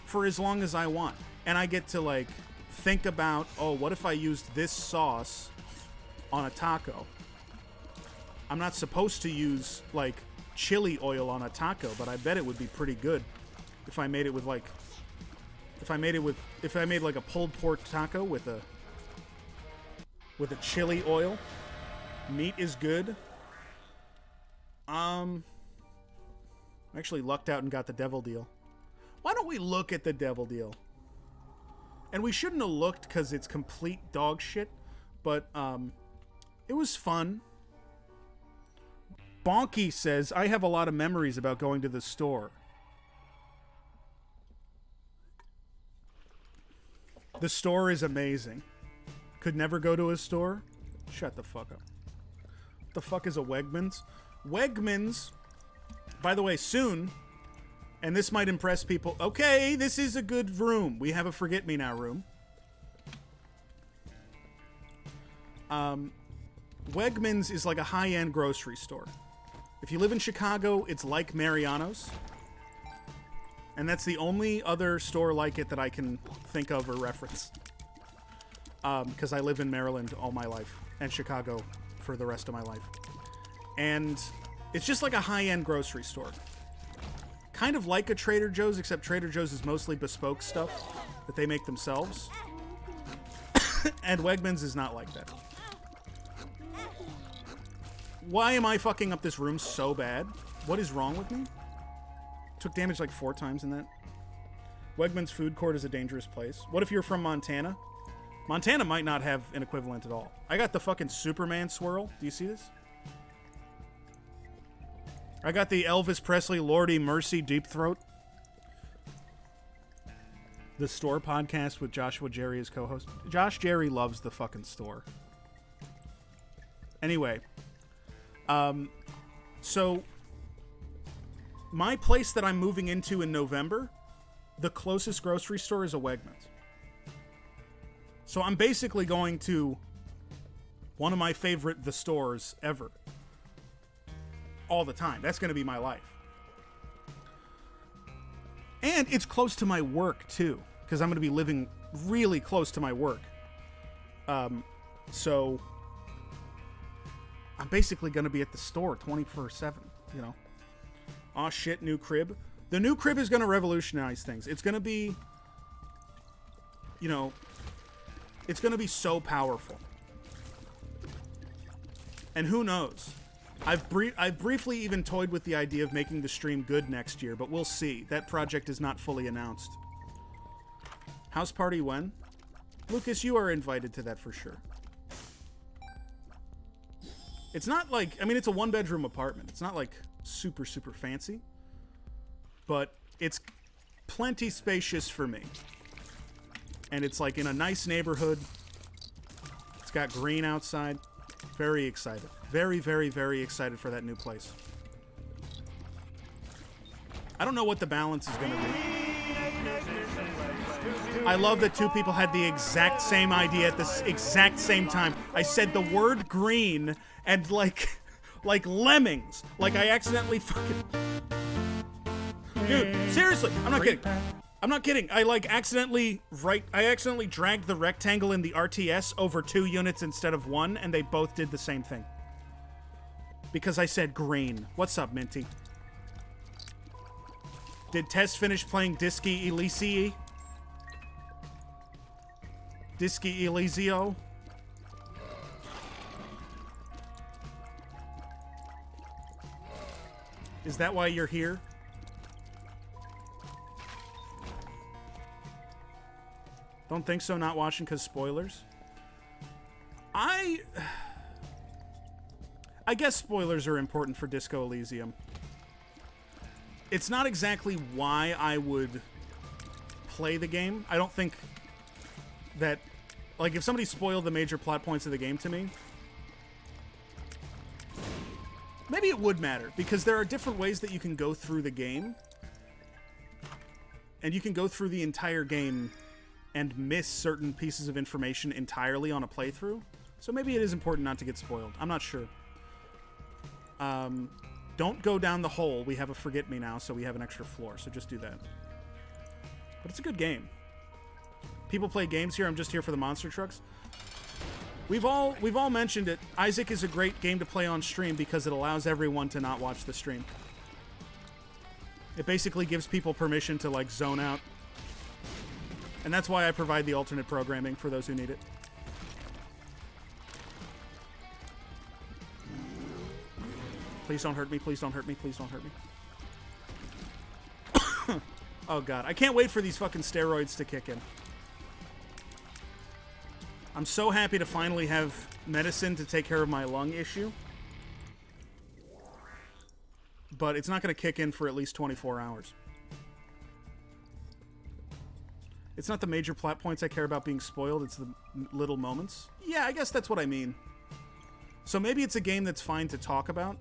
for as long as I want. And I get to, like, think about, oh, what if I used this sauce on a taco? I'm not supposed to use, like, chili oil on a taco, but I bet it would be pretty good if I made it with, like, if I made like a pulled pork taco with a chili oil. Meat is good. I actually lucked out and got the devil deal. Why don't we look at the devil deal? And we shouldn't have looked because it's complete dog shit, but it was fun. Bonky says, I have a lot of memories about going to the store. The store is amazing. Could never go to a store? Shut the fuck up. What the fuck is a Wegmans? Wegmans, by the way, soon, and this might impress people. Okay, this is a good room. We have a Forget Me Now room. Wegmans is like a high-end grocery store. If you live in Chicago, it's like Mariano's. And that's the only other store like it that I can think of or reference. Because I live in Maryland all my life, and Chicago for the rest of my life. And it's just like a high-end grocery store. Kind of like a Trader Joe's, except Trader Joe's is mostly bespoke stuff that they make themselves. And Wegmans is not like that. Why am I fucking up this room so bad? What is wrong with me? Took damage like 4 times in that. Wegmans food court is a dangerous place. What if you're from Montana? Montana might not have an equivalent at all. I got the fucking Superman swirl. Do you see this? I got the Elvis Presley Lordy Mercy Deep Throat. The Store podcast with Joshua Jerry as co-host. Josh Jerry loves the fucking store. Anyway, so my place that I'm moving into in November, the closest grocery store is a Wegmans. So I'm basically going to one of my favorite The Stores ever. All the time. That's going to be my life. And it's close to my work, too. Because I'm going to be living really close to my work. So I'm basically going to be at the store 24/7, you know. Aw, shit, new crib. The new crib is going to revolutionize things. It's going to be, you know, it's going to be so powerful. And who knows? I've briefly even toyed with the idea of making the stream good next year, but we'll see. That project is not fully announced. House party when? Lucas, you are invited to that for sure. It's not like, I mean, it's a one-bedroom apartment. It's not like super, super fancy, but it's plenty spacious for me. And it's like in a nice neighborhood. It's got green outside. Very excited. Very, very, very excited for that new place. I don't know what the balance is going to be. I love that two people had the exact same idea at the exact same time. I said the word green and like lemmings. Like I accidentally fucking... Dude, seriously, I'm not kidding. I'm not kidding. I accidentally dragged the rectangle in the RTS over 2 units instead of 1, and they both did the same thing. Because I said green. What's up, Minty? Did Tess finish playing Disco Elysium? Disco Elysium? Is that why you're here? Don't think so, not watching because spoilers. I guess spoilers are important for Disco Elysium. It's not exactly why I would play the game. I don't think that, like, if somebody spoiled the major plot points of the game to me, maybe it would matter, because there are different ways that you can go through the game, and you can go through the entire game and miss certain pieces of information entirely on a playthrough. So maybe it is important not to get spoiled. I'm not sure. Don't go down the hole. We have a Forget Me Now, so we have an extra floor, so just do that. But it's a good game. People play games here. I'm just here for the monster trucks. We've all mentioned it. Isaac is a great game to play on stream because it allows everyone to not watch the stream. It basically gives people permission to, like, zone out. And that's why I provide the alternate programming for those who need it. Please don't hurt me, please don't hurt me, please don't hurt me. Oh god, I can't wait for these fucking steroids to kick in. I'm so happy to finally have medicine to take care of my lung issue. But it's not going to kick in for at least 24 hours. It's not the major plot points I care about being spoiled, it's the little moments. Yeah, I guess that's what I mean. So maybe it's a game that's fine to talk about,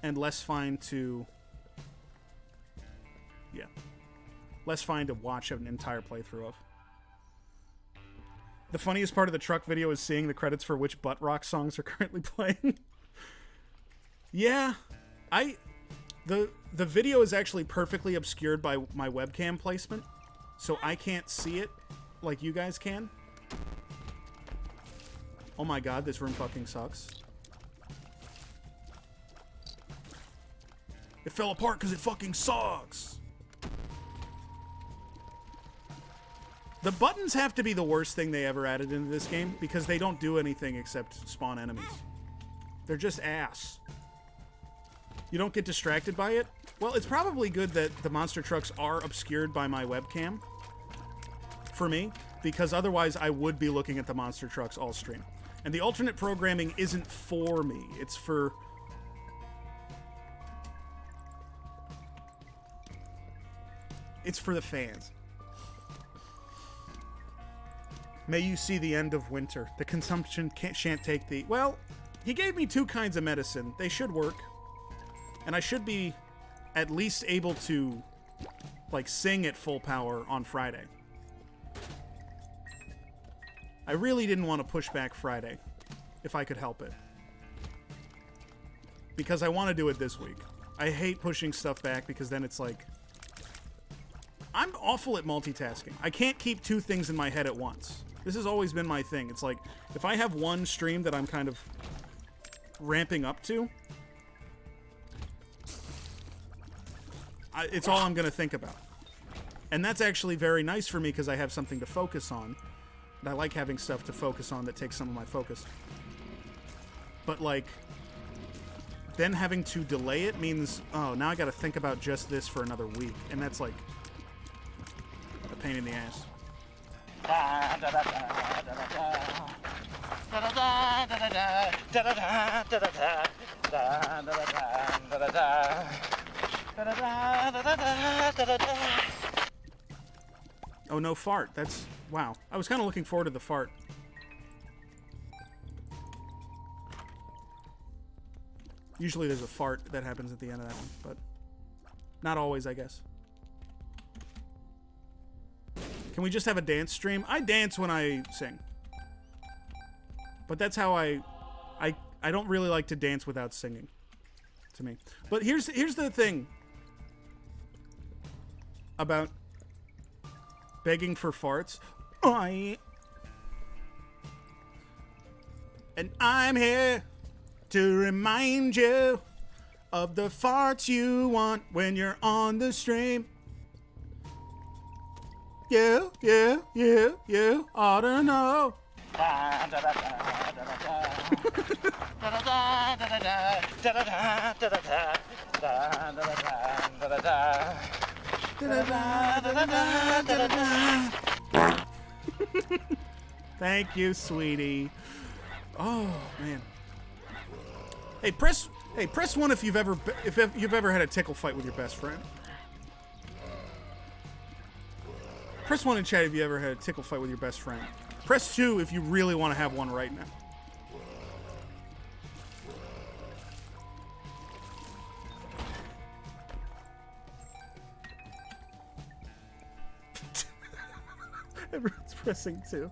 and less fine to... Yeah. Less fine to watch an entire playthrough of. The funniest part of the truck video is seeing the credits for which butt rock songs are currently playing. Yeah. The video is actually perfectly obscured by my webcam placement, so I can't see it like you guys can. Oh my god, this room fucking sucks. It fell apart because it fucking sucks. The buttons have to be the worst thing they ever added into this game because they don't do anything except spawn enemies. They're just ass. You don't get distracted by it? Well, it's probably good that the monster trucks are obscured by my webcam. For me. Because otherwise I would be looking at the monster trucks all stream. And the alternate programming isn't for me. It's for... It's for the fans. May you see the end of winter. The consumption shan't take thee. Well, he gave me 2 kinds of medicine. They should work. And I should be at least able to, like, sing at full power on Friday. I really didn't want to push back Friday, if I could help it. Because I want to do it this week. I hate pushing stuff back because then it's like... I'm awful at multitasking. I can't keep 2 things in my head at once. This has always been my thing. It's like, if I have one stream that I'm kind of ramping up to, it's all I'm going to think about. And that's actually very nice for me because I have something to focus on. And I like having stuff to focus on that takes some of my focus. But, like, then having to delay it means, oh, now I got to think about just this for another week. And that's, like, a pain in the ass. Oh, no fart. That's... Wow. I was kind of looking forward to the fart. Usually there's a fart that happens at the end of that one, but not always, I guess. Can we just have a dance stream? I dance when I sing. But that's how I don't really like to dance without singing, to me. But here's the thing about begging for farts. And I'm here to remind you of the farts you want when you're on the stream. You ought to know. Thank you, sweetie. Oh man. Hey, press 1 if you've ever had a tickle fight with your best friend. Press 1 in chat if you ever had a tickle fight with your best friend. Press 2 if you really want to have one right now. Everyone's pressing 2.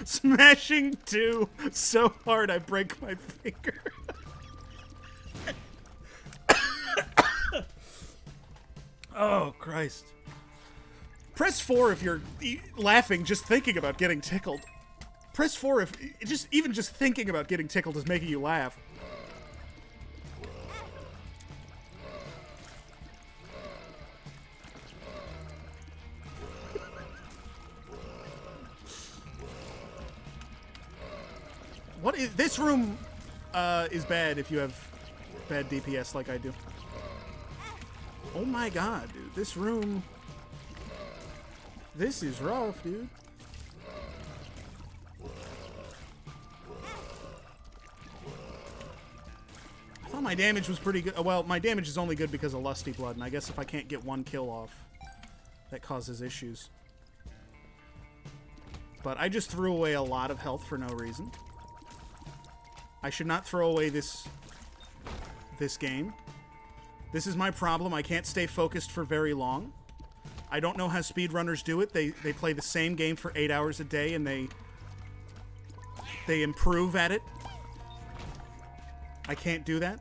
Smashing 2 so hard I break my finger. Oh, Christ. Press 4 if you're laughing just thinking about getting tickled. Press 4 if even just thinking about getting tickled is making you laugh. What is this room? Is bad if you have bad DPS like I do. Oh my god, dude. This room... This is rough, dude. I thought my damage was pretty good. Well, my damage is only good because of Lusty Blood, and I guess if I can't get 1 kill off, that causes issues. But I just threw away a lot of health for no reason. I should not throw away this game. This is my problem. I can't stay focused for very long. I don't know how speedrunners do it. They play the same game for 8 hours a day and they improve at it. I can't do that.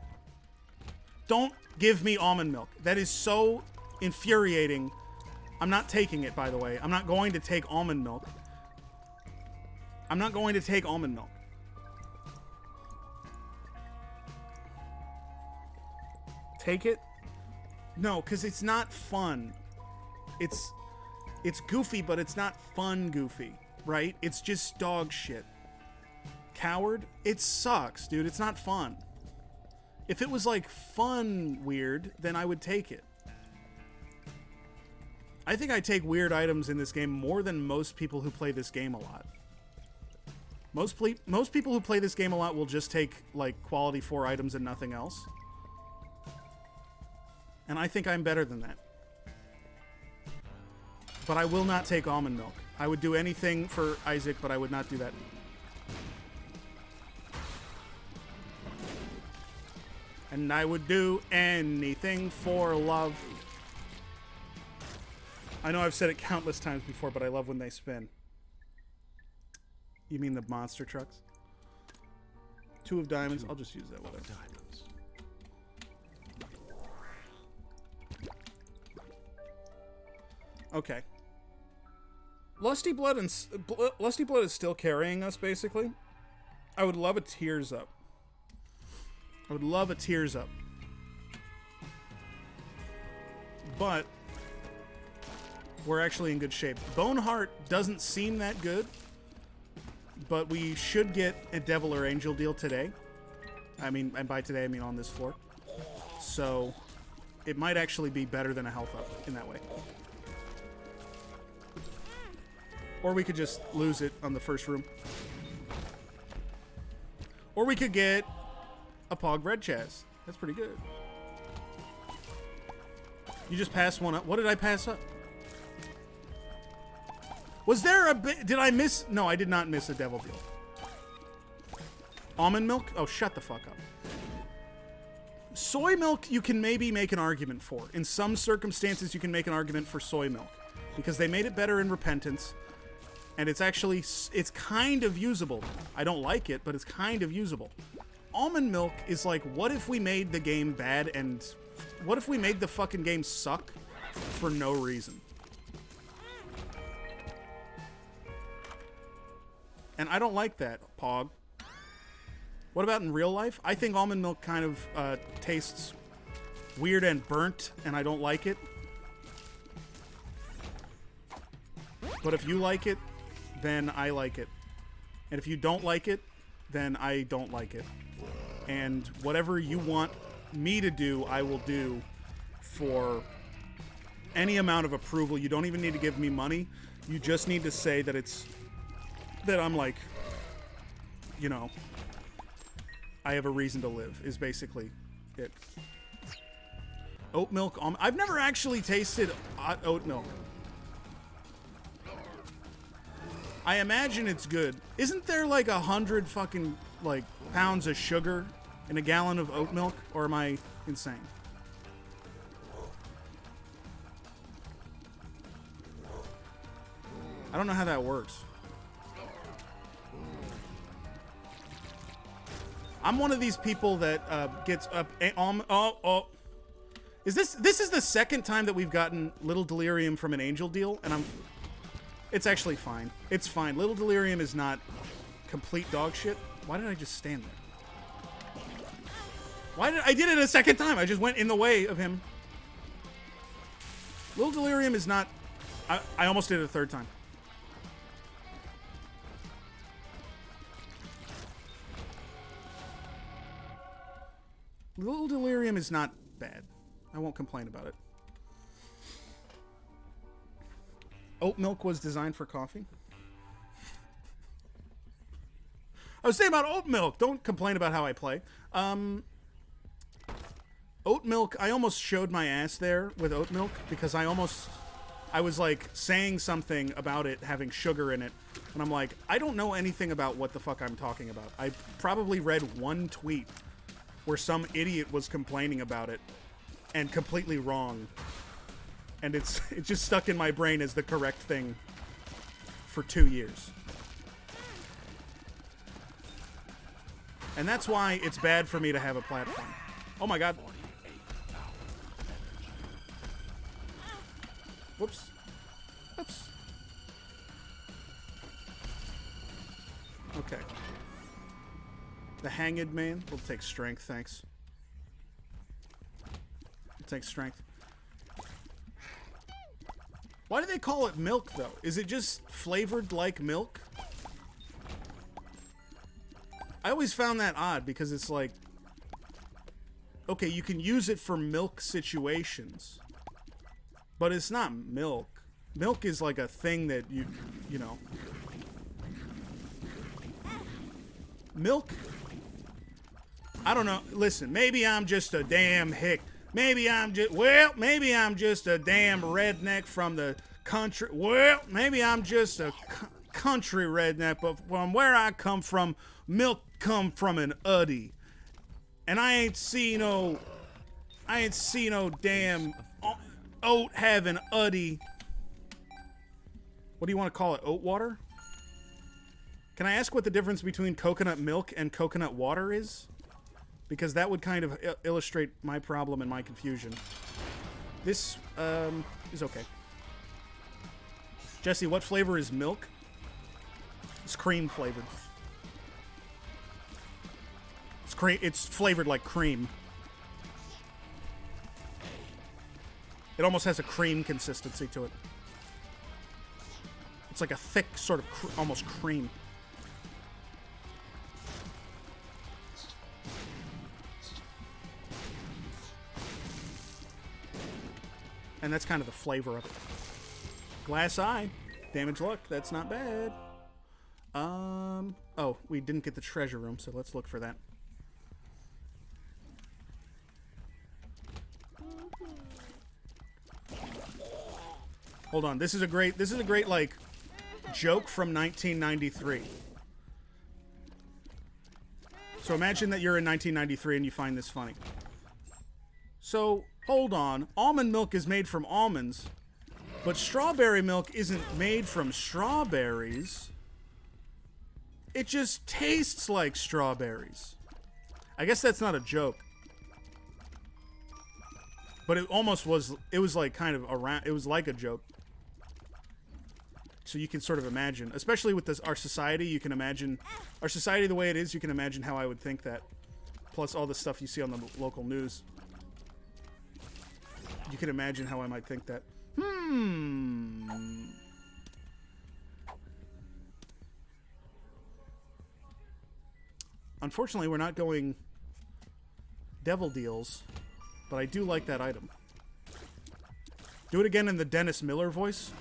Don't give me almond milk. That is so infuriating. I'm not taking it, by the way. I'm not going to take almond milk. I'm not going to take almond milk. Take it? No, because it's not fun. It's goofy, but it's not fun goofy, right? It's just dog shit. Coward? It sucks, dude. It's not fun. If it was, like, fun weird, then I would take it. I think I take weird items in this game more than most people who play this game a lot. Most people who play this game a lot will just take, like, quality 4 items and nothing else. And I think I'm better than that. But I will not take almond milk. I would do anything for Isaac, but I would not do that. And I would do anything for love. I know I've said it countless times before, but I love when they spin. You mean the monster trucks? 2 of diamonds. I'll just use that one. Diamonds. Okay. Lusty Blood is still carrying us, basically. I would love a Tears Up. I would love a Tears Up. But we're actually in good shape. Boneheart doesn't seem that good, but we should get a Devil or Angel deal today. I mean, and by today I mean on this floor. So it might actually be better than a health up in that way. Or we could just lose it on the first room. Or we could get a Pog Red Chaz. That's pretty good. You just passed one up. What did I pass up? Was there a bit? Did I miss? No, I did not miss a Devil deal. Almond milk? Oh, shut the fuck up. Soy milk, you can maybe make an argument for. In some circumstances, you can make an argument for soy milk. Because they made it better in Repentance. And it's actually, it's kind of usable. I don't like it, but it's kind of usable. Almond milk is like, what if we made the game bad and what if we made the fucking game suck for no reason? And I don't like that, Pog. What about in real life? I think almond milk kind of tastes weird and burnt, and I don't like it. But if you like it, then I like it. And if you don't like it, then I don't like it. And whatever you want me to do, I will do for any amount of approval. You don't even need to give me money. You just need to say that it's... that I'm like... you know... I have a reason to live, is basically it. Oat milk... I've never actually tasted oat milk. I imagine it's good. Isn't there like 100 fucking like pounds of sugar in a gallon of oat milk? Or am I insane? I don't know how that works. I'm one of these people that gets up. Is this is the second time that we've gotten Little Delirium from an Angel deal, and it's actually fine. It's fine. Little Delirium is not complete dog shit. Why did I just stand there? I did it a second time. I just went in the way of him. Little Delirium is not... I almost did it a third time. Little Delirium is not bad. I won't complain about it. Oat milk was designed for coffee. I was saying about oat milk. Don't complain about how I play. Oat milk, I almost showed my ass there with oat milk because I was like saying something about it having sugar in it. And I'm like, I don't know anything about what the fuck I'm talking about. I probably read one tweet where some idiot was complaining about it and completely wrong. And it just stuck in my brain as the correct thing for 2 years. And that's why it's bad for me to have a platform. Oh my god. Whoops. Oops. Okay. The Hanged Man will take strength, thanks. We'll take strength. Why do they call it milk, though? Is it just flavored like milk? I always found that odd, because it's like... okay, you can use it for milk situations. But it's not milk. Milk is like a thing that you know... milk? I don't know. Listen, maybe I'm just a damn hick. Maybe I'm just a damn redneck from the country. Well, maybe I'm just a country redneck, but from where I come from, milk come from an uddy. And I ain't see no damn oat having uddy. What do you want to call it? Oat water? Can I ask what the difference between coconut milk and coconut water is? Because that would kind of illustrate my problem and my confusion. This is okay. Jesse, what flavor is milk? It's cream flavored. It's flavored like cream. It almost has a cream consistency to it. It's like a thick sort of almost cream. And that's kind of the flavor of it. Glass eye. Damage luck. That's not bad. Oh, we didn't get the treasure room, so let's look for that. Hold on. This is a great like joke from 1993. So imagine that you're in 1993 and you find this funny. So, hold on. Almond milk is made from almonds, but strawberry milk isn't made from strawberries. It just tastes like strawberries. I guess that's not a joke. But it almost was, it was like kind of around, it was like a joke. So you can sort of imagine, especially with this, our society, you can imagine, our society the way it is, you can imagine how I would think that. Plus all the stuff you see on the local news. You can imagine how I might think that. Unfortunately, we're not going devil deals, but I do like that item. Do it again in the Dennis Miller voice.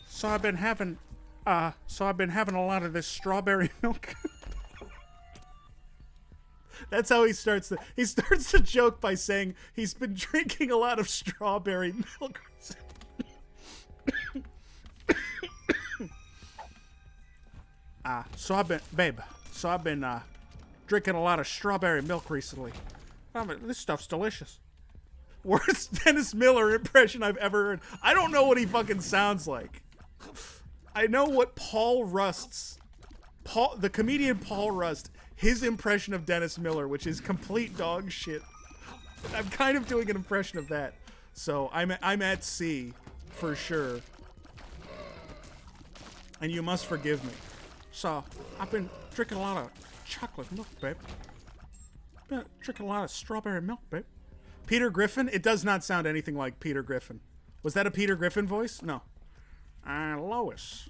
So I've been having a lot of this strawberry milk. That's how he starts the joke by saying he's been drinking a lot of strawberry milk. So I've been drinking a lot of strawberry milk recently. This stuff's delicious. Worst Dennis Miller impression I've ever heard. I don't know what he fucking sounds like. I know what the comedian Paul Rust, his impression of Dennis Miller, which is complete dog shit. I'm kind of doing an impression of that. So I'm at sea for sure. And you must forgive me. So I've been drinking a lot of chocolate milk, babe. Been drinking a lot of strawberry milk, babe. Peter Griffin? It does not sound anything like Peter Griffin. Was that a Peter Griffin voice? No. Lois.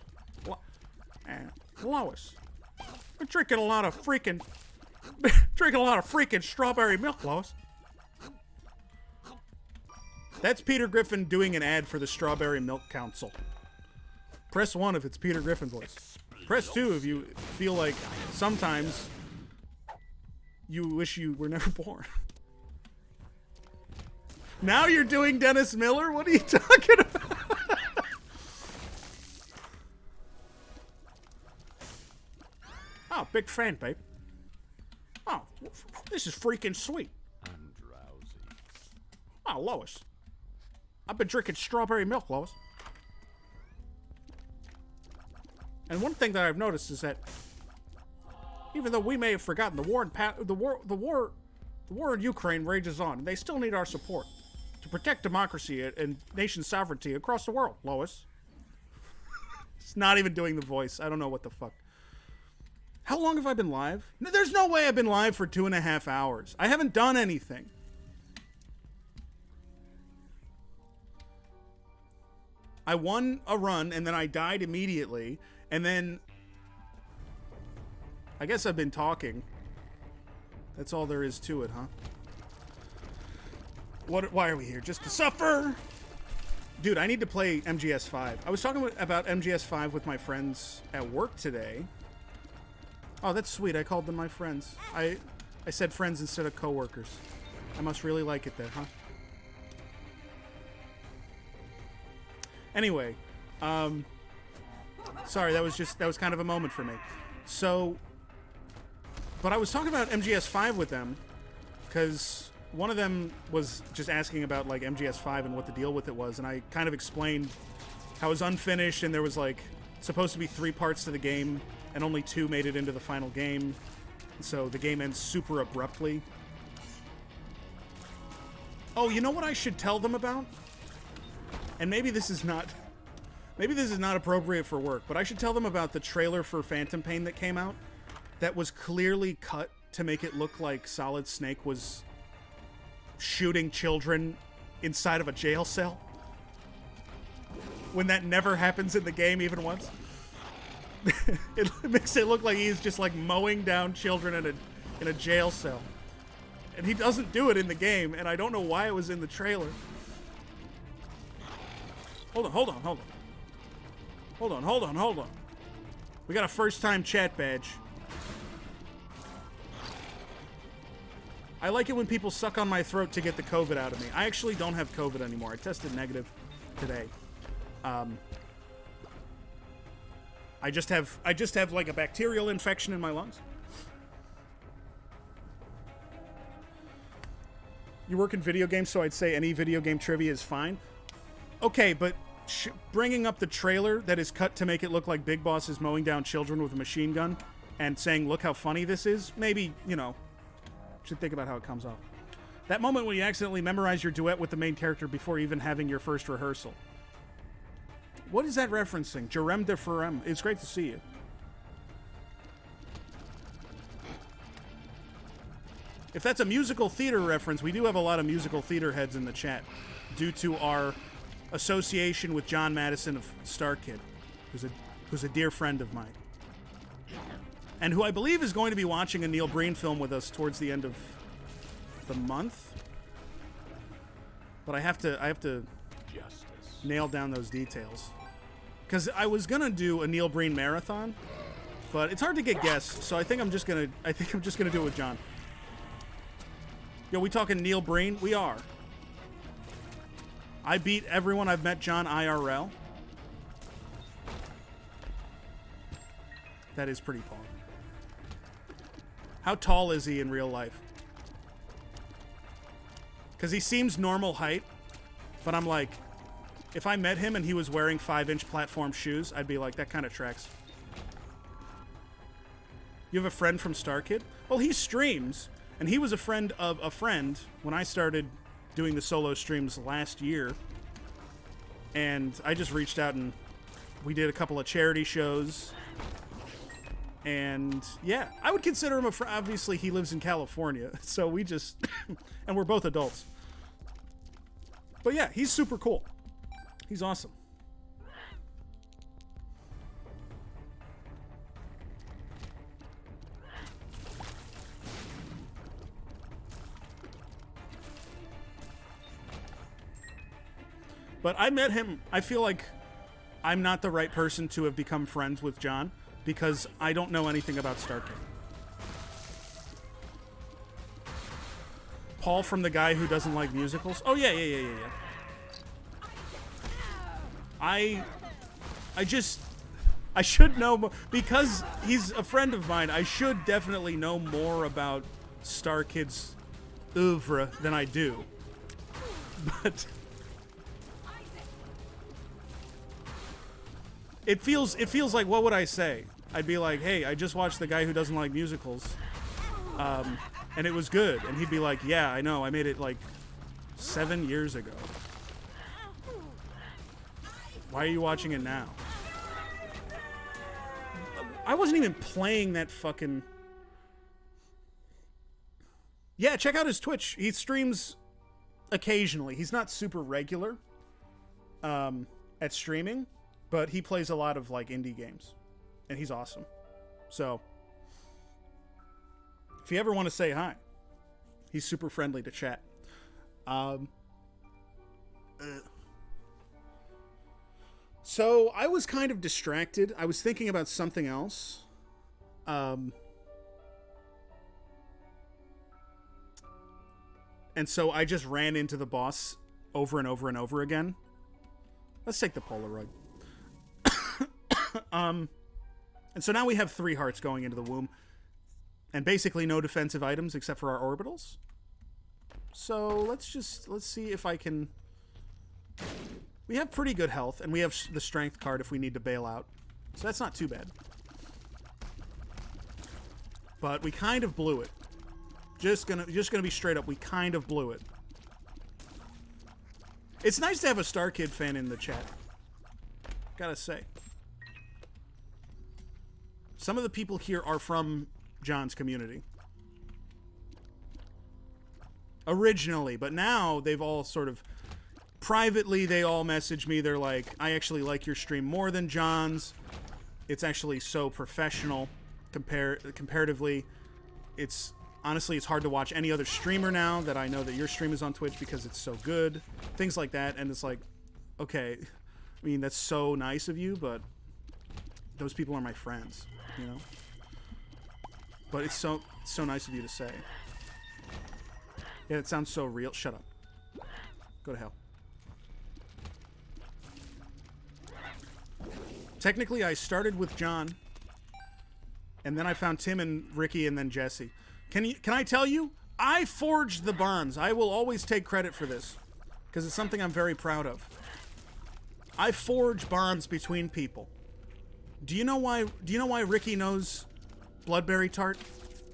Lois. We're drinking a lot of freaking strawberry milk, Lois. That's Peter Griffin doing an ad for the Strawberry Milk Council. Press 1 if it's Peter Griffin voice. Press 2 if you feel like sometimes you wish you were never born. Now you're doing Dennis Miller? What are you talking about? Oh, big fan, babe. Oh, this is freaking sweet. I'm drowsy. Oh, Lois. I've been drinking strawberry milk, Lois. And one thing that I've noticed is that even though we may have forgotten the war in Ukraine rages on, and they still need our support to protect democracy and nation sovereignty across the world, Lois. It's not even doing the voice. I don't know what the fuck. How long have I been live? There's no way I've been live for 2.5 hours. I haven't done anything. I won a run and then I died immediately. And then I guess I've been talking. That's all there is to it, huh? Why are we here? Just to suffer? Dude, I need to play MGS5. I was talking about MGS5 with my friends at work today. Oh, that's sweet. I called them my friends. I said friends instead of coworkers. I must really like it there, huh? Anyway, sorry, that was kind of a moment for me. So, but I was talking about MGS5 with them because one of them was just asking about like MGS5 and what the deal with it was, and I kind of explained how it was unfinished and there was like supposed to be 3 parts to the game and only 2 made it into the final game. So the game ends super abruptly. Oh, you know what I should tell them about? And maybe this is not appropriate for work, but I should tell them about the trailer for Phantom Pain that came out that was clearly cut to make it look like Solid Snake was shooting children inside of a jail cell. When that never happens in the game even once. It makes it look like he's just like mowing down children in a jail cell. And he doesn't do it in the game, and I don't know why it was in the trailer. Hold on. We got a first-time chat badge. I like it when people suck on my throat to get the COVID out of me. I actually don't have COVID anymore. I tested negative today. I just have like a bacterial infection in my lungs. You work in video games, so I'd say any video game trivia is fine. Okay, but bringing up the trailer that is cut to make it look like Big Boss is mowing down children with a machine gun and saying, look how funny this is, maybe, should think about how it comes off. That moment when you accidentally memorize your duet with the main character before even having your first rehearsal. What is that referencing? Jerem de Ferem. It's great to see you. If that's a musical theater reference, we do have a lot of musical theater heads in the chat due to our association with John Madison of Star Kid, who's a dear friend of mine. And who I believe is going to be watching a Neil Breen film with us towards the end of the month. But I have to nail down those details. Because I was gonna do a Neil Breen marathon, but it's hard to get guests, so I think I'm just gonna do it with John. Yo, we talking Neil Breen? We are. I beat everyone I've met John IRL. That is pretty tall. How tall is he in real life? Because he seems normal height, but I'm like, if I met him and he was wearing 5-inch platform shoes, I'd be like, that kind of tracks. You have a friend from Star Kid? Well, he streams, and he was a friend of a friend when I started doing the solo streams last year. And I just reached out and we did a couple of charity shows. And yeah, I would consider him a friend. Obviously, he lives in California, so we just, and we're both adults. But yeah, he's super cool. He's awesome. But I met him, I feel like I'm not the right person to have become friends with John because I don't know anything about Star Kid. Paul from the guy who doesn't like musicals? Oh, yeah. I should know more, because he's a friend of mine. I should definitely know more about Star Kid's oeuvre than I do. But it feels like, what would I say? I'd be like, hey, I just watched The Guy Who Doesn't Like Musicals, and it was good. And he'd be like, yeah, I know, I made it like 7 years ago. Why are you watching it now? I wasn't even playing that fucking... Yeah, check out his Twitch. He streams occasionally. He's not super regular at streaming, but he plays a lot of like indie games. And he's awesome. So, if you ever want to say hi, he's super friendly to chat. So I was kind of distracted. I was thinking about something else. And so I just ran into the boss over and over and over again. Let's take the Polaroid. And so now we have 3 hearts going into the womb. And basically no defensive items except for our orbitals. So let's see if I can... We have pretty good health, and we have the strength card if we need to bail out. So that's not too bad. But we kind of blew it. Just gonna be straight up, we kind of blew it. It's nice to have a Star Kid fan in the chat. Gotta say. Some of the people here are from John's community. Originally, but now they've all sort of... Privately, they all message me. They're like, I actually like your stream more than John's. It's actually so professional comparatively. It's... Honestly, it's hard to watch any other streamer now that I know that your stream is on Twitch because it's so good. Things like that, and it's like, okay, I mean, that's so nice of you, but those people are my friends, you know? But it's so nice of you to say. Yeah, it sounds so real. Shut up. Go to hell. Technically, I started with John, and then I found Tim and Ricky and then Jesse. Can I tell you? I forged the bonds. I will always take credit for this because it's something I'm very proud of. I forge bonds between people. Do you know why Ricky knows Bloodberry Tart?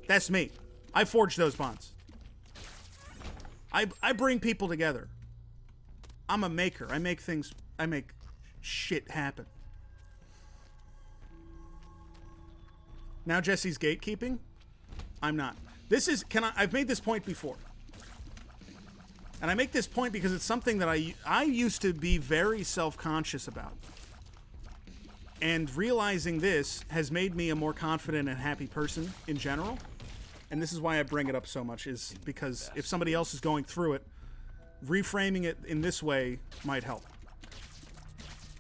That's me. I forged those bonds. I bring people together. I'm a maker. I make shit happen. Now Jesse's gatekeeping? I'm not. I've made this point before. And I make this point because it's something that I used to be very self-conscious about. And realizing this has made me a more confident and happy person in general. And this is why I bring it up so much, is because if somebody else is going through it, reframing it in this way might help.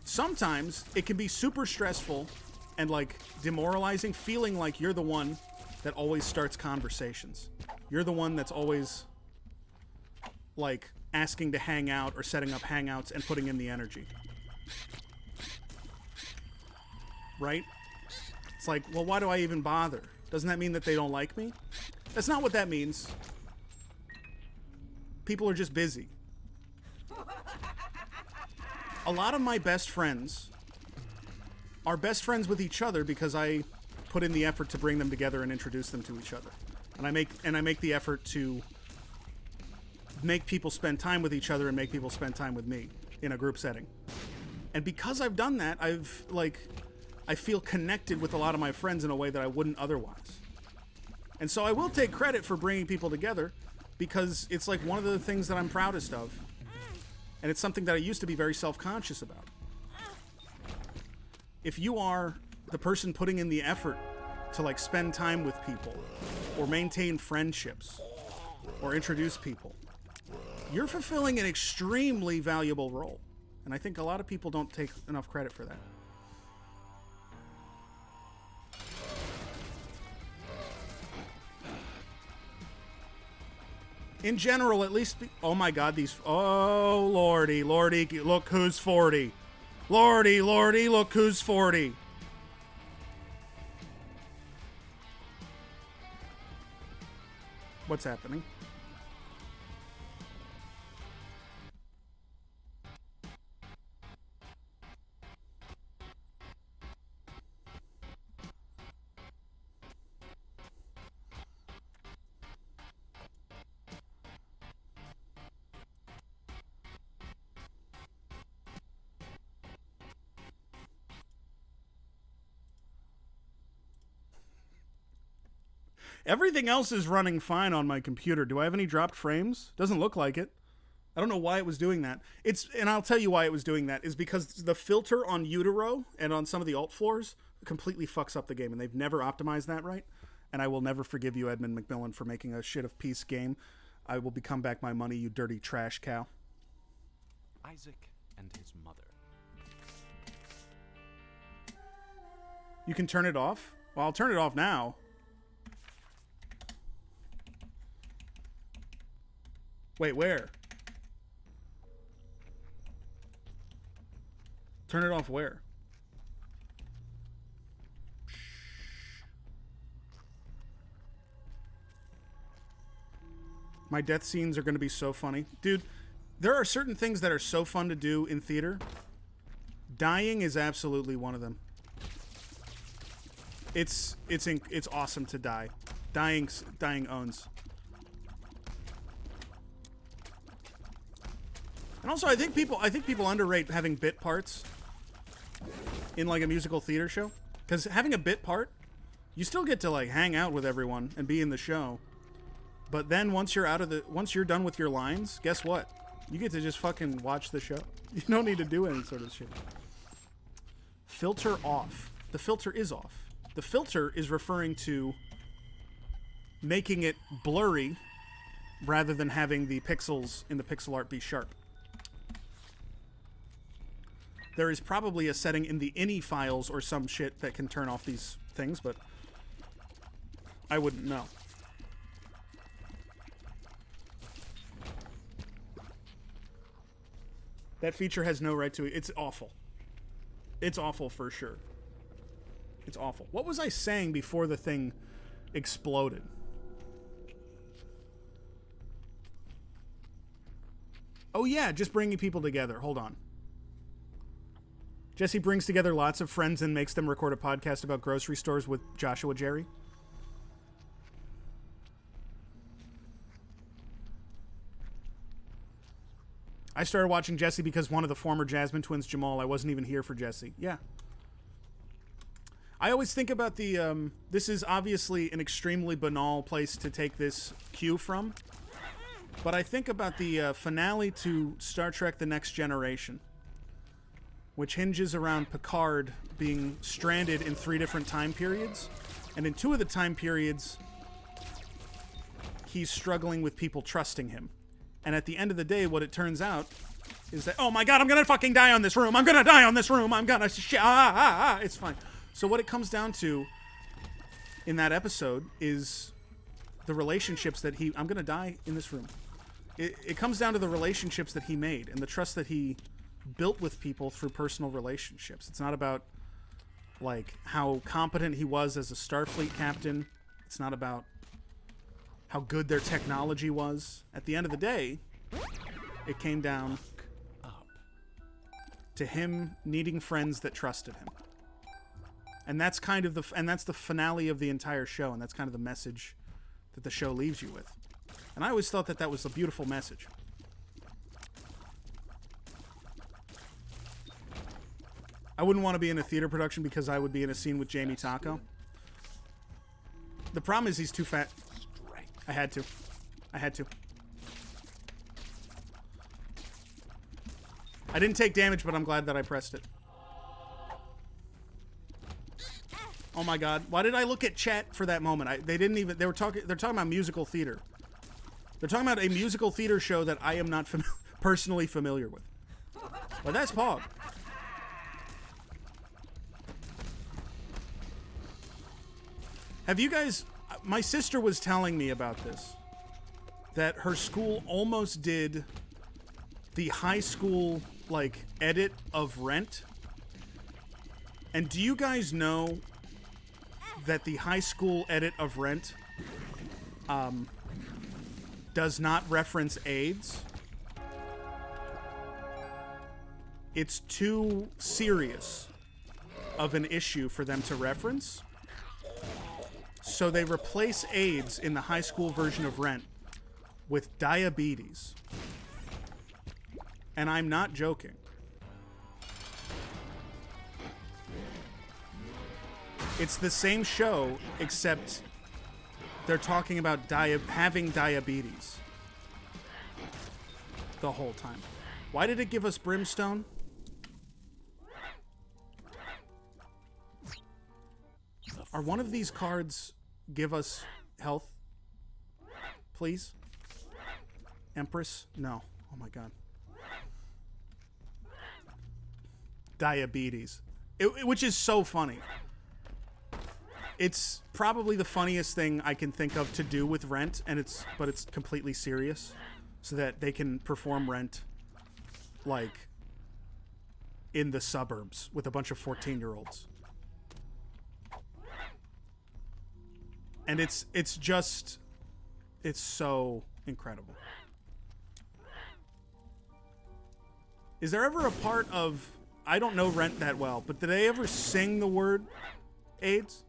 Sometimes it can be super stressful and like demoralizing, feeling like you're the one that always starts conversations. You're the one that's always like asking to hang out or setting up hangouts and putting in the energy. Right? It's like, well, why do I even bother? Doesn't that mean that they don't like me? That's not what that means. People are just busy. A lot of my best friends are best friends with each other because I put in the effort to bring them together and introduce them to each other. And I make the effort to make people spend time with each other and make people spend time with me in a group setting. And because I've done that, I feel connected with a lot of my friends in a way that I wouldn't otherwise. And so I will take credit for bringing people together because it's like one of the things that I'm proudest of. And it's something that I used to be very self-conscious about. If you are the person putting in the effort to like spend time with people or maintain friendships or introduce people, you're fulfilling an extremely valuable role. And I think a lot of people don't take enough credit for that. In general, at least... Oh my god, these... Oh, lordy, look who's 40. Lordy, look who's 40. What's happening? Everything else is running fine on my computer. Do I have any dropped frames? Doesn't look like it. I don't know why it was doing that. And I'll tell you why it was doing that, is because the filter on Utero and on some of the alt floors completely fucks up the game, and they've never optimized that right. And I will never forgive you, Edmund McMillan, for making a shit of piece game. I will become back my money, you dirty trash cow. Isaac and his mother. You can turn it off? Well, I'll turn it off now. Wait, where? Turn it off where? My death scenes are going to be so funny. Dude, there are certain things that are so fun to do in theater. Dying is absolutely one of them. It's awesome to die. Dying owns. And also, I think people underrate having bit parts in like a musical theater show, because having a bit part, you still get to like hang out with everyone and be in the show. But then once you're done with your lines, guess what? You get to just fucking watch the show. You don't need to do any sort of shit. Filter off. The filter is off. The filter is referring to making it blurry rather than having the pixels in the pixel art be sharp. There is probably a setting in the INI files or some shit that can turn off these things, but I wouldn't know. That feature has no right to it. It's awful. It's awful for sure. It's awful. What was I saying before the thing exploded? Oh yeah, just bringing people together. Hold on. Jesse brings together lots of friends and makes them record a podcast about grocery stores with Joshua Jerry. I started watching Jesse because one of the former Jasmine twins, Jamal, I wasn't even here for Jesse. Yeah. I always think about the, this is obviously an extremely banal place to take this cue from, but I think about the finale to Star Trek The Next Generation, which hinges around Picard being stranded in 3 different time periods, and in 2 of the time periods, he's struggling with people trusting him. And at the end of the day, what it turns out is that, oh my god, I'm gonna fucking die on this room. I'm gonna die on this room. I'm gonna it's fine. So what it comes down to in that episode is the relationships that I'm gonna die in this room. It comes down to the relationships that he made and the trust that he built with people through personal relationships. It's not about like how competent he was as a Starfleet captain. It's not about how good their technology was. At the end of the day, it came down to him needing friends that trusted him. And that's kind of that's the finale of the entire show, and that's kind of the message that the show leaves you with. And I always thought that was a beautiful message. I wouldn't want to be in a theater production because I would be in a scene with Jamie Taco. The problem is he's too fat. I had to. I didn't take damage, but I'm glad that I pressed it. Oh my god. Why did I look at chat for that moment? They're talking about musical theater. They're talking about a musical theater show that I am not personally familiar with. But that's Pog. Have you guys... My sister was telling me about this. That her school almost did the high school, like, edit of Rent. And do you guys know that the high school edit of Rent does not reference AIDS? It's too serious of an issue for them to reference. So they replace AIDS in the high school version of Rent with diabetes. And I'm not joking. It's the same show, except they're talking about having diabetes the whole time. Why did it give us brimstone? Are one of these cards give us health? Please? Empress? No. Oh my god. Diabetes. Which is so funny. It's probably the funniest thing I can think of to do with Rent, but it's completely serious, so that they can perform Rent like in the suburbs with a bunch of 14-year-olds. And it's so incredible. Is there ever a part of, I don't know Rent that well, but did they ever sing the word AIDS?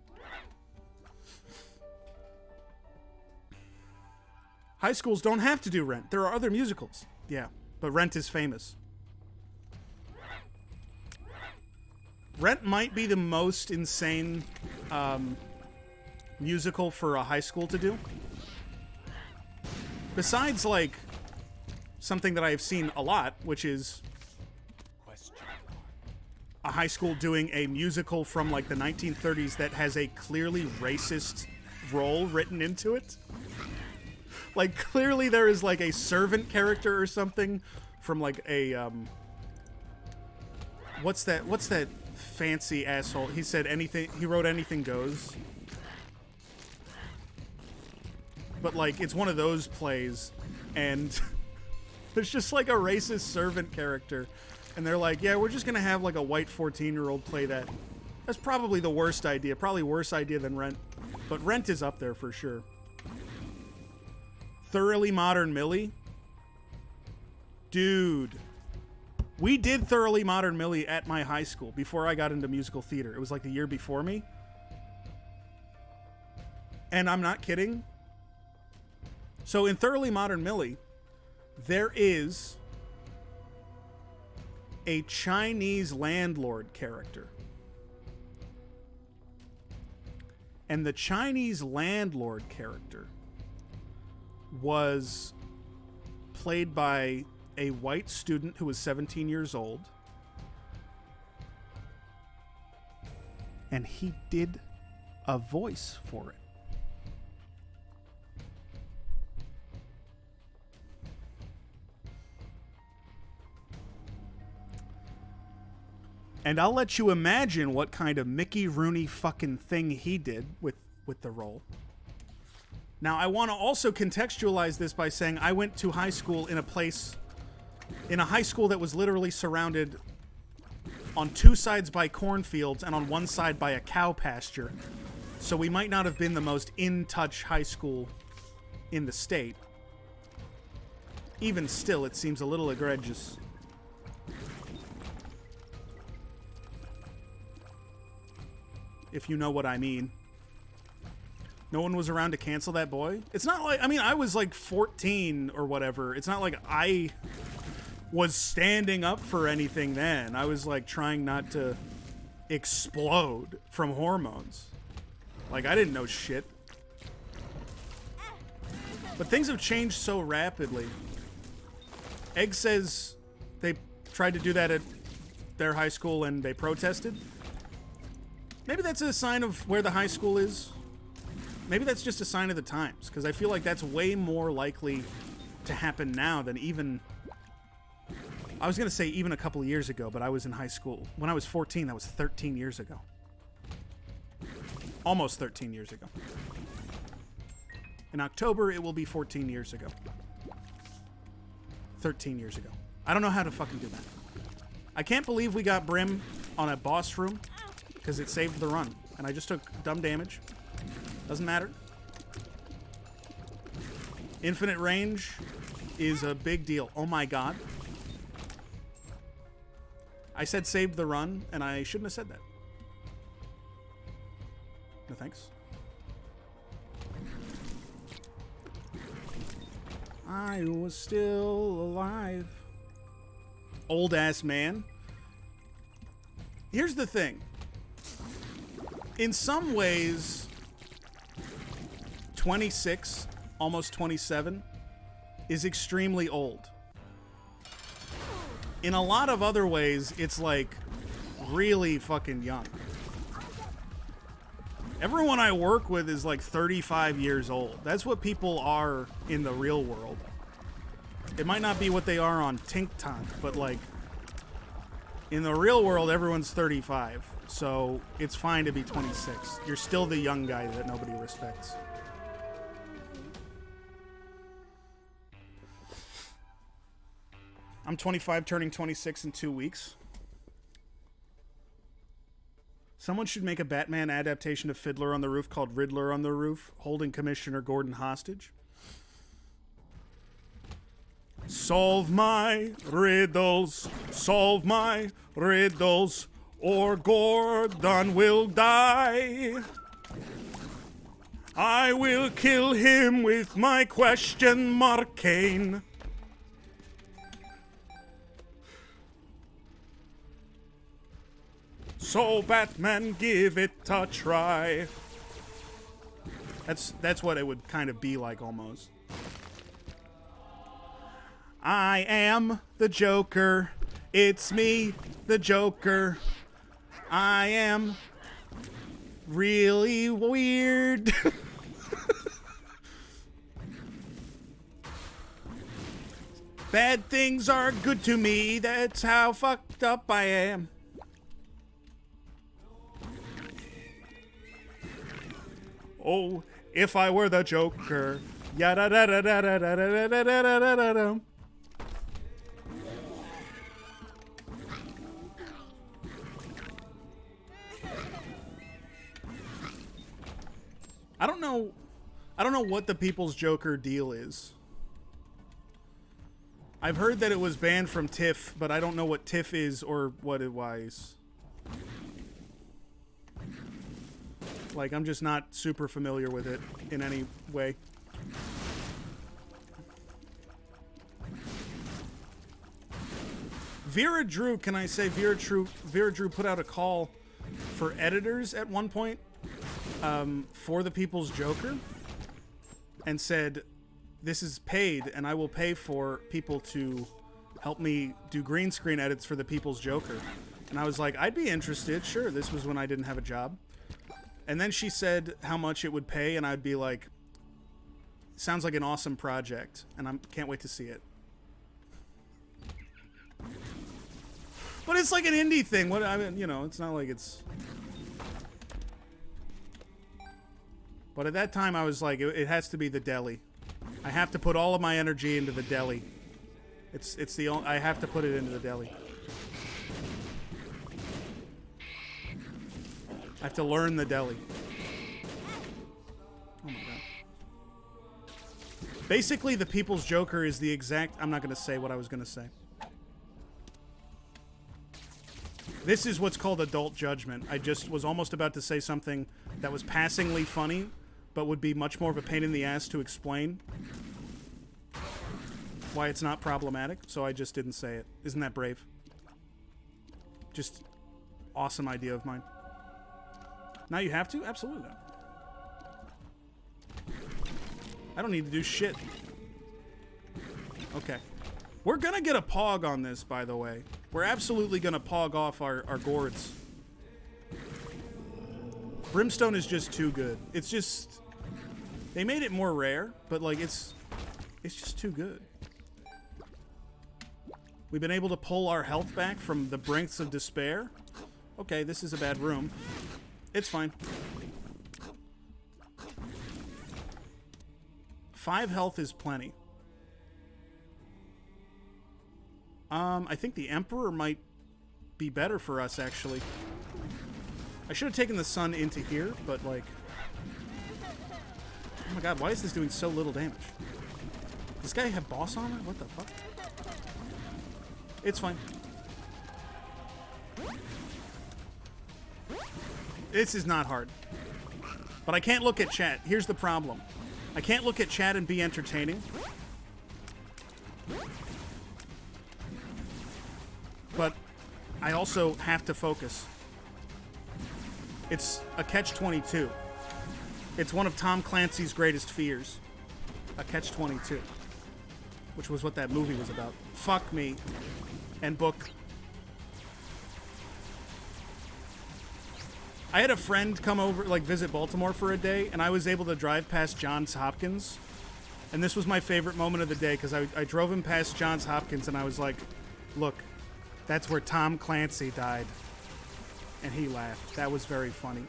High schools don't have to do Rent. There are other musicals. Yeah, but Rent is famous. Rent might be the most insane musical for a high school to do. Besides, like, something that I have seen a lot, which is a high school doing a musical from, like, the 1930s that has a clearly racist role written into it. Like, clearly there is, like, a servant character or something from, like, a, what's that fancy asshole? He said anything, he wrote Anything Goes. But, like, it's one of those plays, and there's just, like, a racist servant character. And they're like, yeah, we're just gonna have, like, a white 14-year-old play that. That's probably the worst idea. Probably worse idea than Rent. But Rent is up there for sure. Thoroughly Modern Millie? Dude. We did Thoroughly Modern Millie at my high school before I got into musical theater. It was like the year before me. And I'm not kidding. So in Thoroughly Modern Millie, there is a Chinese landlord character. And the Chinese landlord character was played by a white student who was 17 years old. And he did a voice for it. And I'll let you imagine what kind of Mickey Rooney fucking thing he did with the role. Now, I want to also contextualize this by saying I went to high school in a high school that was literally surrounded on two sides by cornfields and on one side by a cow pasture. So we might not have been the most in-touch high school in the state. Even still, it seems a little egregious. If you know what I mean. No one was around to cancel that boy. It's not like, I mean, I was like 14 or whatever. It's not like I was standing up for anything then. I was like trying not to explode from hormones. Like, I didn't know shit. But things have changed so rapidly. Egg says they tried to do that at their high school and they protested. Maybe that's a sign of where the high school is. Maybe that's just a sign of the times, because I feel like that's way more likely to happen now than even... I was going to say even a couple of years ago, but I was in high school. When I was 14, that was 13 years ago. Almost 13 years ago. In October, it will be 14 years ago. 13 years ago. I don't know how to fucking do that. I can't believe we got Brim on a boss room, because it saved the run. And I just took dumb damage. Doesn't matter. Infinite range is a big deal. Oh my god. I said saved the run, and I shouldn't have said that. No thanks. I was still alive. Old ass man. Here's the thing. In some ways, 26, almost 27, is extremely old. In a lot of other ways, it's like really fucking young. Everyone I work with is like 35 years old. That's what people are in the real world. It might not be what they are on Tink Tonk, but like in the real world, everyone's 35. So it's fine to be 26. You're still the young guy that nobody respects. I'm 25, turning 26 in 2 weeks. Someone should make a Batman adaptation of Fiddler on the Roof called Riddler on the Roof, holding Commissioner Gordon hostage. Solve my riddles, or Gordon will die. I will kill him with my question mark cane. So Batman, give it a try. That's what it would kind of be like almost. I am the Joker. It's me, the Joker. I am really weird. Bad things are good to me. That's how fucked up I am. Oh, if I were the Joker. Yada da da da da da da da da da da da. I don't know what the People's Joker deal is. I've heard that it was banned from TIFF, but I don't know what TIFF is or what it was. Like, I'm just not super familiar with it in any way. Vera Drew, can I say Vera Drew put out a call for editors at one point for the People's Joker and said, this is paid and I will pay for people to help me do green screen edits for the People's Joker. And I was like, I'd be interested. Sure. This was when I didn't have a job. And then she said how much it would pay, and I'd be like, sounds like an awesome project, and I can't wait to see it. But it's like an indie thing. What I mean, you know, it's not like it's... But at that time, I was like, it has to be the deli. I have to put all of my energy into the deli. It's the only... I have to put it into the deli. I have to learn the deli. Oh my god. Basically, the People's Joker is the exact... I'm not going to say what I was going to say. This is what's called adult judgment. I just was almost about to say something that was passingly funny, but would be much more of a pain in the ass to explain why it's not problematic, so I just didn't say it. Isn't that brave? Just awesome idea of mine. Now you have to? Absolutely not. I don't need to do shit. Okay. We're gonna get a pog on this, by the way. We're absolutely gonna pog off our gourds. Brimstone is just too good. It's just... They made it more rare, but like it's just too good. We've been able to pull our health back from the brinks of despair. Okay, this is a bad room. It's fine. 5 health is plenty. I think the Emperor might be better for us, actually. I should have taken the sun into here, but like... Oh my god, why is this doing so little damage? Does this guy have boss armor? What the fuck? It's fine. This is not hard. But I can't look at chat. Here's the problem. I can't look at chat and be entertaining. But I also have to focus. It's a catch-22. It's one of Tom Clancy's greatest fears. A catch-22. Which was what that movie was about. Fuck me. And book. I had a friend come over, like, visit Baltimore for a day, and I was able to drive past Johns Hopkins. And this was my favorite moment of the day, because I drove him past Johns Hopkins, and I was like, look, that's where Tom Clancy died. And he laughed. That was very funny.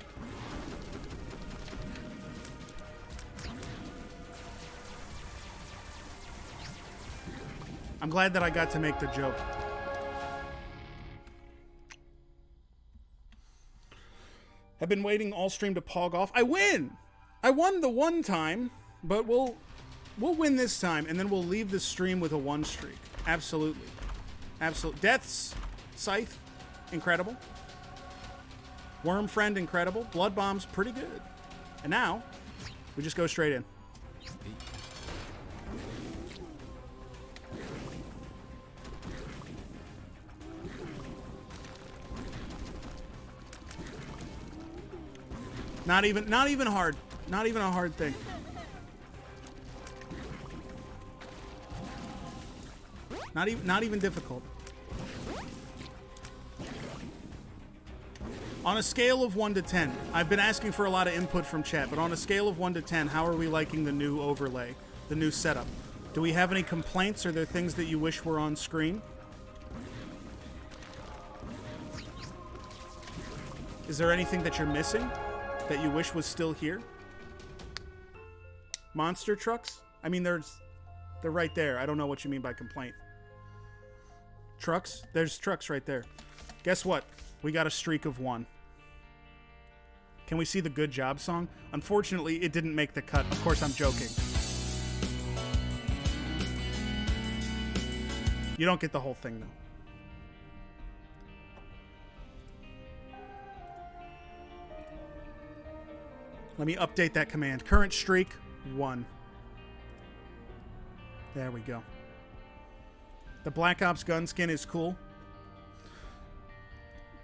I'm glad that I got to make the joke. Have been waiting all stream to pog off. I win! I won the one time, but we'll win this time, and then we'll leave the stream with a 1 streak. Absolutely. Absolute. Deaths, Scythe, incredible. Worm Friend, incredible. Blood Bomb's pretty good. And now, we just go straight in. Not even hard. Not even a hard thing. Not even difficult. On a scale of 1 to 10, I've been asking for a lot of input from chat, but on a scale of 1 to 10, how are we liking the new overlay, the new setup? Do we have any complaints? Are there things that you wish were on screen? Is there anything that you're missing that you wish was still here? Monster trucks? I mean, they're right there. I don't know what you mean by complaint. Trucks? There's trucks right there. Guess what? We got a streak of 1. Can we see the good job song? Unfortunately, it didn't make the cut. Of course, I'm joking. You don't get the whole thing, though. Let me update that command. Current streak, 1. There we go. The Black Ops gun skin is cool.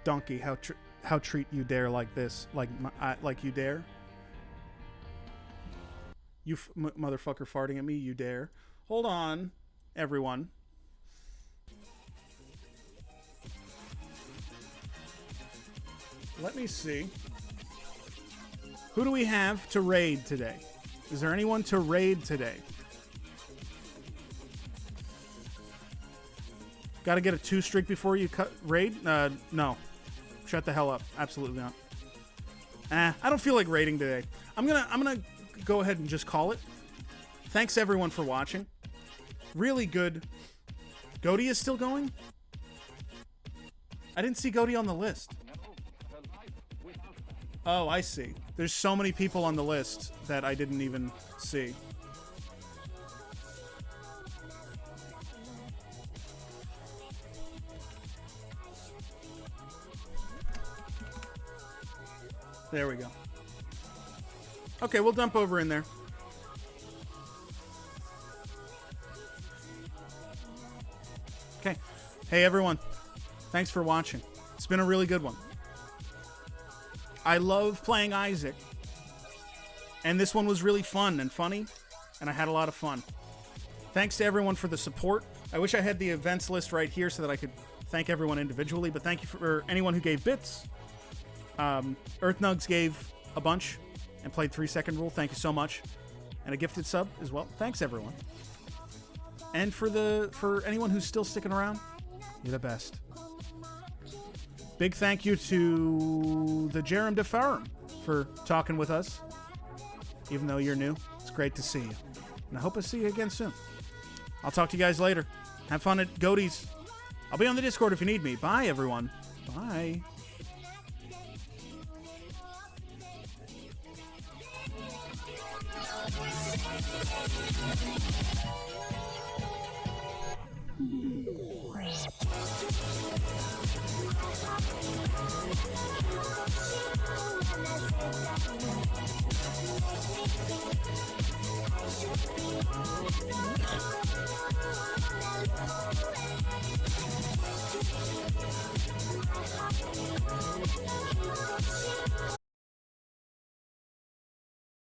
Donkey, how treat you dare like this? Like you dare? You motherfucker farting at me, you dare? Hold on, everyone. Let me see. Who do we have to raid today? Is there anyone to raid today? Got to get a 2 streak before you raid? No. Shut the hell up. Absolutely not. I don't feel like raiding today. I'm gonna go ahead and just call it. Thanks everyone for watching. Really good. Goaty is still going? I didn't see Goaty on the list. Oh, I see. There's so many people on the list that I didn't even see. There we go. Okay, we'll dump over in there. Okay. Hey, everyone. Thanks for watching. It's been a really good one. I love playing Isaac. And this one was really fun and funny, and I had a lot of fun. Thanks to everyone for the support. I wish I had the events list right here so that I could thank everyone individually, but thank you for anyone who gave bits. Earthnugs gave a bunch and played 3-second rule. Thank you so much. And a gifted sub as well. Thanks, everyone. And for anyone who's still sticking around, you're the best. Big thank you to the Jerem DeFarum for talking with us. Even though you're new, it's great to see you. And I hope I see you again soon. I'll talk to you guys later. Have fun at Goaty's. I'll be on the Discord if you need me. Bye, everyone. Bye. We'll be right back.